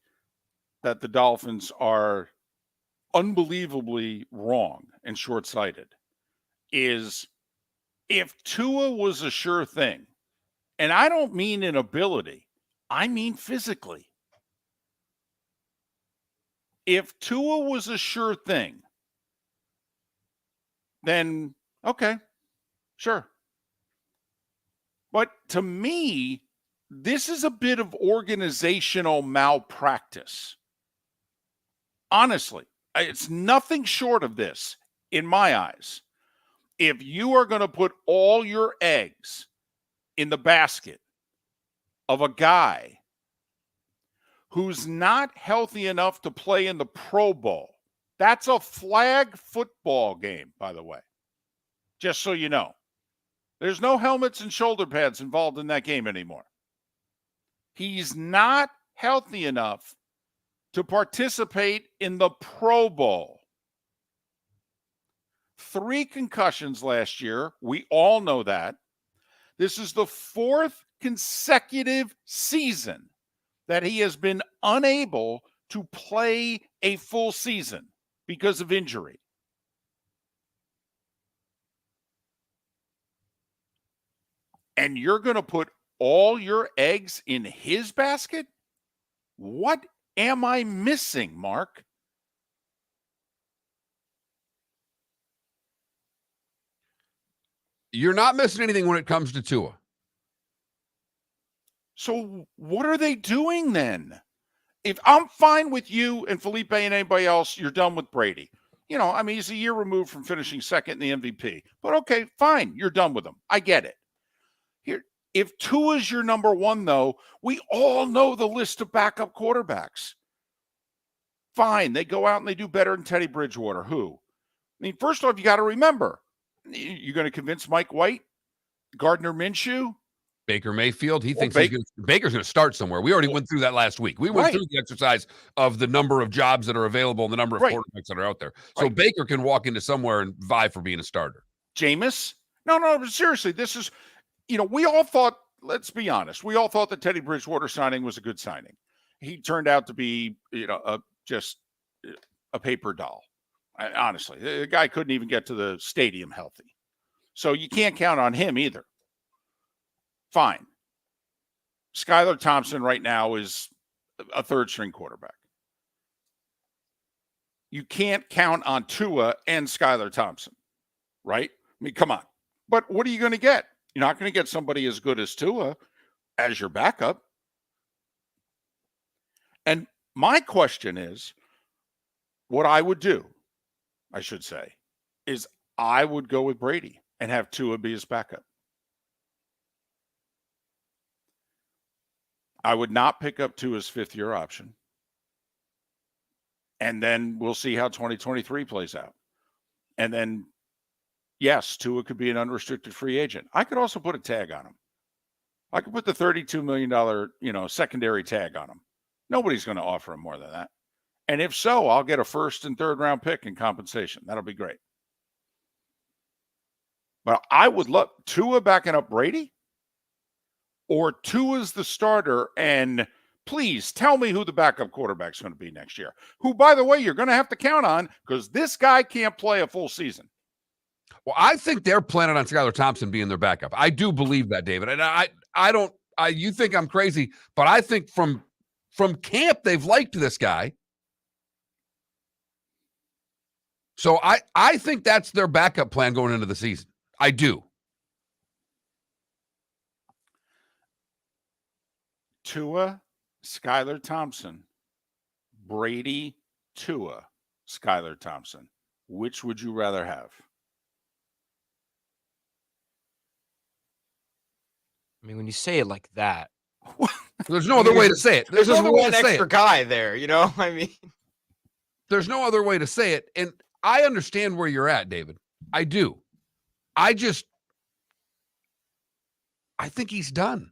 that the Dolphins are unbelievably wrong and short-sighted is if Tua was a sure thing, and I don't mean in ability, I mean physically. If Tua was a sure thing, then okay, sure. But to me, this is a bit of organizational malpractice. Honestly, it's nothing short of this in my eyes. If you are going to put all your eggs in the basket of a guy who's not healthy enough to play in the Pro Bowl, that's a flag football game, by the way, just so you know. There's no helmets and shoulder pads involved in that game anymore. He's not healthy enough to participate in the Pro Bowl. 3 concussions last year. We all know that. This is the 4th consecutive season that he has been unable to play a full season because of injury. And you're going to put all your eggs in his basket? What am I missing, Mark? You're not missing anything when it comes to Tua. So what are they doing then? If I'm fine with you and Felipe and anybody else, you're done with Brady. He's a year removed from finishing second in the MVP. But okay, fine, you're done with him. I get it. If Tua's your number one, though, we all know the list of backup quarterbacks. Fine, they go out and they do better than Teddy Bridgewater. Who? First off, you got to remember, you're going to convince Mike White, Gardner Minshew, Baker Mayfield. He thinks Baker's going to start somewhere. We already went through that last week. We went through the exercise of the number of jobs that are available and the number of quarterbacks that are out there. So Baker can walk into somewhere and vie for being a starter. Jameis? No, seriously, this is... we all thought, let's be honest, we all thought the Teddy Bridgewater signing was a good signing. He turned out to be, just a paper doll. Honestly, the guy couldn't even get to the stadium healthy. So you can't count on him either. Fine. Skylar Thompson right now is a third-string quarterback. You can't count on Tua and Skylar Thompson, right? I mean, come on. But what are you going to get? You're not going to get somebody as good as Tua as your backup. And my question is, what I would do, I should say, is I would go with Brady and have Tua be his backup. I would not pick up Tua's fifth-year option. And then we'll see how 2023 plays out. And then, yes, Tua could be an unrestricted free agent. I could also put a tag on him. I could put the $32 million, secondary tag on him. Nobody's going to offer him more than that. And if so, I'll get a first and third round pick in compensation. That'll be great. But I would love Tua backing up Brady, or Tua's the starter, and please tell me who the backup quarterback's going to be next year. Who, by the way, you're going to have to count on because this guy can't play a full season. Well, I think they're planning on Skylar Thompson being their backup. I do believe that, David. And you think I'm crazy, but I think from camp, they've liked this guy. So I think that's their backup plan going into the season. I do. Tua, Skylar Thompson, Brady, Tua, Skylar Thompson. Which would you rather have? I mean, when you say it like that, there's no other way to say it. There's no other way one to say extra it. guy there, I mean, there's no other way to say it. And I understand where you're at, David. I do. I think he's done.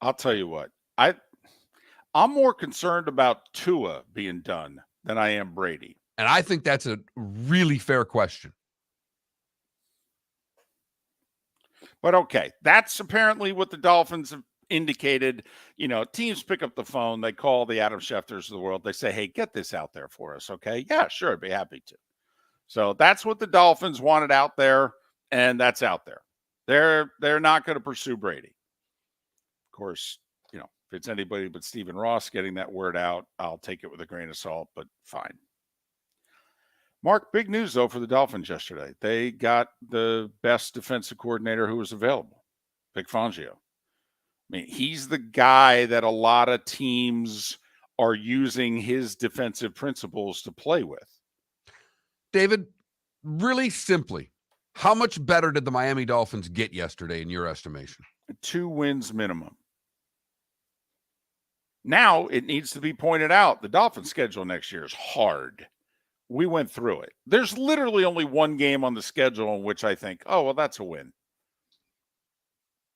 I'll tell you what. I'm more concerned about Tua being done than I am Brady. And I think that's a really fair question. But okay, that's apparently what the Dolphins have indicated. Teams pick up the phone, they call the Adam Schefters of the world, they say, hey, get this out there for us, okay? Yeah, sure, I'd be happy to. So that's what the Dolphins wanted out there, and that's out there. They're not going to pursue Brady. Of course, if it's anybody but Stephen Ross getting that word out, I'll take it with a grain of salt, but fine. Mark, big news, though, for the Dolphins yesterday. They got the best defensive coordinator who was available, Vic Fangio. I mean, he's the guy that a lot of teams are using his defensive principles to play with. David, really simply, how much better did the Miami Dolphins get yesterday in your estimation? 2 wins minimum. Now, it needs to be pointed out, the Dolphins' schedule next year is hard. We went through it. There's literally only one game on the schedule in which I think, oh, well, that's a win.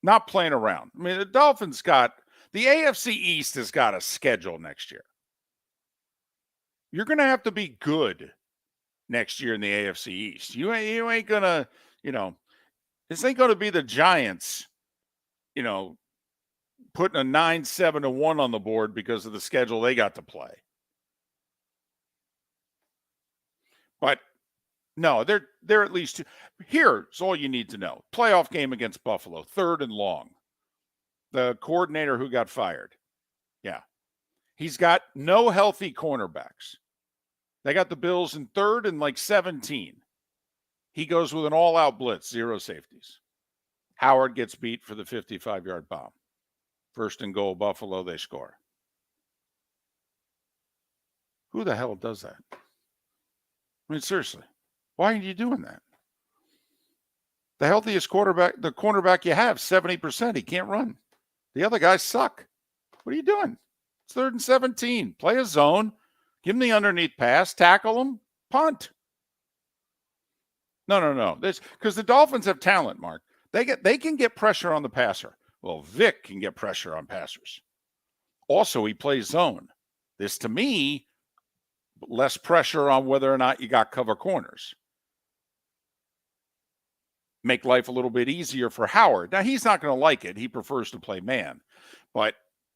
Not playing around. I mean, the Dolphins the AFC East has got a schedule next year. You're going to have to be good next year in the AFC East. You ain't going to, this ain't going to be the Giants, putting a 9-7-1 on the board because of the schedule they got to play. But no, they're at least two. Here's all you need to know. Playoff game against Buffalo, 3rd and long. The coordinator who got fired. Yeah. He's got no healthy cornerbacks. They got the Bills in 3rd and 17. He goes with an all-out blitz, 0 safeties. Howard gets beat for the 55-yard bomb. 1st and goal, Buffalo, they score. Who the hell does that? I mean, seriously, why are you doing that? The healthiest quarterback, the cornerback you have, 70%. He can't run. The other guys suck. What are you doing? It's 3rd and 17. Play a zone. Give him the underneath pass. Tackle him. Punt. No. Because the Dolphins have talent, Mark. They can get pressure on the passer. Well, Vic can get pressure on passers. Also, he plays zone. This, to me, less pressure on whether or not you got cover corners. Make life a little bit easier for Howard. Now, he's not going to like it. He prefers to play man. But,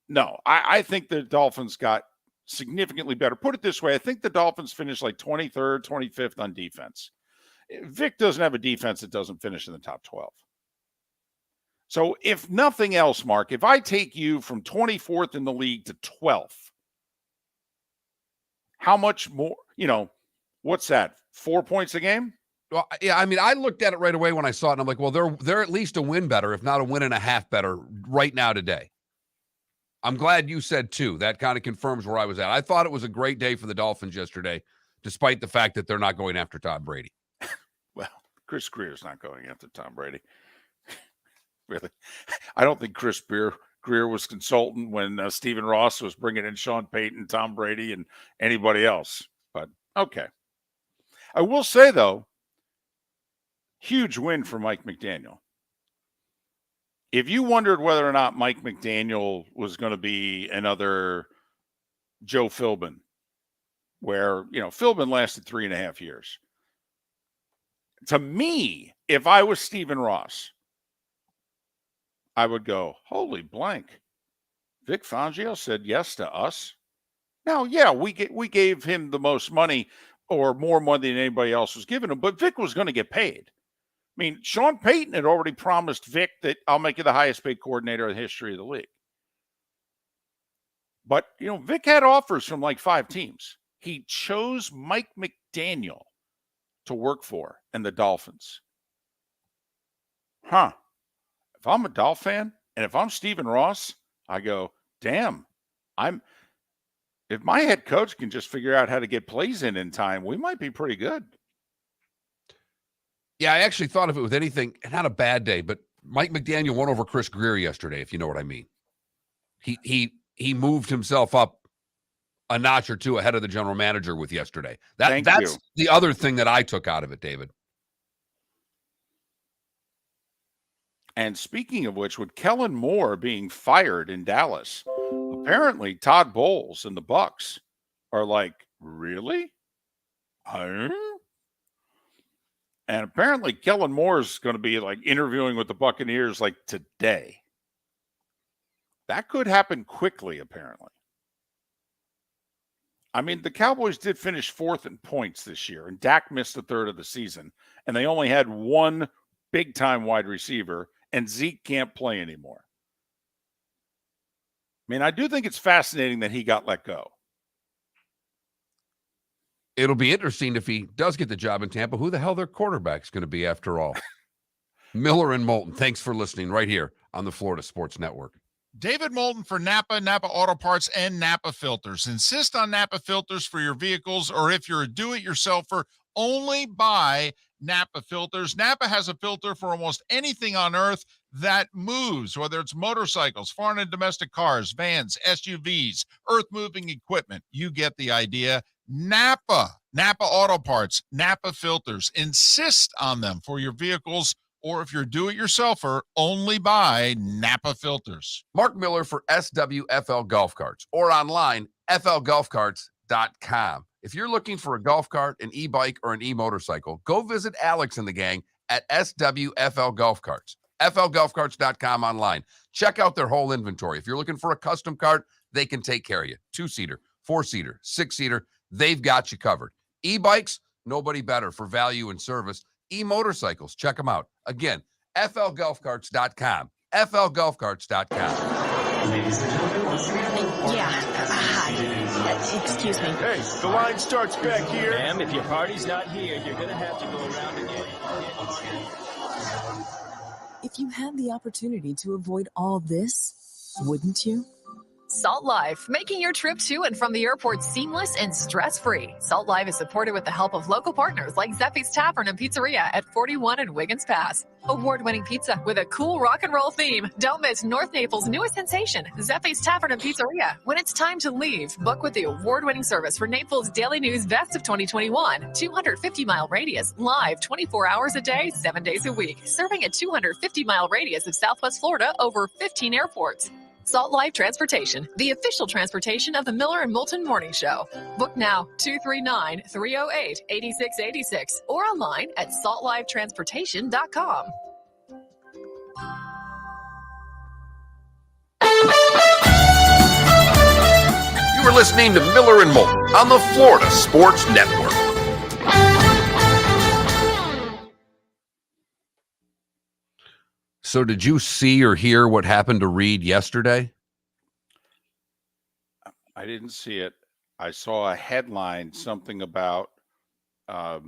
no, I think the Dolphins got significantly better. Put it this way. I think the Dolphins finished like 23rd, 25th on defense. Vic doesn't have a defense that doesn't finish in the top 12. So if nothing else, Mark, if I take you from 24th in the league to 12th, how much more, what's that? 4 points a game? Well, yeah, I mean, I looked at it right away when I saw it, and I'm like, well, they're at least a win better, if not a win and a half better right now today. I'm glad you said 2. That kind of confirms where I was at. I thought it was a great day for the Dolphins yesterday, despite the fact that they're not going after Tom Brady. Well, Chris Greer's not going after Tom Brady. Really. I don't think Chris Greer was consultant when Stephen Ross was bringing in Sean Payton, Tom Brady, and anybody else. But, okay. I will say, though, huge win for Mike McDaniel. If you wondered whether or not Mike McDaniel was going to be another Joe Philbin, where, Philbin lasted 3.5 years. To me, if I was Stephen Ross, I would go, holy blank. Vic Fangio said yes to us. Now, yeah, we gave him the most money or more money than anybody else was giving him, but Vic was going to get paid. I mean, Sean Payton had already promised Vic that I'll make you the highest paid coordinator in the history of the league. But, Vic had offers from like 5 teams. He chose Mike McDaniel to work for and the Dolphins. Huh. If I'm a Dolphin fan and if I'm Stephen Ross, I go, damn, if my head coach can just figure out how to get plays in time, we might be pretty good. Yeah, I actually thought if it was anything, not a bad day, but Mike McDaniel won over Chris Greer yesterday, if you know what I mean. He moved himself up a notch or 2 ahead of the general manager with yesterday. That's the other thing that I took out of it, David. And speaking of which, with Kellen Moore being fired in Dallas, apparently Todd Bowles and the Bucs are like, really? And apparently Kellen Moore is going to be like interviewing with the Buccaneers like today. That could happen quickly, apparently. I mean, the Cowboys did finish 4th in points this year, and Dak missed a third of the season, and they only had 1 big-time wide receiver, and Zeke can't play anymore. I mean, I do think it's fascinating that he got let go. It'll be interesting if he does get the job in Tampa, who the hell their quarterback's going to be after all. Miller and Moulton, thanks for listening right here on the Florida Sports Network. David Moulton for Napa Auto Parts, and Napa Filters. Insist on Napa filters for your vehicles, or if you're a do-it-yourselfer, only buy Napa filters. Napa has a filter for almost anything on earth that moves, whether it's motorcycles, foreign and domestic cars, vans, SUVs, earth-moving equipment. You get the idea. Napa Auto Parts, Napa filters. Insist on them for your vehicles, or if you're do-it-yourselfer, only buy Napa filters. Mark Miller for SWFL Golf Carts, or online, flgolfcarts.com. If you're looking for a golf cart, an e-bike, or an e-motorcycle, go visit Alex and the gang at SWFL Golf Carts. flgolfcarts.com online. Check out their whole inventory. If you're looking for a custom cart, they can take care of you. 2-seater, 4-seater, 6-seater, they've got you covered. E-bikes, nobody better for value and service. E-motorcycles, check them out. Again, flgolfcarts.com. flgolfcarts.com. Ladies and gentlemen, Hi. Excuse me. Hey, the line starts back here. ma'am, if your party's not here, you're going to have to go around again. If you had the opportunity to avoid all this, wouldn't you? Salt Life, making your trip to and from the airport seamless and stress-free. Salt Life is supported with the help of local partners like Zeffy's Tavern and Pizzeria at 41 and Wiggins Pass. Award-winning pizza with a cool rock and roll theme. Don't miss North Naples' newest sensation, Zeffy's Tavern and Pizzeria. When it's time to leave, book with the award-winning service for Naples Daily News Best of 2021. 250-mile radius, live 24 hours a day, 7 days a week. Serving a 250-mile radius of Southwest Florida over 15 airports. Salt Life Transportation, the official transportation of the Miller and Moulton Morning Show. Book now, 239-308-8686, or online at saltlifetransportation.com. You were listening to Miller and Moulton on the Florida Sports Network. So did you see or hear what happened to Reed yesterday? I didn't see it. I saw a headline, something about, I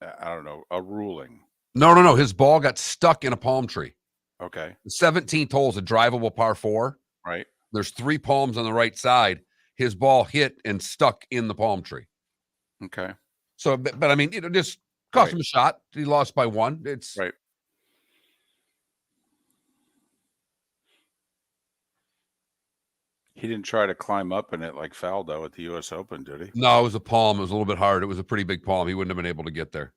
don't know, a ruling. No. His ball got stuck in a palm tree. Okay. The 17th hole is a drivable par 4. Right. There's 3 palms on the right side. His ball hit and stuck in the palm tree. Okay. So, but I mean, just cost him a shot. He lost by 1. It's right. He didn't try to climb up in it like Faldo at the U.S. Open, did he? No, it was a palm. It was a little bit hard. It was a pretty big palm. He wouldn't have been able to get there.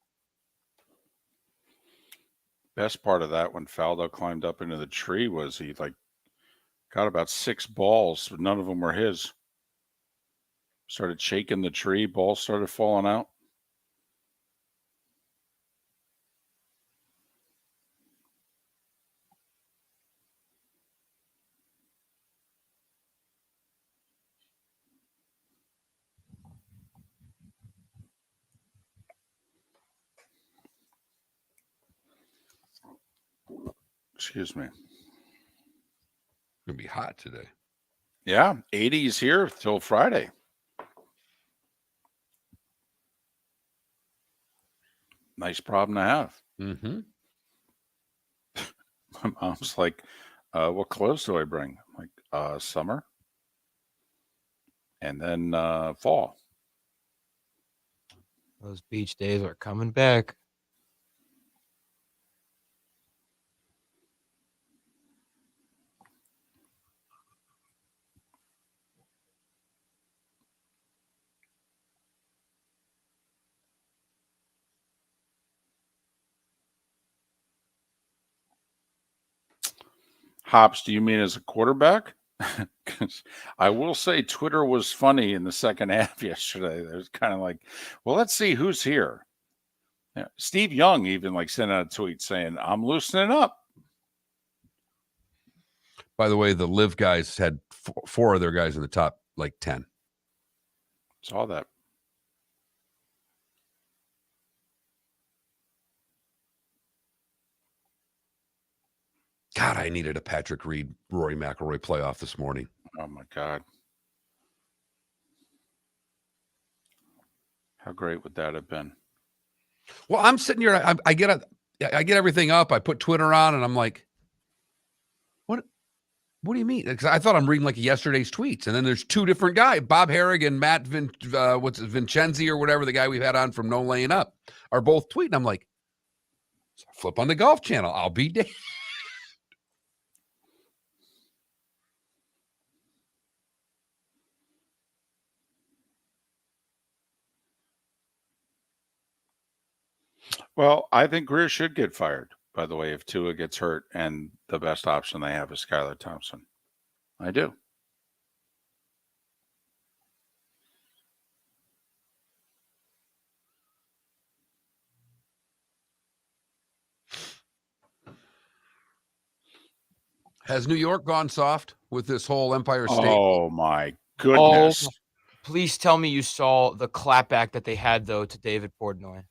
Best part of that, when Faldo climbed up into the tree, was he got about 6 balls, but none of them were his. Started shaking the tree, balls started falling out. Excuse me. It's gonna be hot today. Yeah, 80s here till Friday. Nice problem to have. Mm-hmm. My mom's like, what clothes do I bring? I'm like, summer and then fall. Those beach days are coming back. Hops, do you mean as a quarterback? Because I will say Twitter was funny in the second half yesterday. It was kind of like, well, let's see who's here. Yeah. Steve Young even sent out a tweet saying, I'm loosening up. By the way, the Live guys had 4 of their guys in the top 10. Saw that. God, I needed a Patrick Reed, Rory McIlroy playoff this morning. Oh my God. How great would that have been? Well, I'm sitting here. I get everything up. I put Twitter on, and I'm like, what? What do you mean? Because I thought I'm reading yesterday's tweets, and then there's 2 different guys, Bob Harrig and Matt Vincenzi or whatever, the guy we've had on from No Laying Up, are both tweeting. I'm like, flip on the Golf Channel. I'll be damned. Well, I think Greer should get fired, by the way, if Tua gets hurt and the best option they have is Skylar Thompson. I do. Has New York gone soft with this whole Empire State? Oh, my goodness. Oh, please tell me you saw the clapback that they had, though, to David Portnoy.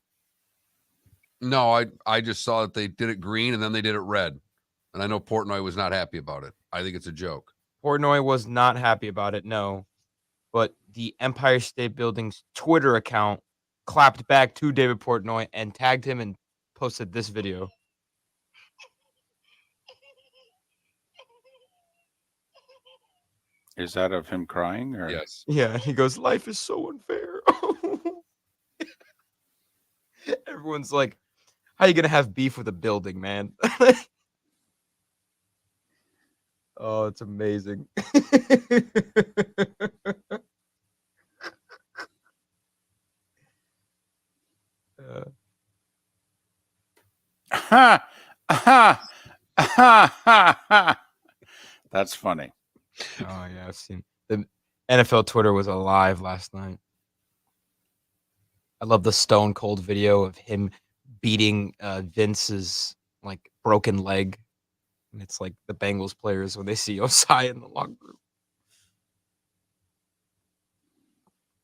No, I just saw that they did it green and then they did it red. And I know Portnoy was not happy about it. I think it's a joke. Portnoy was not happy about it, no. But the Empire State Building's Twitter account clapped back to David Portnoy and tagged him and posted this video. Is that of him crying? Or? Yes. Yeah, he goes, life is so unfair. Everyone's like, how you going to have beef with a building, man? Oh, it's amazing. That's funny. Oh, yeah, I've seen the NFL Twitter was alive last night. I love the Stone Cold video of him beating Vince's broken leg. And it's like the Bengals players when they see Osai in the locker room.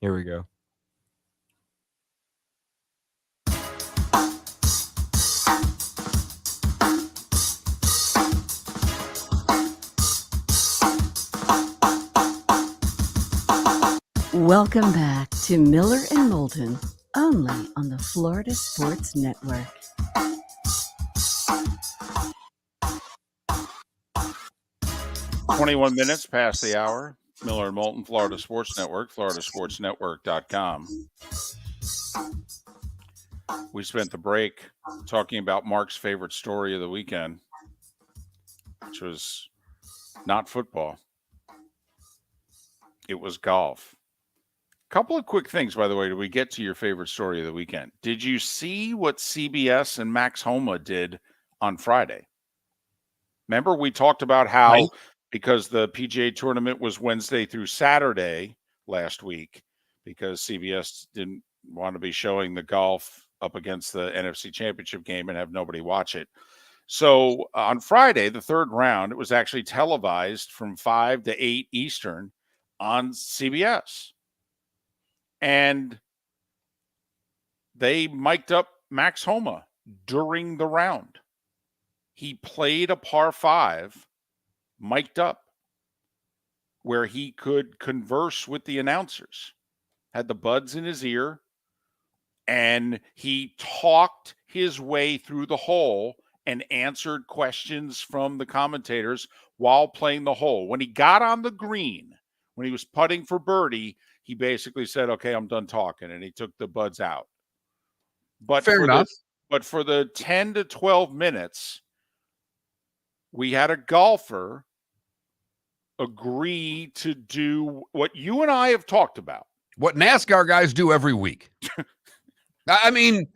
Here we go. Welcome back to Miller and Moulton, only on the Florida Sports Network. "21 minutes past the hour. Miller and Moulton, Florida Sports Network, floridasportsnetwork.com. We spent the break talking about Mark's favorite story of the weekend, which was not football. It was golf. Couple of quick things, by the way, do we get to your favorite story of the weekend? Did you see what CBS and Max Homa did on Friday? Remember, we talked about how, Right. because the PGA tournament was Wednesday through Saturday last week, because CBS didn't want to be showing the golf up against the NFC Championship game and have nobody watch it. So on Friday, the third round, it was actually televised from 5 to 8 Eastern on CBS. And they mic'd up Max Homa during the round. He played a par 5, mic'd up, where he could converse with the announcers, had the buds in his ear, and he talked his way through the hole and answered questions from the commentators while playing the hole. When he got on the green, when he was putting for birdie, he basically said, "Okay, I'm done talking," and he took the buds out. But Fair enough. for the 10 to 12 minutes, we had a golfer agree to do what you and I have talked about. What NASCAR guys do every week. I mean,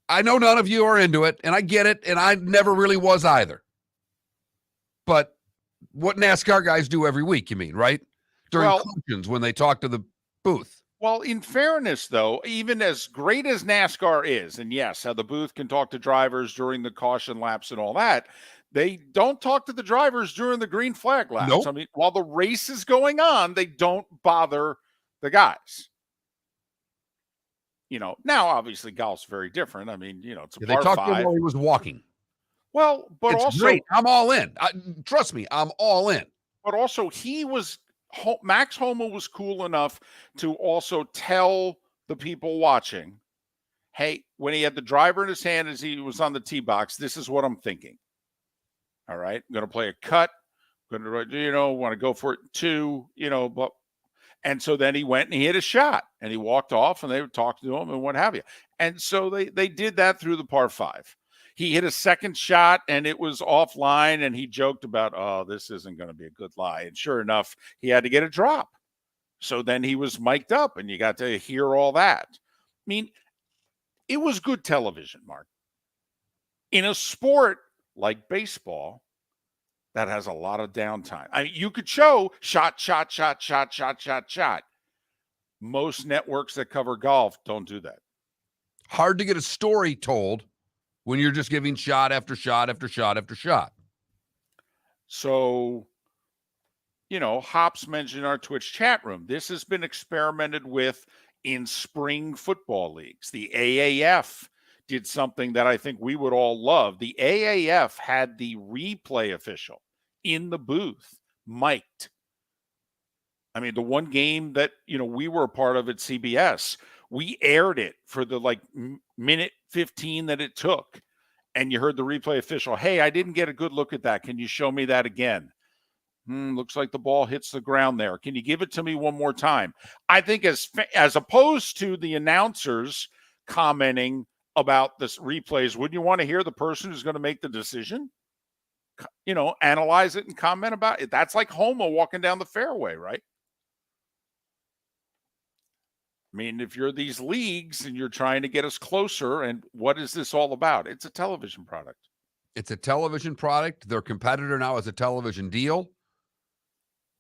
I know none of you are into it, and I get it, and I never really was either. But what NASCAR guys do every week, you mean, right? During cautions when they talk to the booth. Well, in fairness, though, even as great as NASCAR is, and yes, how the booth can talk to drivers during the caution laps and all that, they don't talk to the drivers during the green flag laps. Nope. I mean, while the race is going on, they don't bother the guys. Now, obviously, golf's very different. I mean, it's a Yeah, they par talked to him 5. while he was walking. Well, but It's also great. I'm all in. Trust me, I'm all in. But also, Max Homa was cool enough to also tell the people watching, hey, when he had the driver in his hand as he was on the tee box, this is what I'm thinking. All right, I'm going to play a cut. I'm going to, want to go for it too, but. And so then he went and he hit a shot and he walked off and they would talk to him and what have you. And so they did that through the par 5. He hit a second shot and it was offline and he joked about, oh, this isn't going to be a good lie. And sure enough, he had to get a drop. So then he was mic'd up and you got to hear all that. I mean, it was good television, Mark. In a sport like baseball, that has a lot of downtime. I mean, you could show shot. Most networks that cover golf don't do that. Hard to get a story told when you're just giving shot after shot after shot after shot. So, Hops mentioned our Twitch chat room. This has been experimented with in spring football leagues. The AAF did something that I think we would all love. The AAF had the replay official in the booth, mic'd. I mean, the one game that, we were a part of at CBS, we aired it for the minute 15 that it took. And you heard the replay official, hey, I didn't get a good look at that. Can you show me that again? Looks like the ball hits the ground there. Can you give it to me one more time? I think as opposed to the announcers commenting about this replays, wouldn't you want to hear the person who's going to make the decision? Analyze it and comment about it. That's like Homa walking down the fairway, right? I mean, if you're these leagues and you're trying to get us closer, and what is this all about? It's a television product. It's a television product. Their competitor now is a television deal.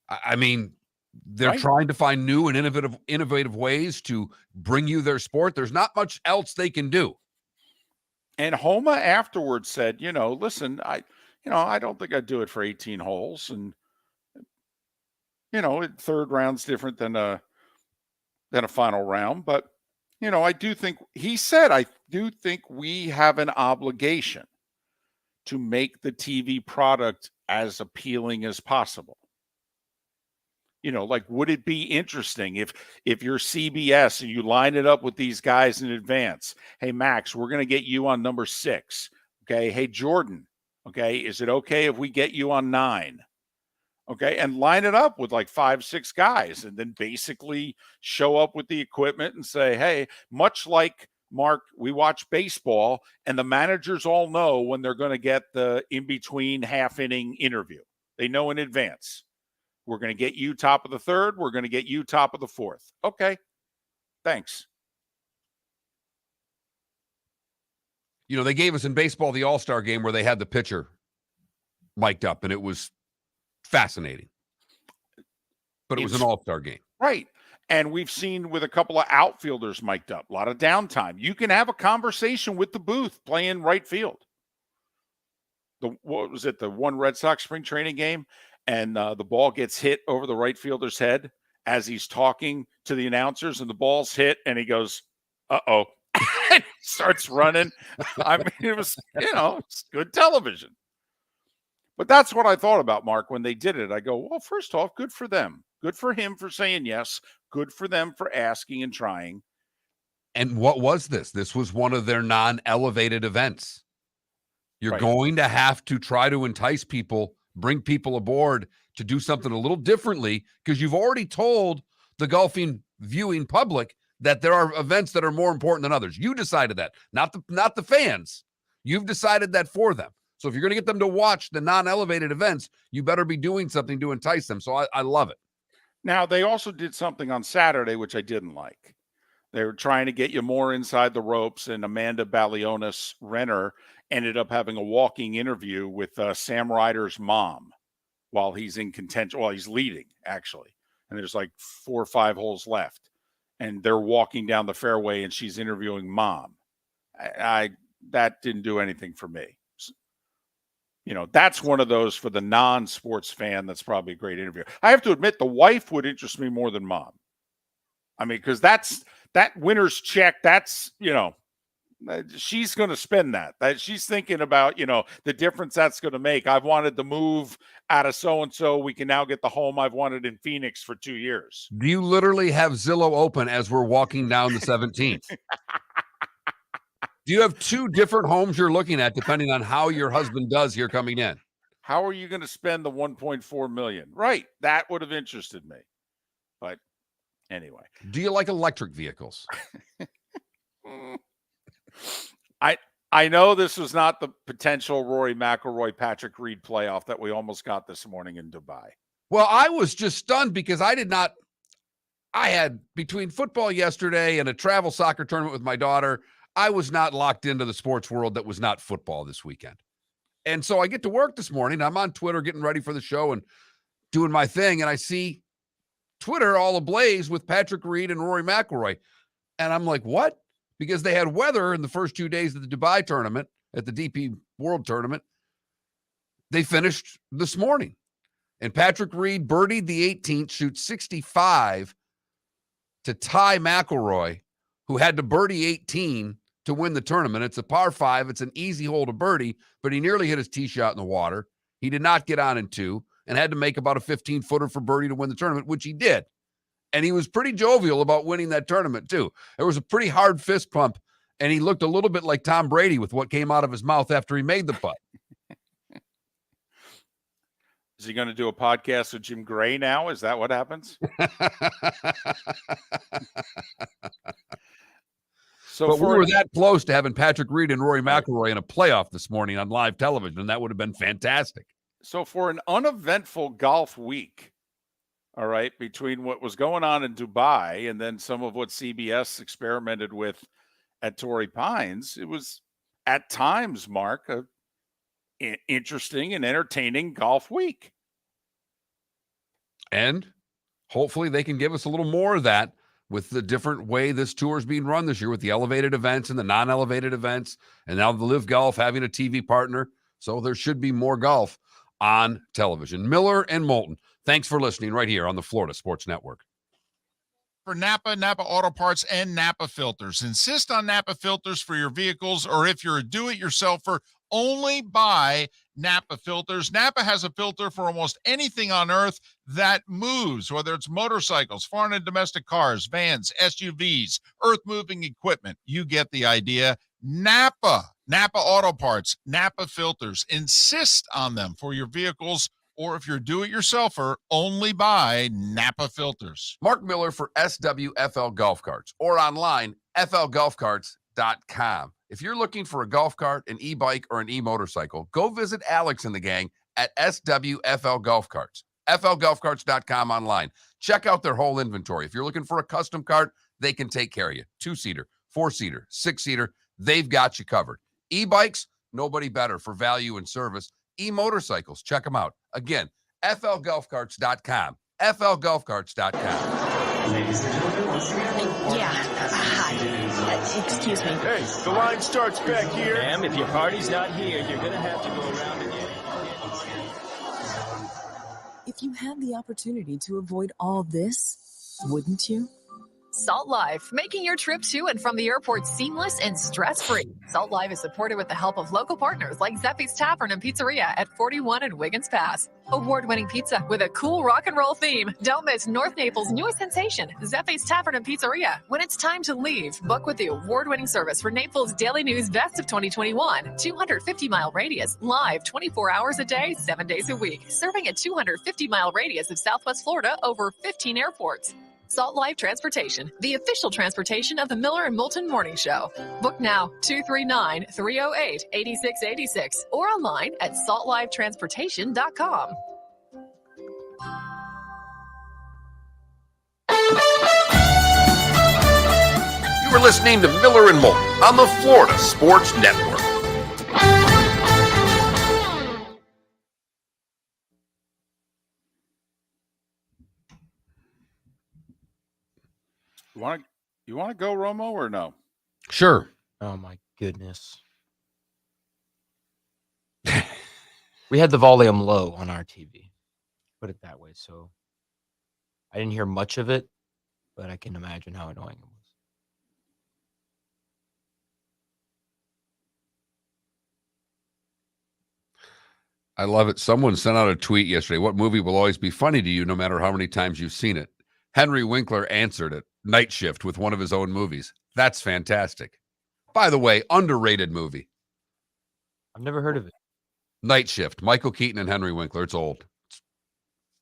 I mean, they're trying to find new and innovative ways to bring you their sport. There's not much else they can do. And Homa afterwards said, listen, I don't think I'd do it for 18 holes. And third round's different than a final round, but I do think I do think we have an obligation to make the TV product as appealing as possible. Like, would it be interesting if you're CBS and you line it up with these guys in advance? Hey, Max, we're going to get you on number 6. Okay. Hey, Jordan. Okay. Is it okay if we get you on 9? Okay. And line it up with like 5, 6 guys and then basically show up with the equipment and say, hey, much like Mark, we watch baseball and the managers all know when they're going to get the in-between half-inning interview. They know in advance. We're going to get you top of the 3rd. We're going to get you top of the 4th. Okay. Thanks. They gave us in baseball the All-Star game where they had the pitcher mic'd up, and it was fascinating. But it was an All-Star game. Right. And we've seen with a couple of outfielders mic'd up, a lot of downtime. You can have a conversation with the booth playing right field. What was it? The one Red Sox spring training game? And the ball gets hit over the right fielder's head as he's talking to the announcers, and the ball's hit, and he goes, uh-oh. And he starts running. I mean, it was, it's good television. But that's what I thought about, Mark, when they did it. I go, well, first off, good for them. Good for him for saying yes. Good for them for asking and trying. And what was this? This was one of their non-elevated events. You're going to have to try to entice people, bring people aboard to do something a little differently, because you've already told the golfing viewing public that there are events that are more important than others. You decided that, not the fans. You've decided that for them. So if you're going to get them to watch the non-elevated events, you better be doing something to entice them. So I love it. Now, they also did something on Saturday, which I didn't like. They were trying to get you more inside the ropes, and Amanda Balionis Renner ended up having a walking interview with Sam Ryder's mom while he's in contention. Well, he's leading, actually. And there's like 4 or 5 holes left. And they're walking down the fairway, and she's interviewing mom. That didn't do anything for me. That's one of those for the non-sports fan. That's probably a great interview. I have to admit, the wife would interest me more than mom. I mean, because that winner's check, that's, she's going to spend that she's thinking about, the difference that's going to make. I've wanted to move out of so-and-so. We can now get the home I've wanted in Phoenix for 2 years. Do you literally have Zillow open as we're walking down the 17th? Do you have 2 different homes you're looking at depending on how your husband does here coming in? How are you going to spend the $1.4 million? Right. That would have interested me. But anyway. Do you like electric vehicles? I know this was not the potential Rory McIlroy, Patrick Reed playoff that we almost got this morning in Dubai. Well, I was just stunned because I had between football yesterday and a travel soccer tournament with my daughter, I was not locked into the sports world that was not football this weekend. And so I get to work this morning. I'm on Twitter getting ready for the show and doing my thing. And I see Twitter all ablaze with Patrick Reed and Rory McIlroy. And I'm like, what? Because they had weather in the first 2 days of the Dubai tournament, at the DP World Tournament. They finished this morning. And Patrick Reed birdied the 18th, shoots 65 to tie McIlroy, who had to birdie 18 to win the tournament. It's a par 5. It's an easy hole to birdie, but he nearly hit his tee shot in the water. He did not get on in 2 and had to make about a 15-footer for birdie to win the tournament, which he did. And he was pretty jovial about winning that tournament, too. There was a pretty hard fist pump, and he looked a little bit like Tom Brady with what came out of his mouth after he made the putt. Is he going to do a podcast with Jim Gray now? Is that what happens? But we were that close to having Patrick Reed and Rory McIlroy in a playoff this morning on live television, and that would have been fantastic. So for an uneventful golf week, all right, between what was going on in Dubai and then some of what CBS experimented with at Torrey Pines, it was at times, Mark, an interesting and entertaining golf week. And hopefully they can give us a little more of that with the different way this tour is being run this year, with the elevated events and the non-elevated events, and now the Live Golf having a TV partner. So there should be more golf on television. Miller and Moulton, Thanks for listening right here on the Florida Sports Network. For Napa Auto Parts, and Napa Filters. Insist on Napa filters for your vehicles, or if you're a do-it-yourselfer, only buy Napa filters. Napa has a filter for almost anything on earth that moves, whether it's motorcycles, foreign and domestic cars, vans, SUVs, earth-moving equipment. You get the idea. Napa Auto Parts, Napa filters. Insist on them for your vehicles, or if you're a do-it-yourselfer, only buy Napa filters. Mark Miller for SWFL Golf Carts, or online, flgolfcarts.com. If you're looking for a golf cart, an e-bike, or an e-motorcycle, go visit Alex and the gang at SWFL Golf Carts. flgolfcarts.com online. Check out their whole inventory. If you're looking for a custom cart, they can take care of you. 2-seater, 4-seater, 6-seater, they've got you covered. E-bikes, nobody better for value and service. E-motorcycles, check them out. Again, flgolfcarts.com. flgolfcarts.com. Ladies and gentlemen, once again. Yeah. Hi. Excuse me. Hey, the line starts back here. Ma'am, if your party's not here, you're going to have to go around again. If you had the opportunity to avoid all this, wouldn't you? Salt Life, making your trip to and from the airport seamless and stress-free. Salt Life is supported with the help of local partners like Zeffy's Tavern and Pizzeria at 41 and Wiggins Pass. Award-winning pizza with a cool rock and roll theme. Don't miss North Naples' newest sensation, Zeffy's Tavern and Pizzeria. When it's time to leave, book with the award-winning service for Naples Daily News Best of 2021. 250-mile radius, live 24 hours a day, 7 days a week. Serving a 250-mile radius of Southwest Florida over 15 airports. Salt Life Transportation, the official transportation of the Miller and Moulton Morning Show. Book now, 239-308-8686, or online at saltlifetransportation.com. You are listening to Miller and Moulton on the Florida Sports Network. You want to go, Romo, or no? Sure. Oh my goodness. We had the volume low on our TV. Put it that way. So I didn't hear much of it, but I can imagine how annoying it was. I love it. Someone sent out a tweet yesterday. What movie will always be funny to you no matter how many times you've seen it? Henry Winkler answered it. Night Shift with one of his own movies. That's fantastic. By the way, underrated movie. I've never heard of it. Night Shift. Michael Keaton and Henry Winkler. It's old. It's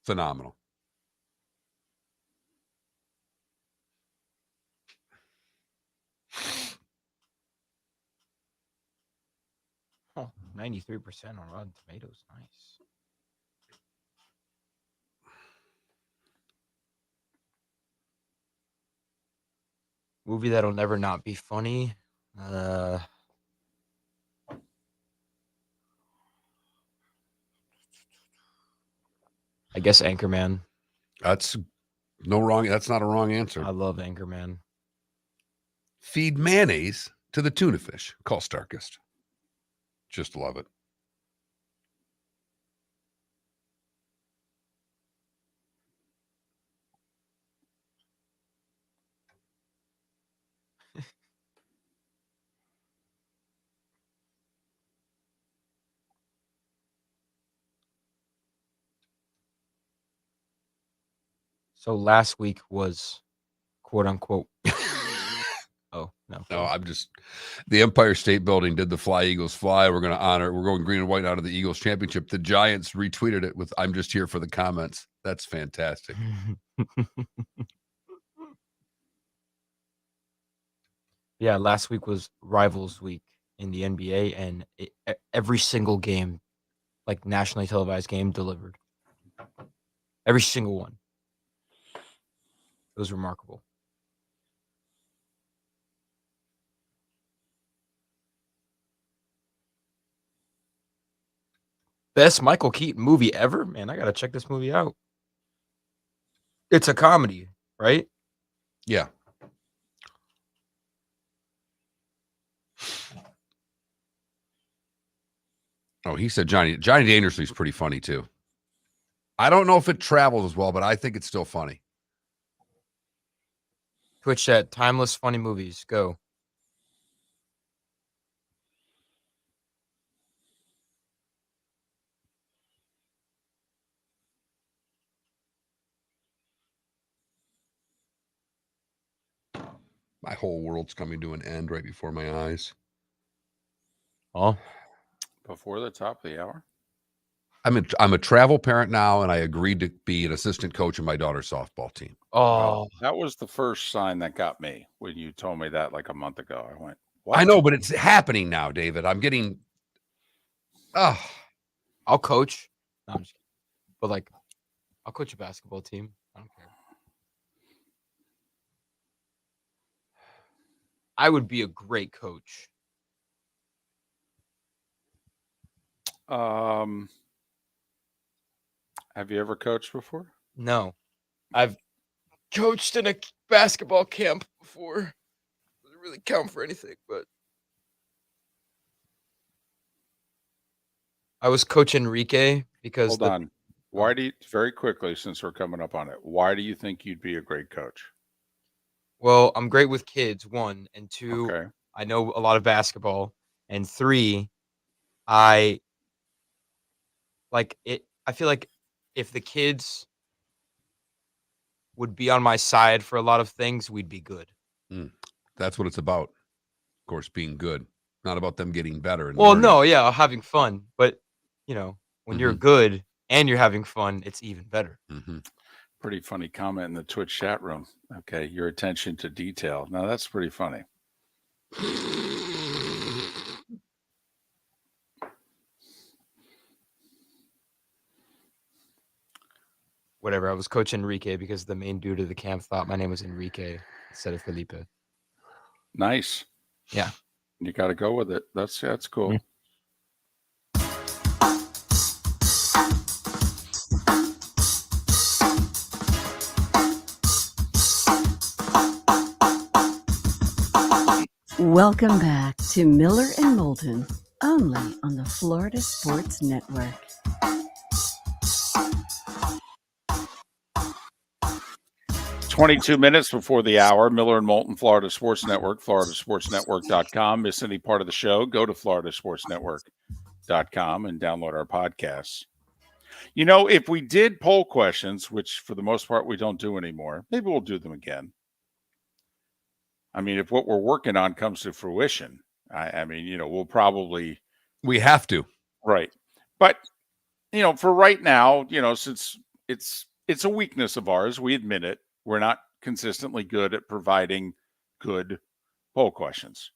phenomenal. Oh, 93% on Rotten Tomatoes. Nice. Movie that'll never not be funny. I guess Anchorman. That's no wrong. That's not a wrong answer. I love Anchorman. Feed mayonnaise to the tuna fish. Call Starkist. Just love it. So last week was quote unquote. Oh, no. No, I'm just the Empire State Building did the Fly Eagles Fly. We're going to honor. We're going green and white out of the Eagles championship. The Giants retweeted it with I'm just here for the comments. That's fantastic. Yeah, last week was Rivals Week in the NBA, and every single game, like nationally televised game, delivered. Every single one. It was remarkable. Best Michael Keaton movie ever? Man, I got to check this movie out. It's a comedy, right? Yeah. Oh, he said Johnny Dangerously is pretty funny too. I don't know if it travels as well, but I think it's still funny. Twitch chat, timeless funny movies. Go. My whole world's coming to an end right before my eyes. Oh, Before the top of the hour? I'm a travel parent now, and I agreed to be an assistant coach in my daughter's softball team. Well, that was the first sign that got me when you told me that like a month ago. I went, what? I know, but it's happening now, David. I'm getting. I'll coach. No, I'm just kidding. But like, I'll coach a basketball team. I don't care. I would be a great coach. Have you ever coached before? No, I've coached in a basketball camp before. Doesn't really count for anything, but I was Coach Enrique because Hold on. Why do you, very quickly, since we're coming up on it, why do you think you'd be a great coach? Well, I'm great with kids, 1, and 2, Okay. I know a lot of basketball, and 3, I like it. I feel like if the kids would be on my side for a lot of things, we'd be good. That's what it's about. Of course, being good. Not about them getting better. And Well, learning. no, yeah, having fun, but when you're good and you're having fun, it's even better. Pretty funny comment in the Twitch chat room. Okay, your attention to detail. Now that's pretty funny. Whatever. I was Coach Enrique because the main dude of the camp thought my name was Enrique instead of Felipe. Nice. Yeah. You got to go with it. That's cool. Yeah. Welcome back to Miller and Moulton, only on the Florida Sports Network. "22 minutes before the hour, Miller and Moulton, Florida Sports Network, floridasportsnetwork.com. Miss any part of the show, go to floridasportsnetwork.com and download our podcasts. If we did poll questions, which for the most part we don't do anymore, maybe we'll do them again. I mean, if what we're working on comes to fruition, I mean, we'll probably... We have to. Right. But, for right now, since it's a weakness of ours, we admit it. We're not consistently good at providing good poll questions.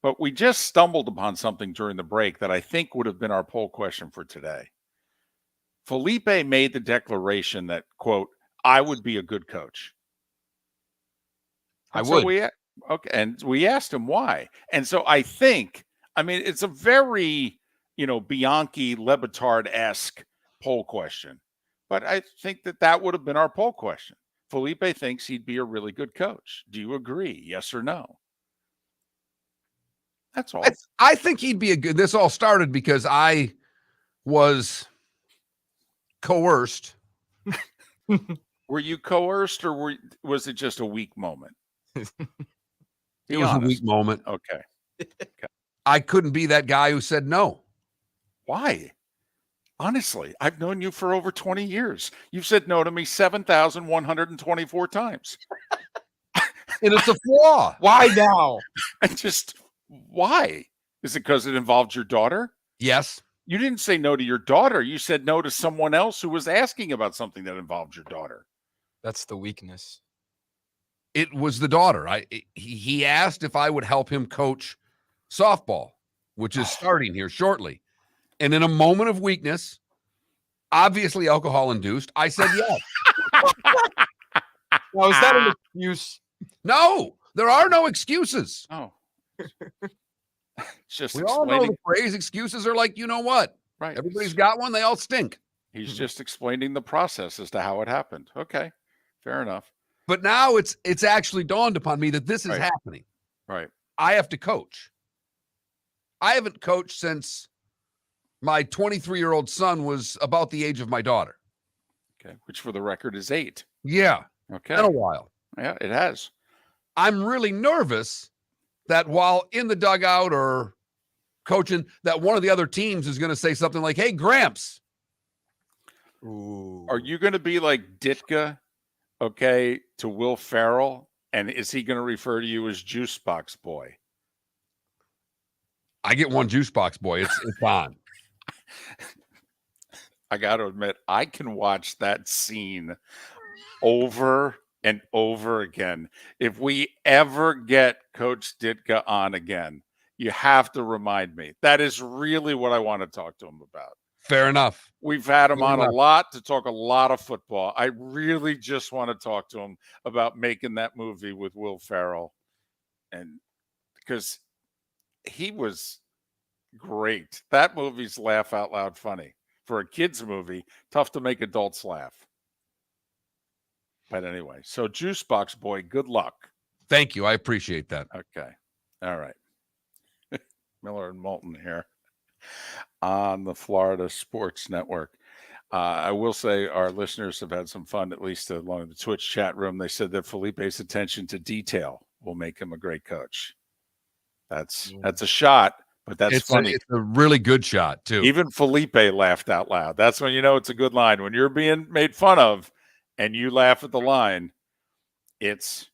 But we just stumbled upon something during the break that I think would have been our poll question for today. Felipe made the declaration that, quote, I would be a good coach. I And would. So and we asked him why. And so I think, it's a very, Bianchi Lebitard-esque poll question. But I think that would have been our poll question. Felipe thinks he'd be a really good coach. Do you agree? Yes or no? That's all. I think he'd be a good. This all started because I was coerced. Were you coerced, or was it just a weak moment? It was a weak moment. Okay. I couldn't be that guy who said no. Why? Honestly, I've known you for over 20 years. You've said no to me 7,124 times. And it's a flaw. Why now? Why? Is it because it involved your daughter? Yes. You didn't say no to your daughter. You said no to someone else who was asking about something that involved your daughter. That's the weakness. It was the daughter. He asked if I would help him coach softball, which is starting here shortly. And in a moment of weakness, obviously alcohol-induced, I said yes. Now, is that an excuse? No, there are no excuses. Oh. Just we all know the phrase excuses are like, you know what? Right. Everybody's got one. They all stink. He's just explaining the process as to how it happened. Okay, fair enough. But now it's actually dawned upon me that this is happening. Right. I have to coach. I haven't coached since my 23-year-old son was about the age of my daughter. Okay, which for the record is 8. Yeah, Okay. in a while. Yeah, it has. I'm really nervous that while in the dugout or coaching, that one of the other teams is going to say something like, "Hey, Gramps." Ooh. Are you going to be like Ditka, okay, to Will Ferrell? And is he going to refer to you as Juice Box Boy? I get one juice box, boy. It's on. I got to admit, I can watch that scene over and over again. If we ever get Coach Ditka on again, you have to remind me. That is really what I want to talk to him about. Fair enough. We've had him Fair on enough. a lot to talk a lot of football. I really just want to talk to him about making that movie with Will Ferrell. And because he was great. That movie's laugh out loud funny. For a kid's movie, tough to make adults laugh. But anyway, so Juice Box Boy, good luck. Thank you. I appreciate that. Okay. All right. Miller and Moulton here on the Florida Sports Network. I will say our listeners have had some fun, at least along the Twitch chat room. They said that Felipe's attention to detail will make him a great coach. That's a shot, but that's funny. It's a really good shot, too. Even Felipe laughed out loud. That's when you know it's a good line. When you're being made fun of and you laugh at the line, it's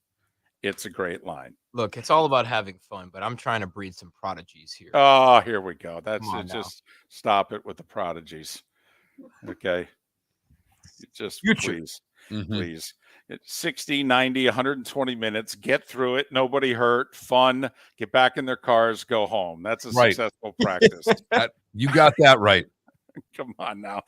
a great line. Look, it's all about having fun, but I'm trying to breed some prodigies here. Oh, here we go. That's Come on it. now. Just stop it with the prodigies. Okay. Just Future. please. Mhm. Please. It's 60, 90, 120 minutes. Get through it. Nobody hurt. Fun. Get back in their cars. Go home. That's a Right. successful practice. You got that right. Come on now.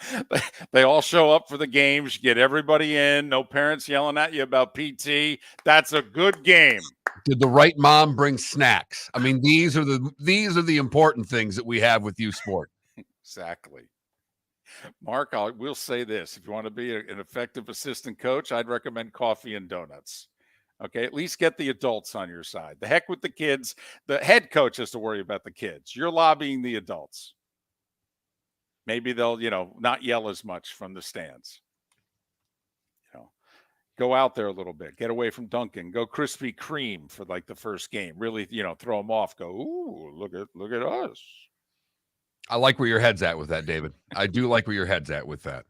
They all show up for the games. You get everybody in. No parents yelling at you about PT. That's a good game. Did the right mom bring snacks? I mean, these are the important things that we have with youth sport. Exactly. Mark, I will say this. If you want to be an effective assistant coach, I'd recommend coffee and donuts. Okay, at least get the adults on your side. The heck with the kids. The head coach has to worry about the kids. You're lobbying the adults. Maybe they'll, not yell as much from the stands. Go out there a little bit. Get away from Duncan. Go Krispy Kreme for like the first game. Really, throw them off. Go, ooh, look at us. I like where your head's at with that, David. I do like where your head's at with that.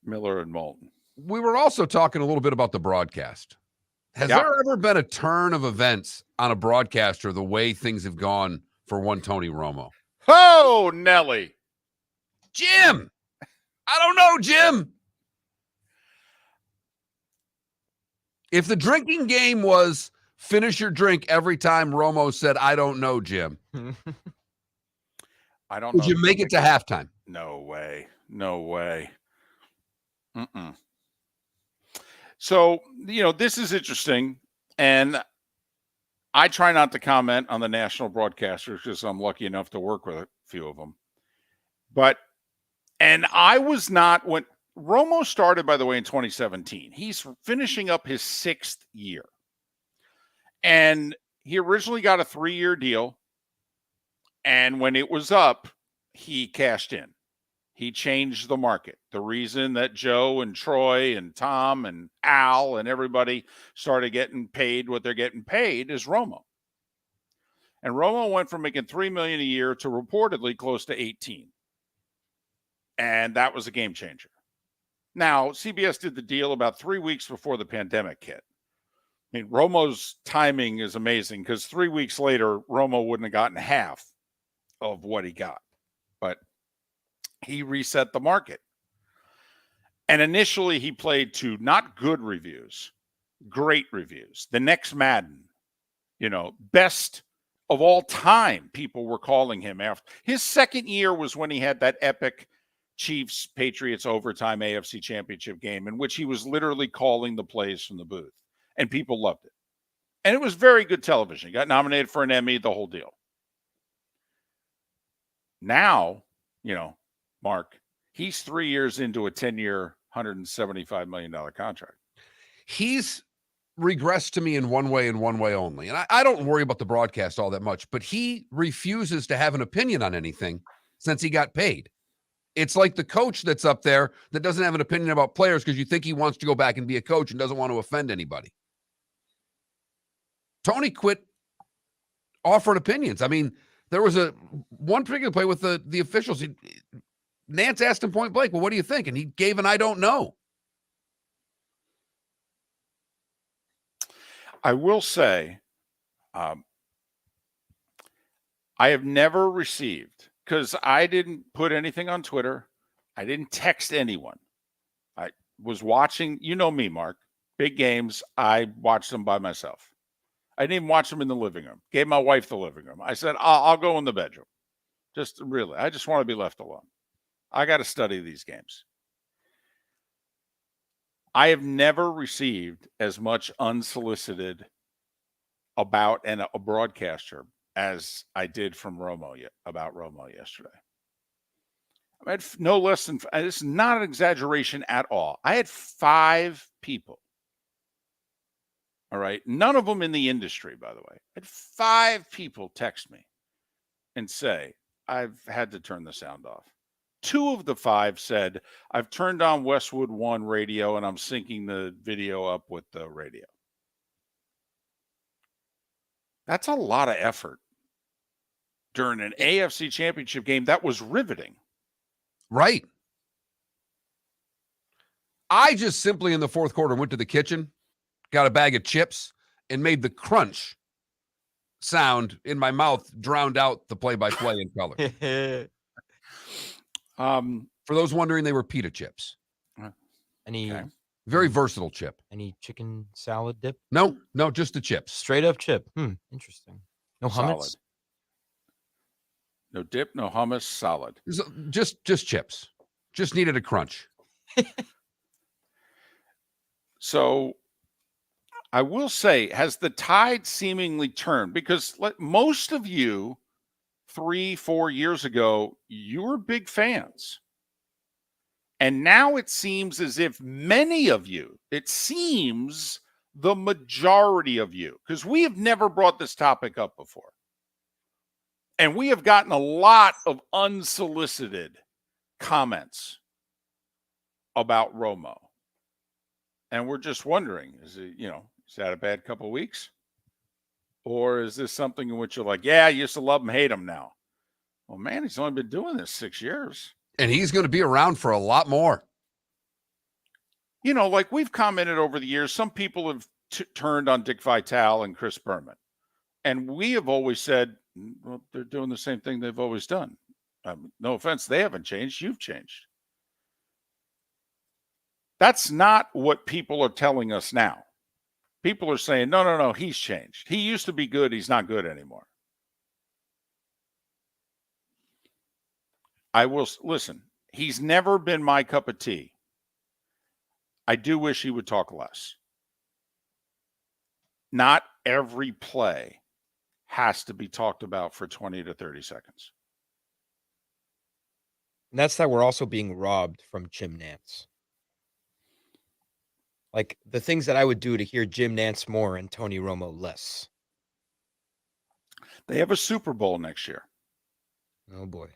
Miller and Moulton. We were also talking a little bit about the broadcast. Has Yeah. there ever been a turn of events on a broadcaster the way things have gone for one Tony Romo? Oh, Nelly. Jim! I don't know, Jim. If the drinking game was finish your drink every time Romo said, I don't know, Jim, I don't know. would you make it to halftime? No way. No way. Mm-mm. So, this is interesting. And I try not to comment on the national broadcasters because I'm lucky enough to work with a few of them. And I was not, when Romo started, by the way, in 2017, he's finishing up his 6th year. And he originally got a 3-year deal. And when it was up, he cashed in. He changed the market. The reason that Joe and Troy and Tom and Al and everybody started getting paid what they're getting paid is Romo. And Romo went from making $3 million a year to reportedly close to 18. And that was a game changer. Now, CBS did the deal about 3 weeks before the pandemic hit. I mean, Romo's timing is amazing because 3 weeks later, Romo wouldn't have gotten half of what he got. But he reset the market. And initially, he played to not good reviews, great reviews. The next Madden, best of all time, people were calling him after. His 2nd year was when he had that epic Chiefs-Patriots overtime AFC championship game in which he was literally calling the plays from the booth. And people loved it. And it was very good television. He got nominated for an Emmy, the whole deal. Now, Mark, he's 3 years into a 10-year, $175 million contract. He's regressed to me in one way and one way only. And I don't worry about the broadcast all that much, but he refuses to have an opinion on anything since he got paid. It's like the coach that's up there that doesn't have an opinion about players because you think he wants to go back and be a coach and doesn't want to offend anybody. Tony quit offering opinions. I mean, there was one particular play with the officials. Nance asked him point blank, well, what do you think? And he gave an I don't know. I will say, I have never received, because I didn't put anything on Twitter. I didn't text anyone. I was watching, you know me, Mark, big games. I watched them by myself. I didn't even watch them in the living room. Gave my wife the living room. I said, I'll go in the bedroom. Just really, I just want to be left alone. I got to study these games. I have never received as much unsolicited about a broadcaster as I did from about Romo yesterday. I had no less than, this is not an exaggeration at all. I had 5 people. All right. None of them in the industry, by the way. I had 5 people text me and say, I've had to turn the sound off. 2 of the 5 said, I've turned on Westwood One radio and I'm syncing the video up with the radio. That's a lot of effort during an AFC championship game that was riveting. Right. I just simply in the fourth quarter went to the kitchen, got a bag of chips, and made the crunch sound in my mouth drowned out the play-by-play in color. For those wondering, they were pita chips. Any very versatile chip. Any chicken salad dip? No, just the chips. Straight up chip. Interesting. No hummus? Solid. No dip, no hummus, solid. Just chips. Just needed a crunch. So I will say, has the tide seemingly turned? Because most of you 3-4 years ago, you were big fans. And now it seems as if many of you, it seems the majority of you, because we have never brought this topic up before. And we have gotten a lot of unsolicited comments about Romo. And we're just wondering, is that a bad couple of weeks? Or is this something in which you're like, yeah, I used to love him, hate him now? Well, man, he's only been doing this 6 years. And he's going to be around for a lot more. Like we've commented over the years, some people have turned on Dick Vitale and Chris Berman. And we have always said, well, they're doing the same thing they've always done. No offense, they haven't changed. You've changed. That's not what people are telling us now. People are saying, no, he's changed. He used to be good. He's not good anymore. I will listen. He's never been my cup of tea. I do wish he would talk less. Not every play has to be talked about for 20 to 30 seconds. And that's that we're also being robbed from Jim Nance. Like the things that I would do to hear Jim Nance more and Tony Romo less. They have a Super Bowl next year. Oh, boy.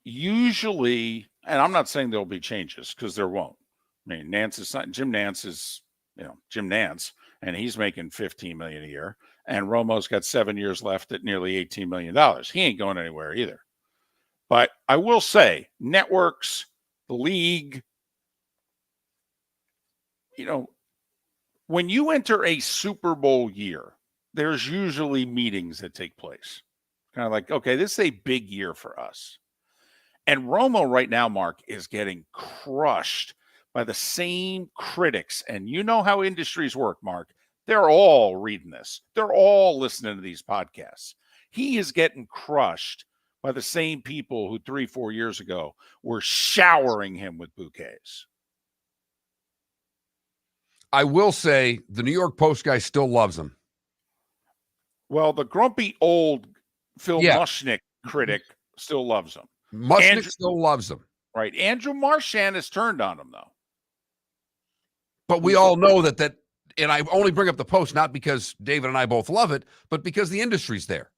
Usually, and I'm not saying there'll be changes because there won't. I mean, Jim Nance is, Jim Nance, and he's making $15 million a year. And Romo's got 7 years left at nearly $18 million. He ain't going anywhere either. But I will say, networks, the league, when you enter a Super Bowl year, there's usually meetings that take place. Kind of like, okay, this is a big year for us. And Romo right now, Mark, is getting crushed by the same critics. And you know how industries work, Mark. They're all reading this. They're all listening to these podcasts. He is getting crushed by the same people who 3-4 years ago were showering him with bouquets. I will say the New York Post guy still loves him. Well, the grumpy old Phil Mushnick critic still loves him. Mushnick still loves him. Right. Andrew Marchand has turned on him, though. But we all know that, and I only bring up the Post not because David and I both love it, but because the industry's there.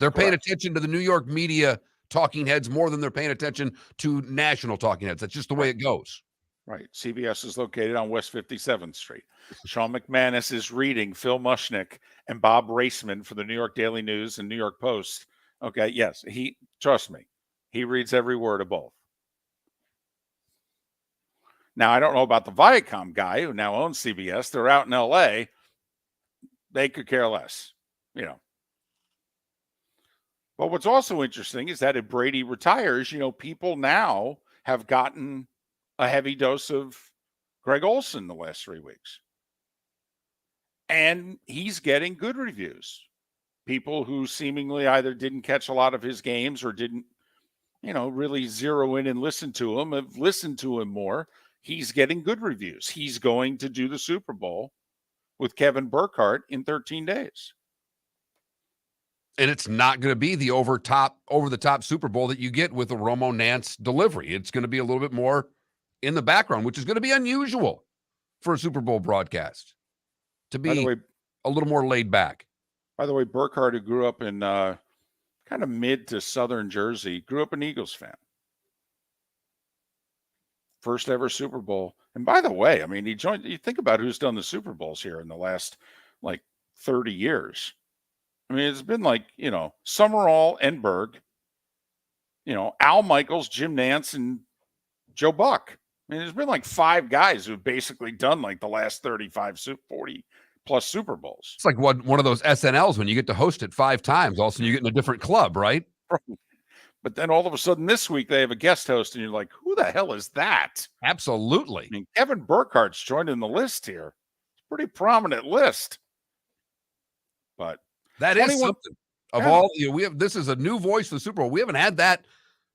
They're paying attention to the New York media talking heads more than they're paying attention to national talking heads. That's just the way it goes. Right. CBS is located on West 57th Street. Sean McManus is reading Phil Mushnick and Bob Raceman for the New York Daily News and New York Post. Okay. Yes. Trust me, he reads every word of both. Now, I don't know about the Viacom guy who now owns CBS. They're out in LA. They could care less, But what's also interesting is that if Brady retires, people now have gotten a heavy dose of Greg Olson the last 3 weeks. And he's getting good reviews. People who seemingly either didn't catch a lot of his games or didn't, really zero in and listen to him, have listened to him more. He's getting good reviews. He's going to do the Super Bowl with Kevin Burkhardt in 13 days. And it's not going to be the over the top Super Bowl that you get with a Romo Nance delivery. It's going to be a little bit more in the background, which is going to be unusual for a Super Bowl broadcast to be a little more laid back. By the way, Burkhardt, who grew up in kind of mid to southern Jersey, grew up an Eagles fan. First ever Super Bowl. And by the way, I mean, you think about who's done the Super Bowls here in the last 30 years. I mean, it's been Summerall, Enberg, Al Michaels, Jim Nance, and Joe Buck. I mean, there's been 5 guys who've basically done the last 35, 40 plus Super Bowls. It's like one of those SNLs when you get to host it 5 times. All of a sudden you get in a different club, right? But then all of a sudden this week they have a guest host and you're like, who the hell is that? Absolutely. I mean, Kevin Burkhardt's joined in the list here. It's a pretty prominent list. But that is something. This is a new voice for the Super Bowl. We haven't had that.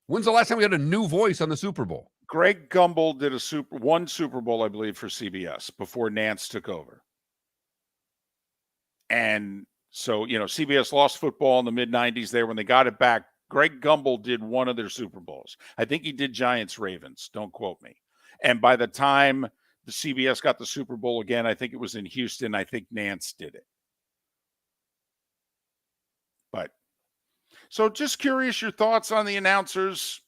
When's the last time we had a new voice on the Super Bowl? Greg Gumbel did one Super Bowl, I believe, for CBS before Nance took over. And so, CBS lost football in the mid-90s there. When they got it back, Greg Gumbel did one of their Super Bowls. I think he did Giants-Ravens. Don't quote me. And by the time the CBS got the Super Bowl again, I think it was in Houston. I think Nance did it. But so just curious your thoughts on the announcers.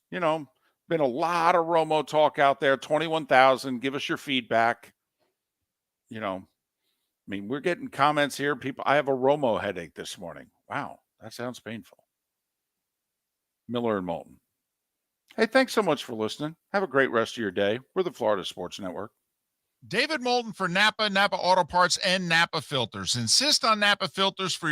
Been a lot of Romo talk out there, 21,000. Give us your feedback. We're getting comments here. People, I have a Romo headache this morning. Wow, that sounds painful. Miller and Moulton. Hey, thanks so much for listening. Have a great rest of your day. We're the Florida Sports Network. David Moulton for Napa Auto Parts, and Napa Filters. Insist on Napa Filters for your